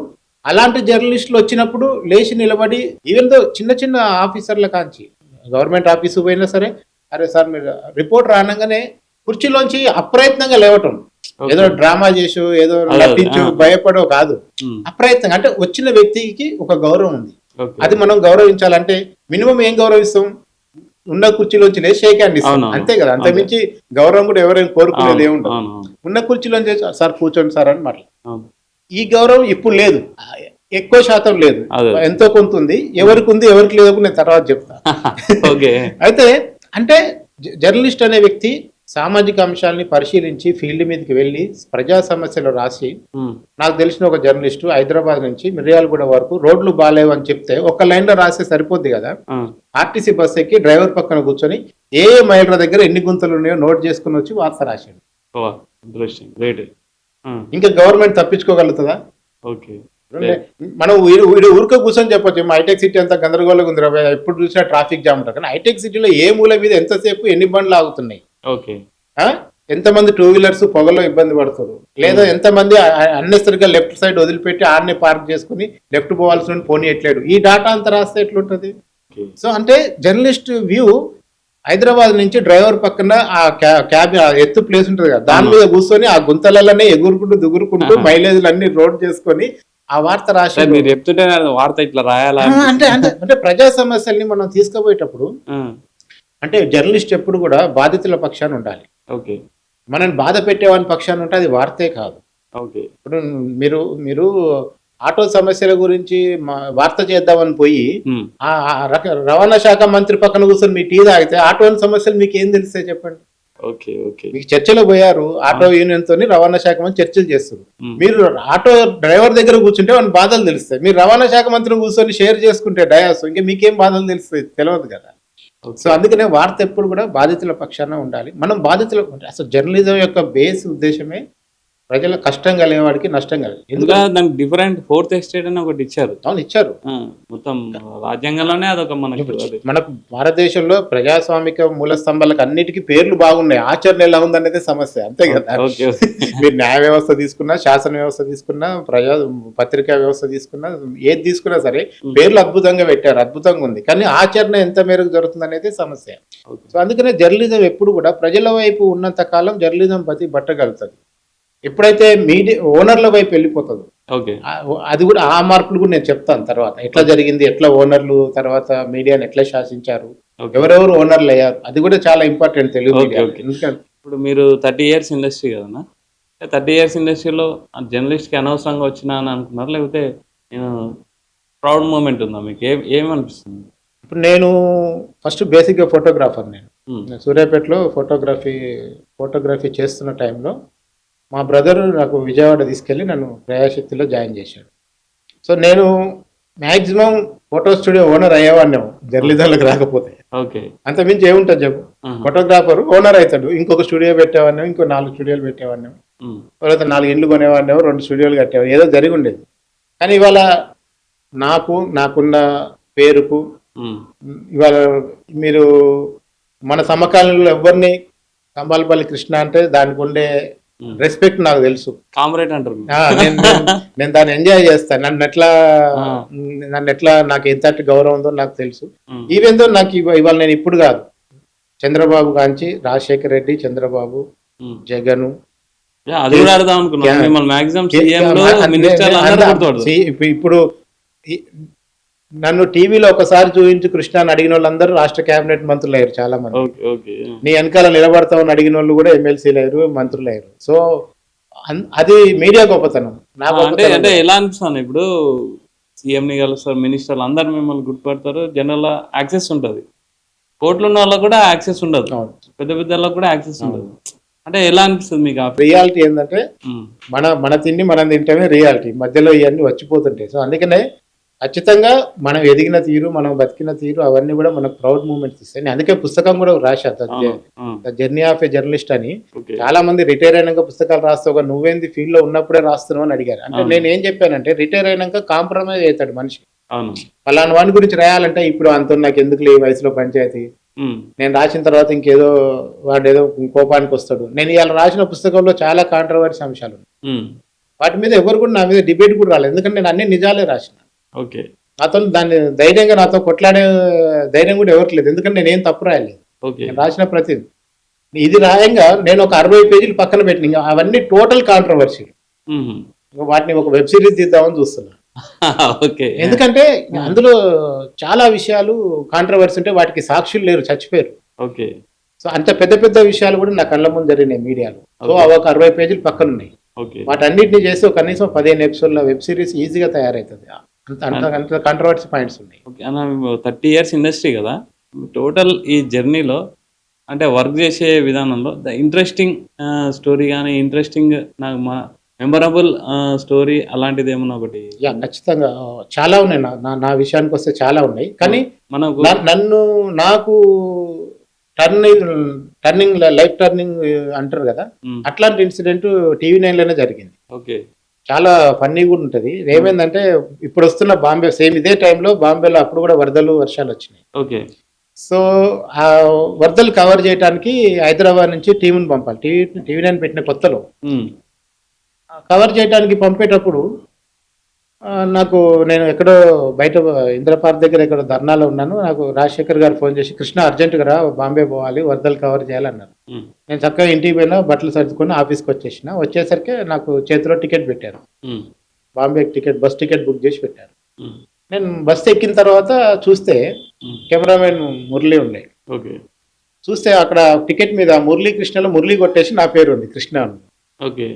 అలాంటి జర్నలిస్టులు వచ్చినప్పుడు లేచి నిలబడి ఈవెన్ దో చిన్న చిన్న ఆఫీసర్ల కాంచి గవర్నమెంట్ ఆఫీసు పోయినా సరే, అరే సార్ మీరు రిపోర్ట్ రానంగానే కుర్చీలోంచి అప్రయత్నంగా లేవటం, ఏదో డ్రామా చేసో ఏదో నటించు భయపడో కాదు, అప్రయత్నంగా. అంటే వచ్చిన వ్యక్తికి ఒక గౌరవం ఉంది, అది మనం గౌరవించాలంటే మినిమం ఏం గౌరవిస్తాం, ఉన్న కుర్చీలోంచి లేచి షేక్ హ్యాండ్ ఇస్తాం, అంతే కదా. అంతకుమించి గౌరవం కూడా ఎవరైనా కోరుకునేది ఏముంటుంది. ఉన్న కుర్చీలోంచి సార్ కూర్చోండి సార్ అని మాట్లాడు. ఈ గౌరవం ఇప్పుడు లేదు, ఎక్కువ శాతం లేదు, ఎంతో కొంత ఉంది. ఎవరికి ఉంది ఎవరికి లేదు నేను తర్వాత చెప్తా. అయితే అంటే జర్నలిస్ట్ అనే వ్యక్తి సామాజిక అంశాలని పరిశీలించి ఫీల్డ్ మీదకి వెళ్ళి ప్రజా సమస్యలు రాసి, నాకు తెలిసిన ఒక జర్నలిస్టు హైదరాబాద్ నుంచి మిర్యాలగూడ వరకు రోడ్లు బాగాలేవు అని చెప్తే ఒక్క లైన్ లో రాస్తే సరిపోద్ది కదా. ఆర్టీసీ బస్ ఎక్కి డ్రైవర్ పక్కన కూర్చొని ఏ మైళ్ళ దగ్గర ఎన్ని గుంతలు ఉన్నాయో నోట్ చేసుకుని వచ్చి వార్త రాశాడు. ఇంకా గవర్నమెంట్ తప్పించుకోగలుగుతుందా? మనం ఊరికే కూర్చొని చెప్పొచ్చు హైటెక్ సిటీ అంతా గందరగోళంగా ఉంది, ఎప్పుడు చూసినా ట్రాఫిక్ జామ్ ఉంటుంది. కానీ హైటెక్ సిటీలో ఏ మూల మీద ఎంతసేపు ఎన్ని బండ్లు ఆగుతున్నాయి, ఎంతమంది టూ వీలర్స్ పొగలో ఇబ్బంది పడుతారు, లేదా ఎంతమంది అన్నెసరిగా లెఫ్ట్ సైడ్ వదిలిపెట్టి ఆడనే పార్క్ చేసుకుని లెఫ్ట్ పోవాల్సిన పోనీ ఎట్లేడు. ఈ డాటా అంతా రాస్తే ఎట్లుంటది? సో అంటే జర్నలిస్ట్ వ్యూ హైదరాబాద్ నుంచి డ్రైవర్ పక్కన ఆ క్యాబ్ ఎత్తు ప్లేస్ ఉంటుంది కదా, దాని మీద కూర్చొని ఆ గుంతలలోనే ఎగురుకుంటూ దుగురుకుంటూ మైలేజ్లు అన్ని రోడ్ చేసుకొని ఆ వార్త రాసి మీరు చెప్తుంటే వార్త ఇట్లా రాయాలా అంటే ప్రజా సమస్యల్ని మనం తీసుకుపోయేటప్పుడు అంటే జర్నలిస్ట్ ఎప్పుడు కూడా బాధితుల పక్షాన ఉండాలి. మనం బాధ పెట్టేవాని పక్షాన ఉంటే అది వార్తే కాదు. ఇప్పుడు మీరు ఆటో సమస్యల గురించి వార్త చేద్దామని పోయి రవాణా శాఖ మంత్రి పక్కన కూర్చొని మీ టీ తాగితే ఆటో సమస్యలు మీకు ఏం తెలుస్తాయి చెప్పండి. మీకు చర్చలో పోయారు, ఆటో యూనియన్ తోని రవాణా శాఖ మంత్రి చర్చలు చేస్తారు. మీరు ఆటో డ్రైవర్ దగ్గర కూర్చుంటే వాళ్ళ బాధలు తెలుస్తాయి. మీరు రవాణా శాఖ మంత్రిని కూర్చొని షేర్ చేసుకుంటే డయాస్ ఇంకా మీకేం బాధలు తెలుస్తాయి? తెలియదు కదా. సో అందుకనే వార్త ఎప్పుడు కూడా బాధితుల పక్షాన ఉండాలి. మనం బాధితుల అసలు జర్నలిజం యొక్క బేస్ ఉద్దేశమే ప్రజల కష్టం కలిగేవాడికి నష్టం కలిగి. ఎందుకంటే దానికి డిఫరెంట్ ఫోర్త్ ఎస్టేట్ అని ఒకటి ఇచ్చారు. అవును ఇచ్చారు, మొత్తం రాజ్యాంగంలోనే అదొక మనకు భారతదేశంలో ప్రజాస్వామిక మూల స్తంభాలకు అన్నిటికీ పేర్లు బాగున్నాయి, ఆచరణ ఎలా ఉందనేది సమస్య, అంతే కదా. మీరు న్యాయ వ్యవస్థ తీసుకున్నా, శాసన వ్యవస్థ తీసుకున్నా, పత్రికా వ్యవస్థ తీసుకున్నా, ఏది తీసుకున్నా సరే పేర్లు అద్భుతంగా పెట్టారు, అద్భుతంగా ఉంది. కానీ ఆచరణ ఎంత మేరకు జరుగుతుంది అనేది సమస్య. సో అందుకనే జర్నలిజం ఎప్పుడు కూడా ప్రజల వైపు ఉన్నంత కాలం జర్నలిజం ప్రతి బట్టగలుగుతుంది. ఎప్పుడైతే మీడియా ఓనర్ల వైపు వెళ్ళిపోతుంది, అది కూడా ఆ మార్పులు కూడా నేను చెప్తాను తర్వాత, ఎట్లా జరిగింది, ఎట్లా ఓనర్లు తర్వాత మీడియాని ఎట్లా శాసించారు, ఎవరెవరు ఓనర్లు అయ్యారు, అది కూడా చాలా ఇంపార్టెంట్ తెలుగు మీడియా. ఇప్పుడు మీరు 30 years ఇండస్ట్రీ కదన్నా, 30 years ఇండస్ట్రీలో జర్నలిస్ట్కి అనవసరంగా వచ్చినా అని అనుకున్నారు, లేకపోతే నేను ప్రౌడ్ మూమెంట్ ఉందా మీకు? ఏమనిపిస్తుంది? ఇప్పుడు నేను ఫస్ట్ బేసిక్గా ఫోటోగ్రాఫర్. నేను సూర్యాపేటలో ఫోటోగ్రఫీ చేస్తున్న టైంలో మా బ్రదర్ నాకు విజయవాడ తీసుకెళ్ళి నన్ను ప్రజాశక్తిలో జాయిన్ చేశాడు. సో నేను మ్యాక్సిమం ఫోటో స్టూడియో ఓనర్ అయ్యేవాడినేమో జర్నలిజంలోకి రాకపోతే. అంతమించి ఏముంటుంది చెప్పు, ఫోటోగ్రాఫర్ ఓనర్ అవుతాడు, ఇంకొక స్టూడియో పెట్టేవాడినేమో, ఇంకో 4 స్టూడియోలు పెట్టేవాడినేమో, తర్వాత 4 ఇండ్లు కొనేవాడినేమో, 2 స్టూడియోలు కట్టేవాడు, ఏదో జరిగి ఉండేది. కానీ ఇవాళ నాకున్న పేరుకు ఇవాళ మీరు మన సమకాలంలో ఎవరిని కంబాలపల్లి కృష్ణ అంటే దానికి ఉండే రెస్పెక్ట్ నాకు తెలుసు, కామ్రేడ్ అంటారు. నేను దాన్ని ఎంజాయ్ చేస్తాను. నన్ను ఎట్లా నాకు ఎంత గౌరవం ఉందో నాకు తెలుసు. ఈవెన్ దో నాకు ఇవాళ నేను ఇప్పుడు కాదు, చంద్రబాబు కాంచి రాజశేఖర్ రెడ్డి, చంద్రబాబు, జగన్, ఇప్పుడు నన్ను టీవీలో ఒకసారి చూపించి కృష్ణ అని అడిగిన వాళ్ళందరూ రాష్ట్ర కేబినెట్ మంత్రులు అయ్యారు చాలా మంది. నీ వెనకాల నిలబడతామని అడిగిన వాళ్ళు కూడా ఎమ్మెల్సీలు అయ్యారు, మంత్రులు అయ్యారు. సో అది మీడియా గొప్పతనం. అంటే ఎలా అనిపిస్తుంది, ఇప్పుడు సీఎంని కలుస్తారు, మినిస్టర్లు అందరు మిమ్మల్ని గుర్తుపడతారు, జనరల్ యాక్సెస్ ఉంటుంది, కోర్టులు ఉన్న వాళ్ళకి కూడా యాక్సెస్ ఉండదు, పెద్ద పెద్ద వాళ్ళకి కూడా యాక్సెస్ ఉండదు. అంటే ఎలా అనిపిస్తుంది మీకు? రియాలిటీ ఏంటంటే మన తిండి మనం తింటేనే రియాలిటీ, మధ్యలో ఇవన్నీ వచ్చిపోతుంటాయి. సో అందుకనే ఖచ్చితంగా మనం ఎదిగిన తీరు, మనం బతికిన తీరు అవన్నీ కూడా మనకు ప్రౌడ్ మూమెంట్స్ ఇస్తాయి. నేను అందుకే పుస్తకం కూడా రాశా అవును. ఆ! The journey of A journalist అని. ఓకే. చాలా మంది రిటైర్ అయినాక పుస్తకాలు రాస్తావుగా, నువ్వేంది ఫీల్డ్ లో ఉన్నప్పుడే రాస్తున్నావు అని అడిగారు. అంటే అవును. నేను ఏం చెప్పానంటే రిటైర్ అయినాక కాంప్రమైజ్ అవుతాడు మనిషి. అవును. ఫలానా వాని గురించి రాయాలంటే ఇప్పుడు అంత నాకు ఎందుకు ఈ వయసులో పంచాయతీ, హ్మ్. నేను రాసిన తర్వాత ఇంకేదో వాడేదో కోపానికి వస్తాడు. నేను ఇవాళ రాసిన పుస్తకంలో చాలా కాంట్రవర్సీ అంశాలు ఉన్నాయి. హ్మ్. వాటి మీద ఎవరు కూడా నా మీద డిబేట్ కూడా రాలేదు, ఎందుకంటే నేను అన్ని నిజాలే రాసిన. ఓకే. నాతో దాన్ని ధైర్యంగా నాతో కొట్లాడే ధైర్యం కూడా ఎవరికి లేదు, ఎందుకంటే నేనేం తప్పు రాయలేదు. ఓకే. నేను రాసిన ప్రతిది ఇది రాయంగా నేను ఒక 60 పేజీలు పక్కన పెట్టిన, ఇంకా అవన్నీ టోటల్ కాంట్రవర్సీ. హుహు. వాటిని ఒక వెబ్ సిరీస్ తీద్దామని చూస్తున్నా. ఓకే. ఎందుకంటే అందులో చాలా విషయాలు కాంట్రవర్సీ ఉంటే వాటికి సాక్షులు లేరు, చచ్చిపోయారు. ఓకే. సో అంత పెద్ద పెద్ద విషయాలు కూడా నా కళ్ళ ముందు జరిగినాయి మీడియాలో. So Okay. అవి ఒక 60 పేజీలు పక్కన ఉన్నాయి. ఓకే. వాటన్నిటిని చేసి ఒక కనీసం 15 ఎపిసోడ్ల వెబ్ సిరీస్ ఈజీగా తయారవుతుంది. అంత కాంట్రవర్సీ పాయింట్స్ ఉన్నాయి. ఓకే. అన్న 30 ఇయర్స్ ఇండస్ట్రీ కదా! టోటల్ ఈ జర్నీలో అంటే వర్క్ చేసే విధానంలో ఇంట్రెస్టింగ్ స్టోరీ గాని, ఇంట్రెస్టింగ్ నాకు మెమరబుల్ స్టోరీ అలాంటిది ఏమన్నా ఒకటి? యా ఖచ్చితంగా చాలా ఉన్నాయి. నా విషయానికి వస్తే చాలా ఉన్నాయి. కానీ మనకు నాకు టర్నింగ్ లైఫ్ టర్నింగ్ అంటారు కదా, హ్మ్. అట్లాంటి ఇన్సిడెంట్ TV9 లోనే జరిగింది. ఓకే. చాలా ఫన్నీ కూడా ఉంటుంది. ఏమైందంటే ఇప్పుడు వస్తున్న బాంబే సేమ్ ఇదే టైంలో బాంబేలో అప్పుడు కూడా వరదలు వర్షాలు వచ్చినాయి. ఓకే. సో ఆ వరదలు కవర్ చేయడానికి హైదరాబాద్ నుంచి టీంని పంపాలి. TV9 పెట్టిన కొత్తలో హ్మ్. కవర్ చేయడానికి పంపేటప్పుడు నాకు నేను ఎక్కడో బయట ఇంద్రపార్క్ దగ్గర ఎక్కడో ధర్నాలో ఉన్నాను. నాకు రాజశేఖర్ గారు ఫోన్ చేసి, కృష్ణ అర్జెంటుగా రా, బాంబే పోవాలి, వరదలు కవర్ చేయాలన్నారు. హ్మ్. నేను చక్కగా ఇంటికి పోయినా, బట్టలు సర్దుకొని ఆఫీస్కి వచ్చేసిన. వచ్చేసరికి నాకు చేతిలో టికెట్ పెట్టారు. హ్మ్. Bombay ticket, bus ticket book చేసి పెట్టారు. హ్మ్. నేను బస్ ఎక్కిన తర్వాత చూస్తే హ్మ్. కెమెరామెన్ మురళి ఉండే. ఓకే. చూస్తే అక్కడ టికెట్ మీద మురళీ కృష్ణలో మురళి కొట్టేసి నా పేరు ఉంది, కృష్ణ అని. ఓకే.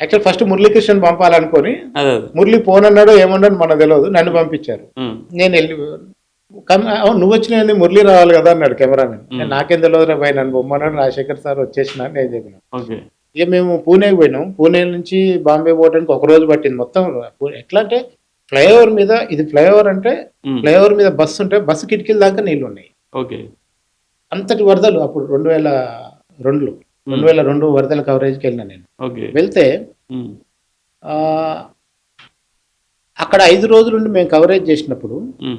యాక్చువల్ ఫస్ట్ మురళీకృష్ణన్ పంపాలనుకొని అదే. మురళి ఫోన్ అన్నాడో ఏమన్నాడో మనకు తెలియదు, నన్ను పంపించారు. హ్మ్. నేను వెళ్ళి అవును నువ్వు వచ్చిన మురళి రావాలి కదా అన్నాడు కెమెరామెన్. నాకేం తెలియదు భయ, నన్ను బొమ్మన్నాడు రాజశేఖర్ సార్ వచ్చేసిన అని నేను చెప్పిన. ఓకే. ఇక మేము పూణేకి పోయినాం. పూణే నుంచి బాంబే పోవడానికి ఒక రోజు పట్టింది మొత్తం. ఎట్లా అంటే ఫ్లైఓవర్ మీద, ఇది ఫ్లైఓవర్ అంటే హ్మ్. ఫ్లైఓవర్ మీద బస్సు ఉంటే బస్సు కిటికీల దాకా నీళ్లు ఉన్నాయి. ఓకే. అంతటి వరదలు అప్పుడు 2002లో 2002 వరదల కవరేజ్కి వెళ్ళినా నేను. ఓకే. వెళ్తే హ్మ్. ఆ, అక్కడ 5 రోజులుండి మేము కవరేజ్ చేసినప్పుడు హ్మ్.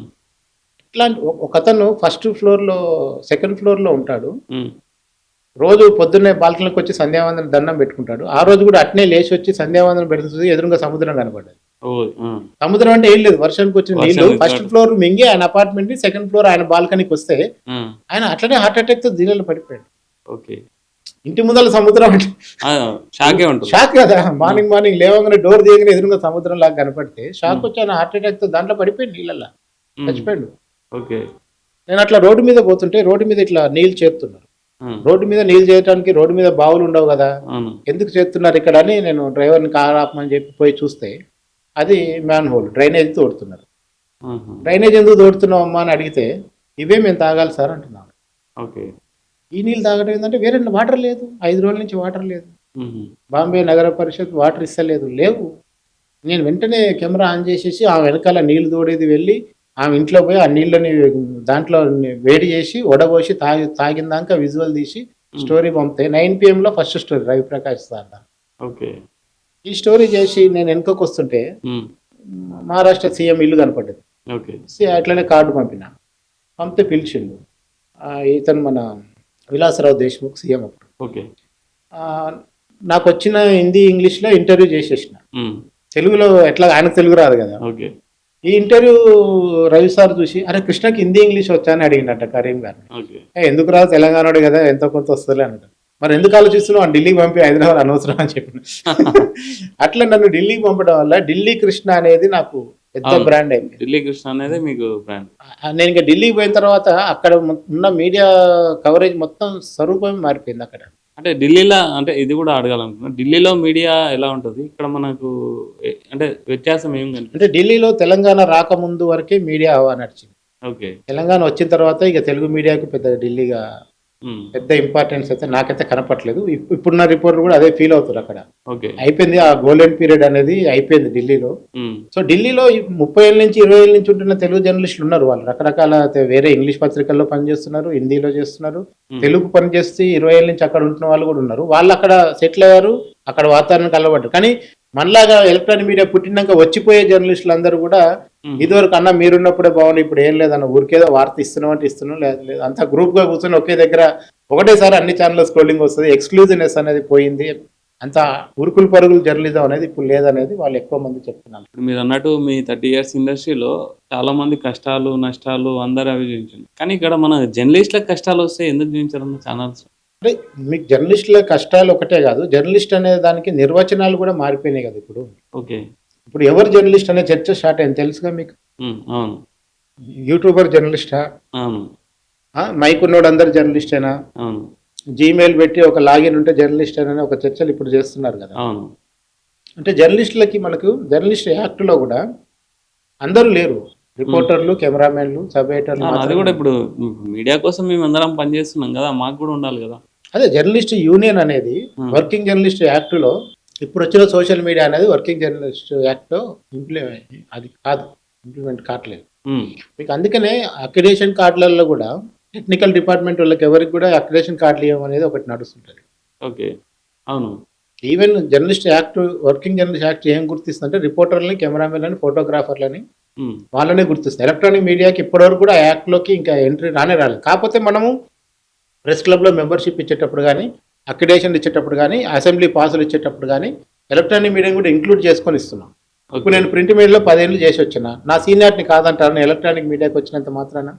ఇట్లాంటి ఒక అతను ఫస్ట్ ఫ్లోర్లో, సెకండ్ ఫ్లోర్లో ఉంటాడు. హ్మ్. రోజు పొద్దున్నే బాల్కనీకి వచ్చి సంధ్యావందనం దండం పెట్టుకుంటాడు. ఆ రోజు కూడా అట్నే లేచి వచ్చి సంధ్యావందనం పెడుతుంది. ఎదురుగా సముద్రం కనపడ్డది. ఓహ్! ఆ! సముద్రం అంటే ఏం లేదు, వర్షానికి వచ్చిన నీళ్లు. వర్షానికి ఫస్ట్ ఫ్లోర్ మింగి ఆయన అపార్ట్మెంట్ ని, సెకండ్ ఫ్లోర్ ఆయన బాల్కనీకి వస్తే ఆ! ఆయన అట్లనే హార్ట్ అటాక్ తో దీనిలో పడిపోయాడు. ఓకే. ఇంటి ముందర సముద్రం అంటే ఆ! షాకే ఉంటుంది. షాక్ కదా. మార్నింగ్ లేవగానే డోర్ తీయగానే ఎదురుగా సముద్రం లాగా కనపడితే షాక్ వచ్చి ఆయన హార్ట్ అటాక్ తో దాంట్లో పడిపోయింది, నీళ్ళల్లో హ్మ్. చచ్చిపోయాడు. ఓకే. నేను అట్లా రోడ్డు మీద పోతుంటే రోడ్డు మీద ఇట్లా నీళ్ళు చేస్తున్నారు. ఆ! రోడ్డు మీద నీళ్ళు చేయడానికి రోడ్డు మీద బావులు ఉండవు కదా, అవును. ఎందుకు చేస్తున్నారు ఇక్కడ అని నేను డ్రైవర్ని కార్ ఆపమని చెప్పి పోయి చూస్తే అది మ్యాన్ హోల్, డ్రైనేజ్ తోడుతున్నారు. ఆహా! డ్రైనేజ్ ఎందుకు తోడుతున్నావు అమ్మా అని అడిగితే ఇవే మేము తాగాలి సార్ అంటున్నాను. ఓకే. ఈ నీళ్ళు తాగడం ఏంటంటే వేరే వాటర్ లేదు, 5 రోజుల నుంచి వాటర్ లేదు. హుహు. బాంబే నగర పరిషత్ వాటర్ ఇస్తలేదు, లేవు. నేను వెంటనే కెమెరా ఆన్ చేసేసి ఆ వెనకాల నీళ్లు తోడేది వెళ్ళి ఆమె ఇంట్లో పోయి ఆ నీళ్ళని దాంట్లో వేడి చేసి వడబోసి తాగిన దాకా విజువల్ తీసి స్టోరీ పంపితే 9 PM first story Ravi Prakash sir. Okay. ఈ స్టోరీ చేసి నేను వెనుకకు వస్తుంటే హ్మ్. మహారాష్ట్ర సీఎం ఇల్లు కనపడ్డది. ఓకే. అట్లనే కార్డు పంపితే పిలిచిండు. ఇతను మన విలాసరావు దేశ్ముఖ్ సీఎం అప్పుడు. ఓకే. నాకు వచ్చిన హిందీ ఇంగ్లీష్లో ఇంటర్వ్యూ చేసేసిన. హ్మ్. తెలుగులో ఎట్లా ఆయనకు తెలుగు రాదు కదా. ఓకే. ఈ ఇంటర్వ్యూ రవి సార్ చూసి, అరే కృష్ణకి హిందీ ఇంగ్లీష్ వచ్చా అని అడిగినట్ట కరీం గారిని. ఓకే. ఎందుకు రాదు, తెలంగాణోడు కదా, ఎంతో కొంత వస్తుంది అన్నట్టు. మరి ఎందుకు ఆలోచిస్తున్నావు, ఢిల్లీకి పంపి హైదరాబాద్ అనవసరం అని చెప్పిన. అట్లా నన్ను ఢిల్లీకి పంపడం వల్ల ఢిల్లీ కృష్ణ అనేది నాకు పెద్ద బ్రాండ్ అయింది. ఢిల్లీ కృష్ణ అనేది మీకు బ్రాండ్. నేను ఇంకా ఢిల్లీకి పోయిన తర్వాత అక్కడ ఉన్న మీడియా కవరేజ్ మొత్తం స్వరూపమే మారిపోయింది అక్కడ. అంటే ఢిల్లీలో, అంటే ఇది కూడా అడగాలనుకున్నా, ఢిల్లీలో మీడియా ఎలా ఉంటుంది, ఇక్కడ మనకు అంటే వ్యత్యాసం ఏం కనిపిస్తుంది? అంటే ఢిల్లీలో తెలంగాణ రాకముందు వరకే మీడియా హవా నడిచింది. ఓకే. తెలంగాణ వచ్చిన తర్వాత ఇక తెలుగు మీడియాకి పెద్ద ఢిల్లీగా పెద్ద ఇంపార్టెన్స్ అయితే నాకైతే కనపట్లేదు. ఇప్పుడున్న రిపోర్టర్ కూడా అదే ఫీల్ అవుతారు అక్కడ. ఓకే. అయిపోయింది ఆ గోల్డెన్ పీరియడ్ అనేది అయిపోయింది ఢిల్లీలో. సో ఢిల్లీలో 30 ఏళ్ళ నుంచి 20 ఏళ్ళ నుంచి ఉంటున్న తెలుగు జర్నలిస్టులు ఉన్నారు. వాళ్ళు రకరకాల వేరే ఇంగ్లీష్ పత్రికల్లో పనిచేస్తున్నారు, హిందీలో చేస్తున్నారు, తెలుగు పని చేసి 20 ఏళ్ళ నుంచి అక్కడ ఉంటున్న వాళ్ళు కూడా ఉన్నారు. వాళ్ళు అక్కడ సెటిల్ అయ్యారు, అక్కడ వాతావరణం కలబడ్డారు. కానీ మనలాగా ఎలక్ట్రానిక్ మీడియా పుట్టినాక వచ్చిపోయే జర్నలిస్టులు అందరూ కూడా ఇదివరకు అన్న మీరున్నప్పుడే బాగుంది, ఇప్పుడు ఏం లేదన్న ఊరికేదో వార్త ఇస్తున్నాం అంటే ఇస్తున్నాం, లేదు అంతా గ్రూప్ గా కూర్చొని ఒకే దగ్గర ఒకటేసారి అన్ని ఛానల్ స్క్రోలింగ్ వస్తుంది, ఎక్స్క్లూజివ్నెస్ అనేది పోయింది, అంత ఉరుకులు పరుగులు జర్నలిజం అనేది ఇప్పుడు లేదనేది వాళ్ళు ఎక్కువ మంది చెప్తున్నారు. ఇప్పుడు మీరు అన్నట్టు మీ 30 ఇయర్స్ ఇండస్ట్రీలో చాలా మంది కష్టాలు నష్టాలు అందరూ అవి చూపించారు. కానీ ఇక్కడ మన జర్నలిస్టులకు కష్టాలు వస్తే ఎందుకు చూపించారన్న ఛానల్స్? అంటే మీకు జర్నలిస్టుల కష్టాలు ఒకటే కాదు, జర్నలిస్ట్ అనే దానికి నిర్వచనాలు కూడా మారిపోయినాయి కదా ఇప్పుడు. ఓకే. ఇప్పుడు ఎవరు జర్నలిస్ట్ అనే చర్చ స్టార్ట్ అయింది తెలుసుగా మీకు. అవును. యూట్యూబర్ జర్నలిస్టా? అవును. మైక్ ఉన్నోడు అందరు జర్నలిస్టేనా? అవును. జీమెయిల్ పెట్టి ఒక లాగిన్ ఉంటే జర్నలిస్ట్ అని ఒక చర్చలు ఇప్పుడు చేస్తున్నారు కదా. అవును. అంటే జర్నలిస్టులకి మనకు జర్నలిస్ట్ యాక్ట్లో కూడా అందరూ లేరు, రిపోర్టర్లు, కెమెరామెన్లు, సబ్ ఎడిటర్లు. అది కూడా ఇప్పుడు మీడియా కోసం మేము అందరం పనిచేస్తున్నాం కదా, మాకు కూడా ఉండాలి కదా. అదే జర్నలిస్ట్ యూనియన్ అనేది వర్కింగ్ జర్నలిస్ట్ యాక్ట్లో ఇప్పుడు వచ్చిన సోషల్ మీడియా అనేది వర్కింగ్ జర్నలిస్ట్ యాక్ట్లో ఇంప్లిమెంట్ కావట్లేదు మీకు. అందుకనే అక్రిడేషన్ కార్డులలో కూడా టెక్నికల్ డిపార్ట్మెంట్ వాళ్ళకి ఎవరికి కూడా అక్రిడేషన్ కార్డులు ఇవ్వడం అనేది ఒకటి నడుస్తుంటుంది. ఓకే. అవును. Even journalist act, working journalist act ఏం గుర్తిస్తుందంటే రిపోర్టర్లని, కెమెరామెన్లని, ఫోటోగ్రాఫర్లని వాళ్ళనే గుర్తిస్తుంది. ఎలక్ట్రానిక్ మీడియాకి ఇప్పటివరకు కూడా ఆ యాక్ట్లోకి ఇంకా ఎంట్రీ రాలేదు. కాకపోతే మనము ప్రెస్ క్లబ్లో మెంబర్షిప్ ఇచ్చేటప్పుడు కానీ, అక్రిడేషన్ ఇచ్చేటప్పుడు కానీ, అసెంబ్లీ పాసులు ఇచ్చేటప్పుడు కానీ ఎలక్ట్రానిక్ మీడియా కూడా ఇంక్లూడ్ చేసుకొని ఇస్తున్నాం. ఇప్పుడు నేను ప్రింట్ మీడియాలో 10 ఏళ్ళు చేసి వచ్చిన, నా సీనియార్ని కాదంటారు, ఎలక్ట్రానిక్ మీడియాకి వచ్చినంత మాత్రాన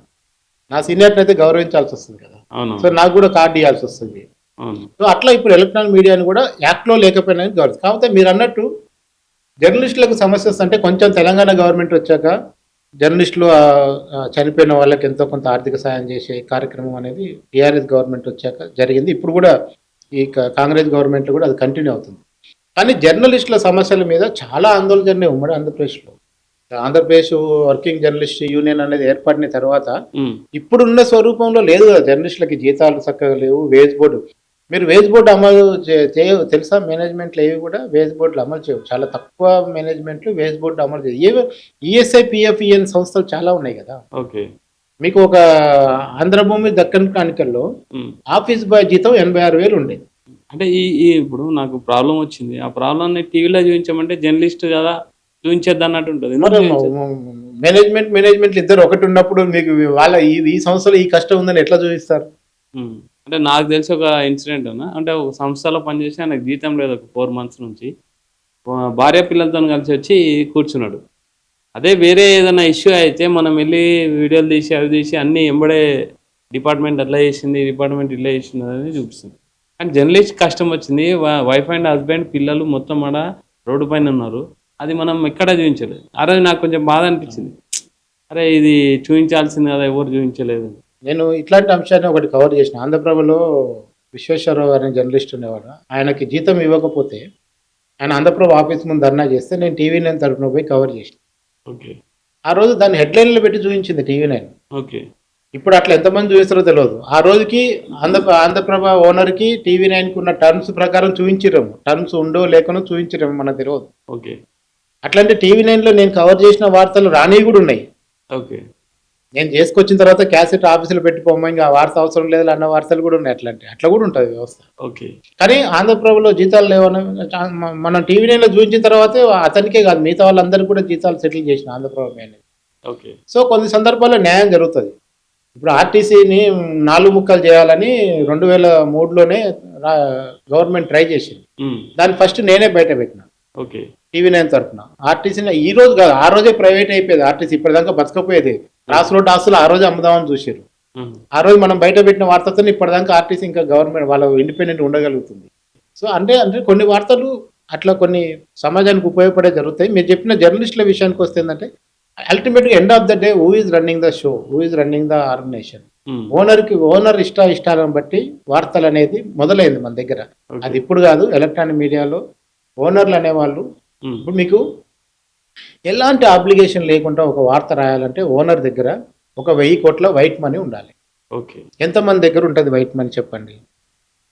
నా సీనియార్ని అయితే గౌరవించాల్సి వస్తుంది కదా. సో నాకు కూడా కార్డు ఇవ్వాల్సి వస్తుంది. సో అట్లా ఇప్పుడు ఎలక్ట్రానిక్ మీడియాని కూడా యాక్ట్లో లేకపోయినా గౌరవం. కాకపోతే మీరు అన్నట్టు జర్నలిస్టులకు సమస్య వస్తుంటే కొంచెం తెలంగాణ గవర్నమెంట్ వచ్చాక జర్నలిస్టులు చనిపోయిన వాళ్ళకి ఎంతో కొంత ఆర్థిక సాయం చేసే కార్యక్రమం అనేది టీఆర్ఎస్ గవర్నమెంట్ వచ్చాక జరిగింది. ఇప్పుడు కూడా ఈ కాంగ్రెస్ గవర్నమెంట్లో కూడా అది కంటిన్యూ అవుతుంది. కానీ జర్నలిస్టుల సమస్యల మీద చాలా ఆందోళన జరిగినాయి ఉమ్మడి ఆంధ్రప్రదేశ్లో. ఆంధ్రప్రదేశ్ వర్కింగ్ జర్నలిస్ట్ యూనియన్ అనేది ఏర్పడిన తర్వాత ఇప్పుడున్న స్వరూపంలో లేదు కదా. జర్నలిస్టులకి జీతాలు చక్కగా లేవు, వేజ్ బోర్డు, మీరు వేజ్ బోర్డు అమలు తెలుసా? మేనేజ్మెంట్లు ఏవి కూడా వేజ్ బోర్డులు అమలు చేయవు, చాలా తక్కువ మేనేజ్మెంట్లు వేజ్ బోర్డు అమలు చేయవు. ఈఎస్ఐ, పిఎఫ్ఈఎన్ సంస్థలు చాలా ఉన్నాయి కదా. ఓకే. మీకు ఒక ఆంధ్రభూమి, దక్కన్ క్రానికల్లో ఆఫీస్ బాయ్ జీతం 86,000 ఉండేది. అంటే ఇప్పుడు నాకు ప్రాబ్లం వచ్చింది, ఆ ప్రాబ్లమ్ని టీవీలో చూపించమంటే జర్నలిస్ట్ కదా చూపించేద్ది అన్నట్టు ఉంటుంది. మేనేజ్మెంట్ ఇద్దరు ఒకటి ఉన్నప్పుడు మీకు వాళ్ళ ఈ సంస్థలో ఈ కష్టం ఉందని ఎట్లా చూపిస్తారు? అంటే నాకు తెలిసి ఒక ఇన్సిడెంట్ ఉన్నా, అంటే ఒక సంస్థలో పనిచేసి ఆయనకు జీతం లేదు ఒక 4 months నుంచి, భార్య పిల్లలతో కలిసి వచ్చి కూర్చున్నాడు. అదే వేరే ఏదైనా ఇష్యూ అయితే మనం వెళ్ళి వీడియోలు తీసి అవి తీసి అన్నీ ఎంబడే డిపార్ట్మెంట్ అట్లా చేసింది, డిపార్ట్మెంట్ ఇట్లా చేసింది అనేది చూపిస్తుంది. కానీ జర్నలిస్ట్ కష్టం వచ్చింది, వైఫ్ అండ్ హస్బెండ్ పిల్లలు మొత్తం ఆడ రోడ్డు పైన ఉన్నారు, అది మనం ఎక్కడ చూపించలేదు. ఆ రోజు నాకు కొంచెం బాధ అనిపించింది, అరే ఇది చూపించాల్సింది కదా, ఎవరు చూపించలేదు. నేను ఇట్లాంటి అంశాన్ని ఒకటి కవర్ చేసిన. ఆంధ్రప్రభలో విశ్వేశ్వరరావు అనే జర్నలిస్ట్ ఉండేవాడు. ఆయనకి జీతం ఇవ్వకపోతే ఆయన ఆంధ్రప్రభ ఆఫీస్ ముందు ధర్నా చేస్తే నేను టీవీ9 తరఫున పోయి కవర్ చేసిన. ఓకే. ఆ రోజు దాన్ని హెడ్లైన్లో పెట్టి చూపించింది టీవీ9. ఓకే. ఇప్పుడు అట్లా ఎంతమంది చూపిస్తారో తెలియదు. ఆ రోజుకి ఆంధ్రప్రభ ఓనర్కి టీవీ9కి ఉన్న టర్మ్స్ ప్రకారం చూపించిరేమో, టర్మ్స్ ఉండో లేకనో చూపించిరేమో మనకు తెలియదు. ఓకే. అట్లాంటి టీవీ9లో నేను కవర్ చేసిన వార్తలు రానివి కూడా ఉన్నాయి. ఓకే. నేను చేసుకొచ్చిన తర్వాత క్యాసెట్ ఆఫీసులో పెట్టిపోమ్మా, ఇంకా వార్త అవసరం లేదు అన్న వార్తలు కూడా ఉన్నాయి. అట్లా కూడా ఉంటుంది వ్యవస్థ. ఓకే. కానీ ఆంధ్రప్రభలో జీతాలు లేవని మనం టీవీ9లో చూపించిన తర్వాతే అతనికే కాదు మిగతా వాళ్ళందరికీ కూడా జీతాలు సెటిల్ చేసిన ఆంధ్రప్రభ అనేది. ఓకే. సో కొన్ని సందర్భాల్లో న్యాయం జరుగుతుంది. ఇప్పుడు ఆర్టీసీని 4 ముక్కలు చేయాలని 2003లోనే గవర్నమెంట్ ట్రై చేసింది. దాన్ని ఫస్ట్ నేనే బయట పెట్టిన. ఓకే. టీవీ9 తరఫున. ఆర్టీసీని ఈ రోజు కాదు, ఆ రోజే ప్రైవేట్ అయిపోయేది ఆర్టీసీ. ఇప్పటిదాకా బతకపోయేది. క్రాస్ రోడ్ ఆస్తులు ఆ రోజు అమ్ముదామని చూసారు. ఆ రోజు మనం బయట పెట్టిన వార్తతో ఇప్పటిదాకా ఆర్టీసీ ఇంకా గవర్నమెంట్ వాళ్ళ ఇండిపెండెంట్ ఉండగలుగుతుంది. సో అంటే కొన్ని వార్తలు అట్లా కొన్ని సమాజానికి ఉపయోగపడే జరుగుతాయి. మీరు చెప్పిన జర్నలిస్టుల విషయానికి వస్తే ఏంటంటే అల్టిమేట్గా end of the day who is running the show, who is running the organisation. Owner ఇష్టాలను బట్టి వార్తలు అనేది మొదలైంది మన దగ్గర. అది ఇప్పుడు కాదు, ఎలక్ట్రానిక్ మీడియాలో ఓనర్లు అనేవాళ్ళు ఇప్పుడు మీకు ఎలాంటి ఆబ్లిగేషన్ లేకుండా ఒక వార్త రాయాలంటే ఓనర్ దగ్గర 1,000 కోట్ల వైట్ మనీ ఉండాలి. ఓకే. ఎంతమంది దగ్గర ఉంటుంది వైట్ మనీ చెప్పండి.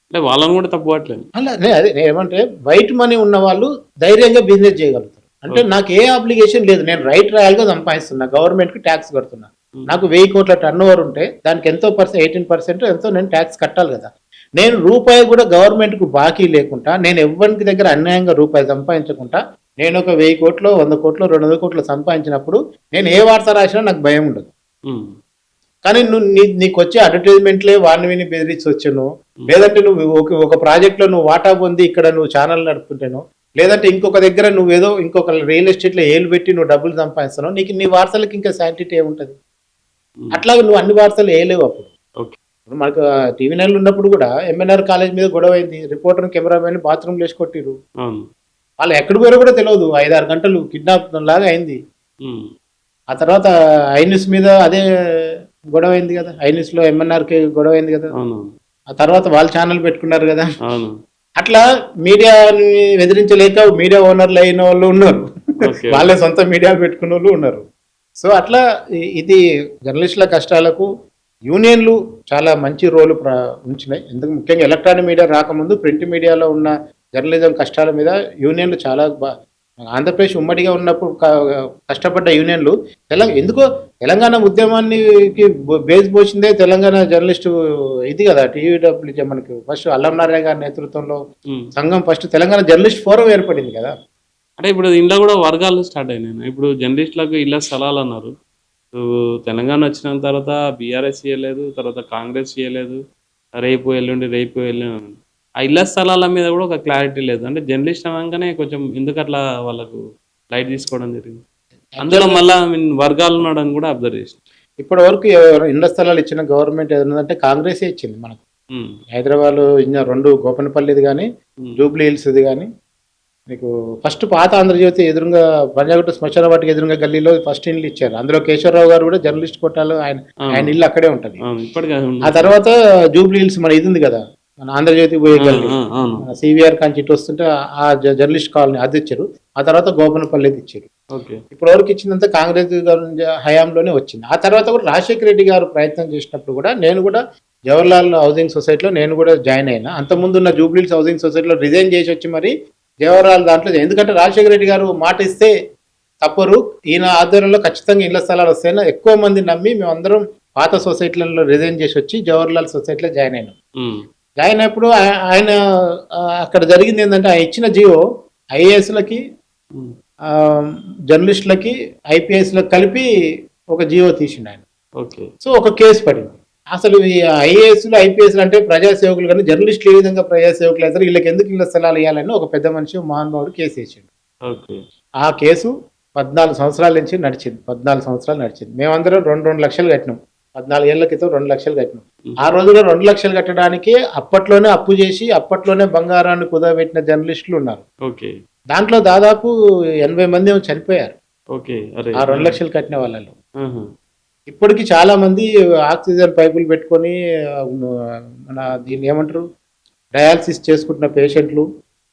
అంటే వాళ్ళని కూడా తప్పు పట్టలేదు. అలా అదే నేను ఏమంటే వైట్ మనీ ఉన్న వాళ్ళు ధైర్యంగా బిజినెస్ చేయగలుగుతారు. అంటే నాకు ఏ అప్లికేషన్ లేదు, నేను రైట్ రాయల్గా సంపాదిస్తున్నా, గవర్నమెంట్కి ట్యాక్స్ కడుతున్నా. నాకు 1000 కోట్ల టర్న్ ఓవర్ ఉంటే దానికి ఎంతో 18% ఎంతో నేను ట్యాక్స్ కట్టాలి కదా. నేను రూపాయి కూడా గవర్నమెంట్కు బాకీ లేకుండా, నేను ఎవరికి దగ్గర అన్యాయంగా రూపాయి సంపాదించకుండా, నేను ఒక 1000 కోట్లు 100 కోట్లు 200 కోట్లు సంపాదించినప్పుడు నేను ఏ వార్త రాసినా నాకు భయం ఉండదు. కానీ నువ్వు నీకు వచ్చే అడ్వర్టైజ్మెంట్లే వాడిని విని బెదిరించి వచ్చాను, లేదంటే నువ్వు ఒక ప్రాజెక్ట్లో నువ్వు వాటా పొంది ఇక్కడ నువ్వు ఛానల్ నడుపుతుంటాను, లేదంటే ఇంకొక దగ్గర నువ్వేదో ఇంకొక రియల్ ఎస్టేట్లో ఏలు పెట్టి నువ్వు డబ్బులు సంపాదిస్తాను, నీకు నీ వార్తలకు ఇంకా శాంటిటీ ఏముంటుంది? అట్లాగే నువ్వు అన్ని వార్తలు వేయలేవు. అప్పుడు మనకు టీవీ నైన్లు ఉన్నప్పుడు కూడా ఎంఎన్ఆర్ కాలేజ్ మీద గొడవ అయింది, రిపోర్టర్ కెమెరామెన్ బాత్రూమ్లు వేసి కొట్టిరు. వాళ్ళు ఎక్కడికి పోయారో కూడా తెలియదు, 5-6 గంటలు కిడ్నాప్ లాగా అయింది. ఆ తర్వాత ఐన్యూస్ మీద అదే గొడవ అయింది కదా, ఐన్యూస్లో ఎంఎన్ఆర్కి గొడవ అయింది కదా. ఆ తర్వాత వాళ్ళు ఛానల్ పెట్టుకున్నారు కదా. అట్లా మీడియాని ఎదిరించలేక మీడియా ఓనర్లు అయిన వాళ్ళు ఉన్నారు, వాళ్ళే సొంత మీడియాలు పెట్టుకున్న వాళ్ళు ఉన్నారు. సో అట్లా ఇది జర్నలిస్టుల కష్టాలకు యూనియన్లు చాలా మంచి రోలు ఉంచినాయి. ఎందుకు ముఖ్యంగా ఎలక్ట్రానిక్ మీడియా రాకముందు ప్రింట్ మీడియాలో ఉన్న జర్నలిజం కష్టాల మీద యూనియన్లు చాలా ఆంధ్రప్రదేశ్ ఉమ్మడిగా ఉన్నప్పుడు కష్టపడ్డ యూనియన్లు ఎందుకో తెలంగాణ ఉద్యమానికి బేస్ పోసిందే తెలంగాణ జర్నలిస్టు ఇది కదా, టీయూడబ్ల్యూజే. మనకి ఫస్ట్ అల్లం నారాయణ గారి నేతృత్వంలో సంఘం, ఫస్ట్ తెలంగాణ జర్నలిస్ట్ ఫోరం ఏర్పడింది కదా. అంటే ఇప్పుడు ఇంట్లో కూడా వర్గాలు స్టార్ట్ అయినాయి. ఇప్పుడు జర్నలిస్టులకు ఇళ్ళ స్థలాలు అన్నారు, తెలంగాణ వచ్చిన తర్వాత బీఆర్ఎస్ చేయలేదు, తర్వాత కాంగ్రెస్ చేయలేదు, రేపు ఎల్లుండి ఆ ఇళ్ల స్థలాల మీద కూడా ఒక క్లారిటీ లేదు. అంటే జర్నలిస్ట్ అనగానే కొంచెం ఎందుకు అట్లా వాళ్ళకు లైట్ తీసుకోవడం జరిగింది. అందులో మళ్ళీ వర్గాలు ఉండడం కూడా అబ్జర్వ్ చేసి ఇప్పటి వరకు ఇళ్ల స్థలాలు ఇచ్చిన గవర్నమెంట్ ఏదంటే కాంగ్రెసే ఇచ్చింది మనకు. హైదరాబాద్ ఇన్న 2 గోపనపల్లిది కానీ జూబ్లీ హిల్స్ది కానీ, మీకు ఫస్ట్ పాత ఆంధ్రజ్యోతి ఎదురుగా పంజాగుట్ట శ్మశాన వాటికి ఎదురుగా గల్లీలో ఫస్ట్ ఇల్లు ఇచ్చారు. అందులో కేశవరావు గారు కూడా జర్నలిస్ట్ కొట్టాలో ఆయన ఇల్లు అక్కడే ఉంటుంది. ఆ తర్వాత జూబ్లీ హిల్స్ మన ఇది ఉంది కదా, మన ఆంధ్రజ్యోతి పోయే గల్లీ, సివిఆర్ కాంచి ఇటు వస్తుంటే ఆ జర్నలిస్ట్ కాలనీ అది ఇచ్చారు. ఆ తర్వాత గోపనపల్లిది ఇచ్చారు. ఇప్పటి వరకు ఇచ్చిందంతా కాంగ్రెస్ హయాంలోనే వచ్చింది. ఆ తర్వాత కూడా రాజశేఖర రెడ్డి గారు ప్రయత్నం చేసినప్పుడు కూడా నేను కూడా జవహర్లాల్ హౌసింగ్ సొసైటీలో నేను కూడా జాయిన్ అయినా. అంతకుముందు ఉన్న జూబ్లీహిల్స్ హౌసింగ్ సొసైటీలో రిజైన్ చేసి వచ్చి మరి జవహర్లాల్ దాంట్లో, ఎందుకంటే రాజశేఖర రెడ్డి గారు మాట ఇస్తే తప్పరు, ఈయన ఆధ్వర్యంలో ఖచ్చితంగా ఇళ్ల స్థలాలు వస్తాయని ఎక్కువ మంది నమ్మి మేమందరం పాత సొసైటీలలో రిజైన్ చేసి వచ్చి జవహర్లాల్ సొసైటీలో జాయిన్ అయినాం. జాయిన్ అయినప్పుడు ఆయన అక్కడ జరిగింది ఏంటంటే, ఆయన ఇచ్చిన జియో ఐఏఎస్లకి జర్నలిస్టులకి ఐపీఎస్లకు కలిపి ఒక జియో తీసిండు ఆయన. సో ఒక కేసు పడింది. అసలు ఈ ఐఏఎస్లు ఐపీఎస్లు అంటే ప్రజాసేవకులు, కానీ జర్నలిస్టులు ఏ విధంగా ప్రజాసేవకులు అవుతారు, వీళ్ళకి ఎందుకు ఇళ్ల స్థలాలు ఇవ్వాలని ఒక పెద్ద మనిషి మహానుభావుడు కేసు వేసిండు. ఆ కేసు 14 సంవత్సరాల నుంచి నడిచింది. 14 సంవత్సరాలు నడిచింది. మేమందరం 2 లక్షలు కట్టినాం. 14 ఏళ్ల క్రితం 2 లక్షలు కట్టినాం. ఆ రోజులో 2 లక్షలు కట్టడానికి అప్పట్లోనే అప్పు చేసి అప్పట్లోనే బంగారాన్ని కుదబెట్టిన జర్నలిస్టులు ఉన్నారు. దాంట్లో దాదాపు 80 మంది చనిపోయారు ఆ 2 లక్షలు కట్టిన వాళ్ళలో. ఇప్పటికి చాలా మంది ఆక్సిజన్ పైపులు పెట్టుకొని మన దీన్ని ఏమంటారు డయాలసిస్ చేసుకుంటున్న పేషెంట్లు,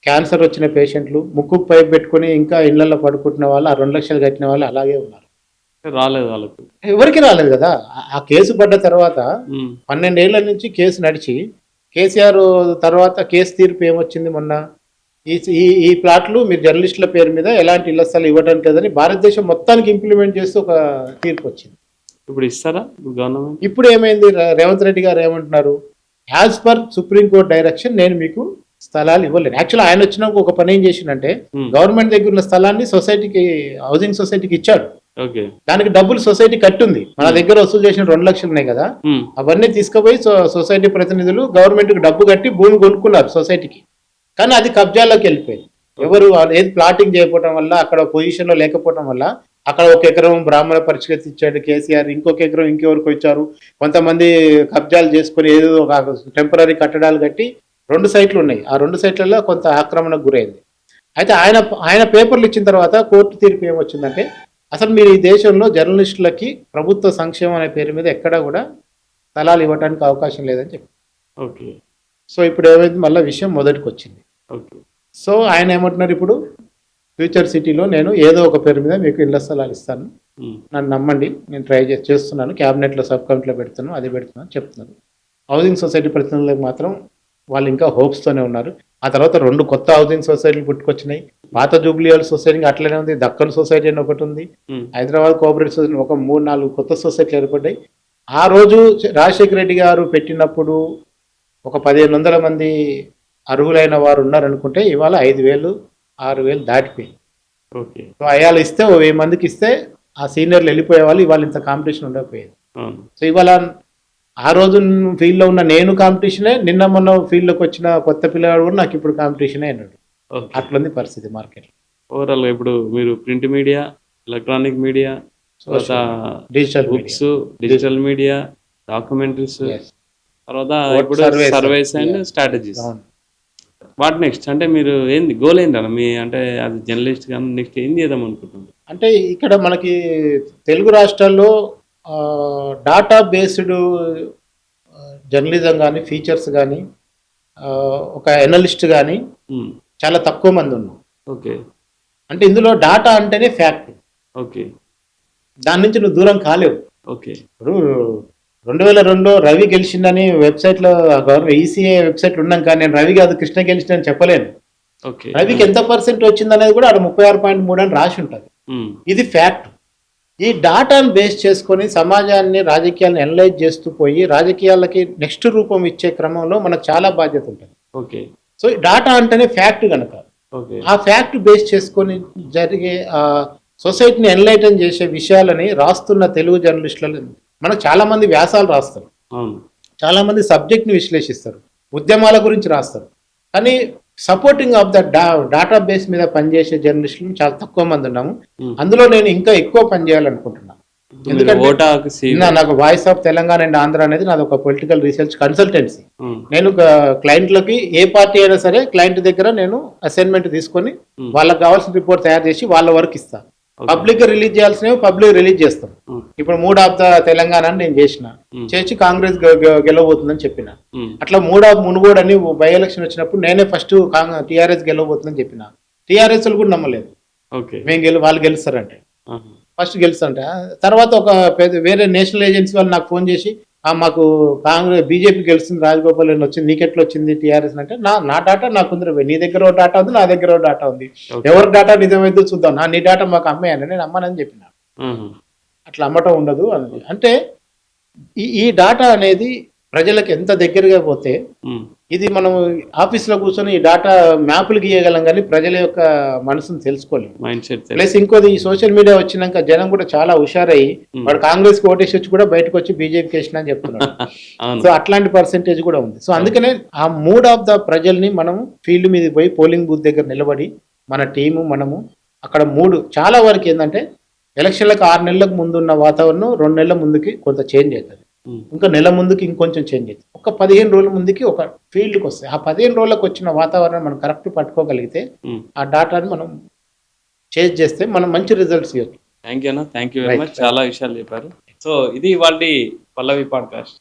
క్యాన్సర్ వచ్చిన పేషెంట్లు, ముక్కు పైపు పెట్టుకొని ఇంకా ఇళ్లలో పడుకుంటున్న వాళ్ళు, ఆ 2 లక్షలు కట్టిన వాళ్ళు అలాగే ఉన్నారు. రాలేదు వాళ్ళకు, ఎవరికి రాలేదు కదా. ఆ కేసు పడ్డ తర్వాత 12 ఏళ్ల నుంచి కేసు నడిచి కేసీఆర్ తర్వాత కేసు తీర్పు ఏమొచ్చింది మొన్న, ఈ ప్లాట్లు మీరు జర్నలిస్టుల పేరు మీద ఎలాంటి ఇళ్ల స్థలాలు ఇవ్వడానికి లేదని భారతదేశం మొత్తానికి ఇంప్లిమెంట్ చేస్తూ ఒక తీర్పు వచ్చింది. ఇప్పుడు ఇస్తారా గవర్నమెంట్? ఇప్పుడు ఏమైంది, రేవంత్ రెడ్డి గారు ఏమంటున్నారు, యాజ్ పర్ సుప్రీంకోర్టు డైరెక్షన్ నేను మీకు స్థలాలు ఇవ్వలేదు. యాక్చువల్ ఆయన వచ్చినాక ఒక పని ఏం చేసిందంటే, గవర్నమెంట్ దగ్గర ఉన్న స్థలాన్ని సొసైటీకి, హౌసింగ్ సొసైటీకి ఇచ్చాడు. దానికి డబ్బులు సొసైటీ కట్టుంది. మన దగ్గర వసూలు చేసిన 2 లక్షలు ఉన్నాయి కదా, అవన్నీ తీసుకుపోయి సొసైటీ ప్రతినిధులు గవర్నమెంట్ కి డబ్బు కట్టి భూమి కొనుక్కున్నారు సొసైటీకి. కానీ అది కబ్జాలోకి వెళ్ళిపోయింది. ఎవరు ఏది ప్లాటింగ్ చేయకపోవడం వల్ల, అక్కడ పొజిషన్ లో లేకపోవడం వల్ల, అక్కడ 1 ఎకరం బ్రాహ్మణ పరిష్కృతి ఇచ్చాడు కేసీఆర్, ఇంకొక ఎకరం ఇంకెవరికి ఇచ్చారు, కొంతమంది కబ్జాలు చేసుకుని ఏదో టెంపరీ కట్టడాలు కట్టి 2 సైట్లు ఉన్నాయి. ఆ 2 సైట్లలో కొంత ఆక్రమణకు గురైంది. అయితే ఆయన పేపర్లు ఇచ్చిన తర్వాత కోర్టు తీర్పు ఏమొచ్చిందంటే, అసలు మీరు ఈ దేశంలో జర్నలిస్టులకి ప్రభుత్వ సంక్షేమం అనే పేరు మీద ఎక్కడా కూడా స్థలాలు ఇవ్వడానికి అవకాశం లేదని చెప్పి. సో ఇప్పుడు ఏమైంది, మళ్ళీ విషయం మొదటికి వచ్చింది. సో ఆయన ఏమంటున్నారు, ఇప్పుడు ఫ్యూచర్ సిటీలో నేను ఏదో ఒక పేరు మీద మీకు ఇళ్ల స్థలాలు ఇస్తాను, నన్ను నమ్మండి, నేను ట్రై చేస్తున్నాను, క్యాబినెట్లో సబ్ కమిటీలో పెడుతున్నాను, అది పెడుతున్నాను చెప్తున్నాను. హౌసింగ్ సొసైటీ ప్రతినిధులకు మాత్రం వాళ్ళు ఇంకా హోప్స్తోనే ఉన్నారు. ఆ తర్వాత 2 కొత్త హౌసింగ్ సొసైటీలు పుట్టుకొచ్చినాయి. పాత జూబ్లీ హిల్స్ సొసైటీ అట్లనే ఉంది, దక్కన్ సొసైటీ అని ఒకటి ఉంది, హైదరాబాద్ కోఆపరేటివ్ సొసైటీ, ఒక 3-4 కొత్త సొసైటీలు ఏర్పడ్డాయి. ఆ రోజు రాజశేఖర రెడ్డి గారు పెట్టినప్పుడు ఒక 1500 మంది అర్హులైన వారు ఉన్నారనుకుంటే ఇవాళ 5000-6000 దాటిపోయింది. ఓకే. సో అయాలు ఇస్తే 1000 మందికి ఇస్తే ఆ సీనియర్లు వెళ్ళిపోయే వాళ్ళు, ఇవాళ ఇంత కాంపిటీషన్ ఉండకపోయేది. సో ఇవాళ ఆ రోజు ఫీల్డ్లో ఉన్న నేను కాంపిటీషనే, నిన్న మొన్న ఫీల్డ్లోకి వచ్చిన కొత్త పిల్లవాడు కూడా నాకు ఇప్పుడు కాంపిటీషనే అన్నాడు. అట్లుంది పరిస్థితి మార్కెట్. ఓవరాల్ ఇప్పుడు మీరు print media, electronic media, digital media, documentaries, తర్వాత ఇప్పుడు surveys and strategies. What next అంటే మీరు ఏంది గోల్ ఏంటన్నా మీ, అంటే అది జర్నలిస్ట్ కానీ నెక్స్ట్ ఏం చేద్దాం అనుకుంటున్నారు? అంటే ఇక్కడ మనకి తెలుగు రాష్ట్రాల్లో డాటా బేస్డ్ జర్నలిజం కానీ, ఫీచర్స్ కానీ, ఒక ఎనలిస్ట్ కానీ చాలా తక్కువ మంది ఉన్నాం. ఓకే. అంటే ఇందులో డాటా అంటేనే ఫ్యాక్ట్. ఓకే. దాని నుంచి నువ్వు దూరం కాలేవు. ఓకే. ఇప్పుడు 2002లో రవి గెలిచిందని వెబ్సైట్లో గవర్నమెంట్ ఈసీఏ వెబ్సైట్లు ఉన్నాం, కానీ నేను రవి కాదు కృష్ణ గెలిచిందని చెప్పలేను. ఓకే. రవికి ఎంత పర్సెంట్ వచ్చింది అనేది కూడా అక్కడ 36.3 అని రాసి ఉంటుంది. ఇది ఫ్యాక్ట్. ఈ డాటాను బేస్ చేసుకొని సమాజాన్ని, రాజకీయాలను అనలైజ్ చేస్తూ పోయి రాజకీయాలకి నెక్స్ట్ రూపం ఇచ్చే క్రమంలో మనకు చాలా బాధ్యత ఉంటుంది. ఓకే. సో డాటా అంటేనే ఫ్యాక్ట్ కనుక ఆ ఫ్యాక్ట్ బేస్ చేసుకొని జరిగే సొసైటీని ఎన్లైటన్ చేసే విషయాలని రాస్తున్న తెలుగు జర్నలిస్టులు మనకు చాలా మంది వ్యాసాలు రాస్తారు, చాలా మంది సబ్జెక్ట్ని విశ్లేషిస్తారు, ఉద్యమాల గురించి రాస్తారు, కానీ supporting of the data base మీద పనిచేసే జర్నలిస్టులు చాలా తక్కువ మంది ఉన్నాము. అందులో నేను ఇంకా ఎక్కువ పని చేయాలనుకుంటున్నాను. ఎందుకంటే నాకు voice of Telangana and Andhra అనేది నాది ఒక పొలిటికల్ రీసెర్చ్ కన్సల్టెన్సీ. నేను క్లయింట్లకి ఏ పార్టీ అయినా సరే క్లయింట్ దగ్గర నేను అసైన్మెంట్ తీసుకొని వాళ్ళకి కావాల్సిన రిపోర్ట్ తయారు చేసి వాళ్ళ వరకు ఇస్తాను. పబ్లిక్ గా రిలీజ్ చేయాల్సినవి పబ్లిక్ రిలీజ్ చేస్తాం. ఇప్పుడు 3 ఆఫ్ ద తెలంగాణ నేను చేసి కాంగ్రెస్ గెలవబోతుందని చెప్పిన. అట్లా 3 ఆఫ్ మునుగోడు అని బై ఎలక్షన్ వచ్చినప్పుడు నేనే ఫస్ట్ టీఆర్ఎస్ గెలవబోతుందని చెప్పిన. టీఆర్ఎస్ కూడా నమ్మలేదు వాళ్ళు గెలుస్తారంటే, ఫస్ట్ గెలుస్తారంటే. తర్వాత ఒక వేరే నేషనల్ ఏజెన్సీ వాళ్ళు నాకు ఫోన్ చేసి మాకు కాంగ్రెస్ బీజేపీ గెలుస్తుంది, రాజగోపాల్ రెడ్డి వచ్చింది, నీకెట్లా వచ్చింది టీఆర్ఎస్ అంటే, నా డాటా నాకు ఉంది, నీ దగ్గర ఒక డాటా ఉంది, నా దగ్గర ఒక డాటా ఉంది, ఎవరి డాటా నిజమైతే చూద్దాం, నీ డాటా మాకు అమ్మేయని నేను అమ్మనని చెప్పిన. అట్లా అమ్మటం ఉండదు అని. అంటే ఈ డాటా అనేది ప్రజలకు ఎంత దగ్గరగా పోతే ఇది మనం ఆఫీస్లో కూర్చొని ఈ డాటా మ్యాప్లు గీయగలం, కానీ ప్రజల యొక్క మనసును తెలుసుకోలేము. ప్లస్ ఇంకోది, ఈ సోషల్ మీడియా వచ్చినాక జనం కూడా చాలా హుషారయ్యి వాడు కాంగ్రెస్ కి ఓటేసి వచ్చి కూడా బయటకు వచ్చి బీజేపీకి వేసిన అని చెప్తున్నాడు. సో అట్లాంటి పర్సెంటేజ్ కూడా ఉంది. సో అందుకనే ఆ 3 ఆఫ్ ద ప్రజల్ని మనం ఫీల్డ్ మీద పోయి పోలింగ్ బూత్ దగ్గర నిలబడి మన టీము మనము అక్కడ 3 చాలా వరకు ఏంటంటే ఎలక్షన్లకు 6 నెలలకు ముందు ఉన్న వాతావరణం 2 నెలల ముందుకి కొంత చేంజ్ అవుతుంది, ఇంకా నెల ముందుకి ఇంకొంచెం చేంజ్ అవుతుంది, ఒక 15 రోజుల ముందుకి ఒక ఫీల్డ్కి వస్తాయి. ఆ 15 రోజులకు వచ్చిన వాతావరణం మనం కరెక్ట్ పట్టుకోగలిగితే ఆ డాటాని మనం చేంజ్ చేస్తే మనం మంచి రిజల్ట్స్ ఇవ్వచ్చు. థ్యాంక్ యూ అన్న, థ్యాంక్ యూ వెరీ మచ్. చాలా విషయాలు చెప్పారు. సో ఇది వాళ్ళ పల్లవి పాడ్కాస్ట్.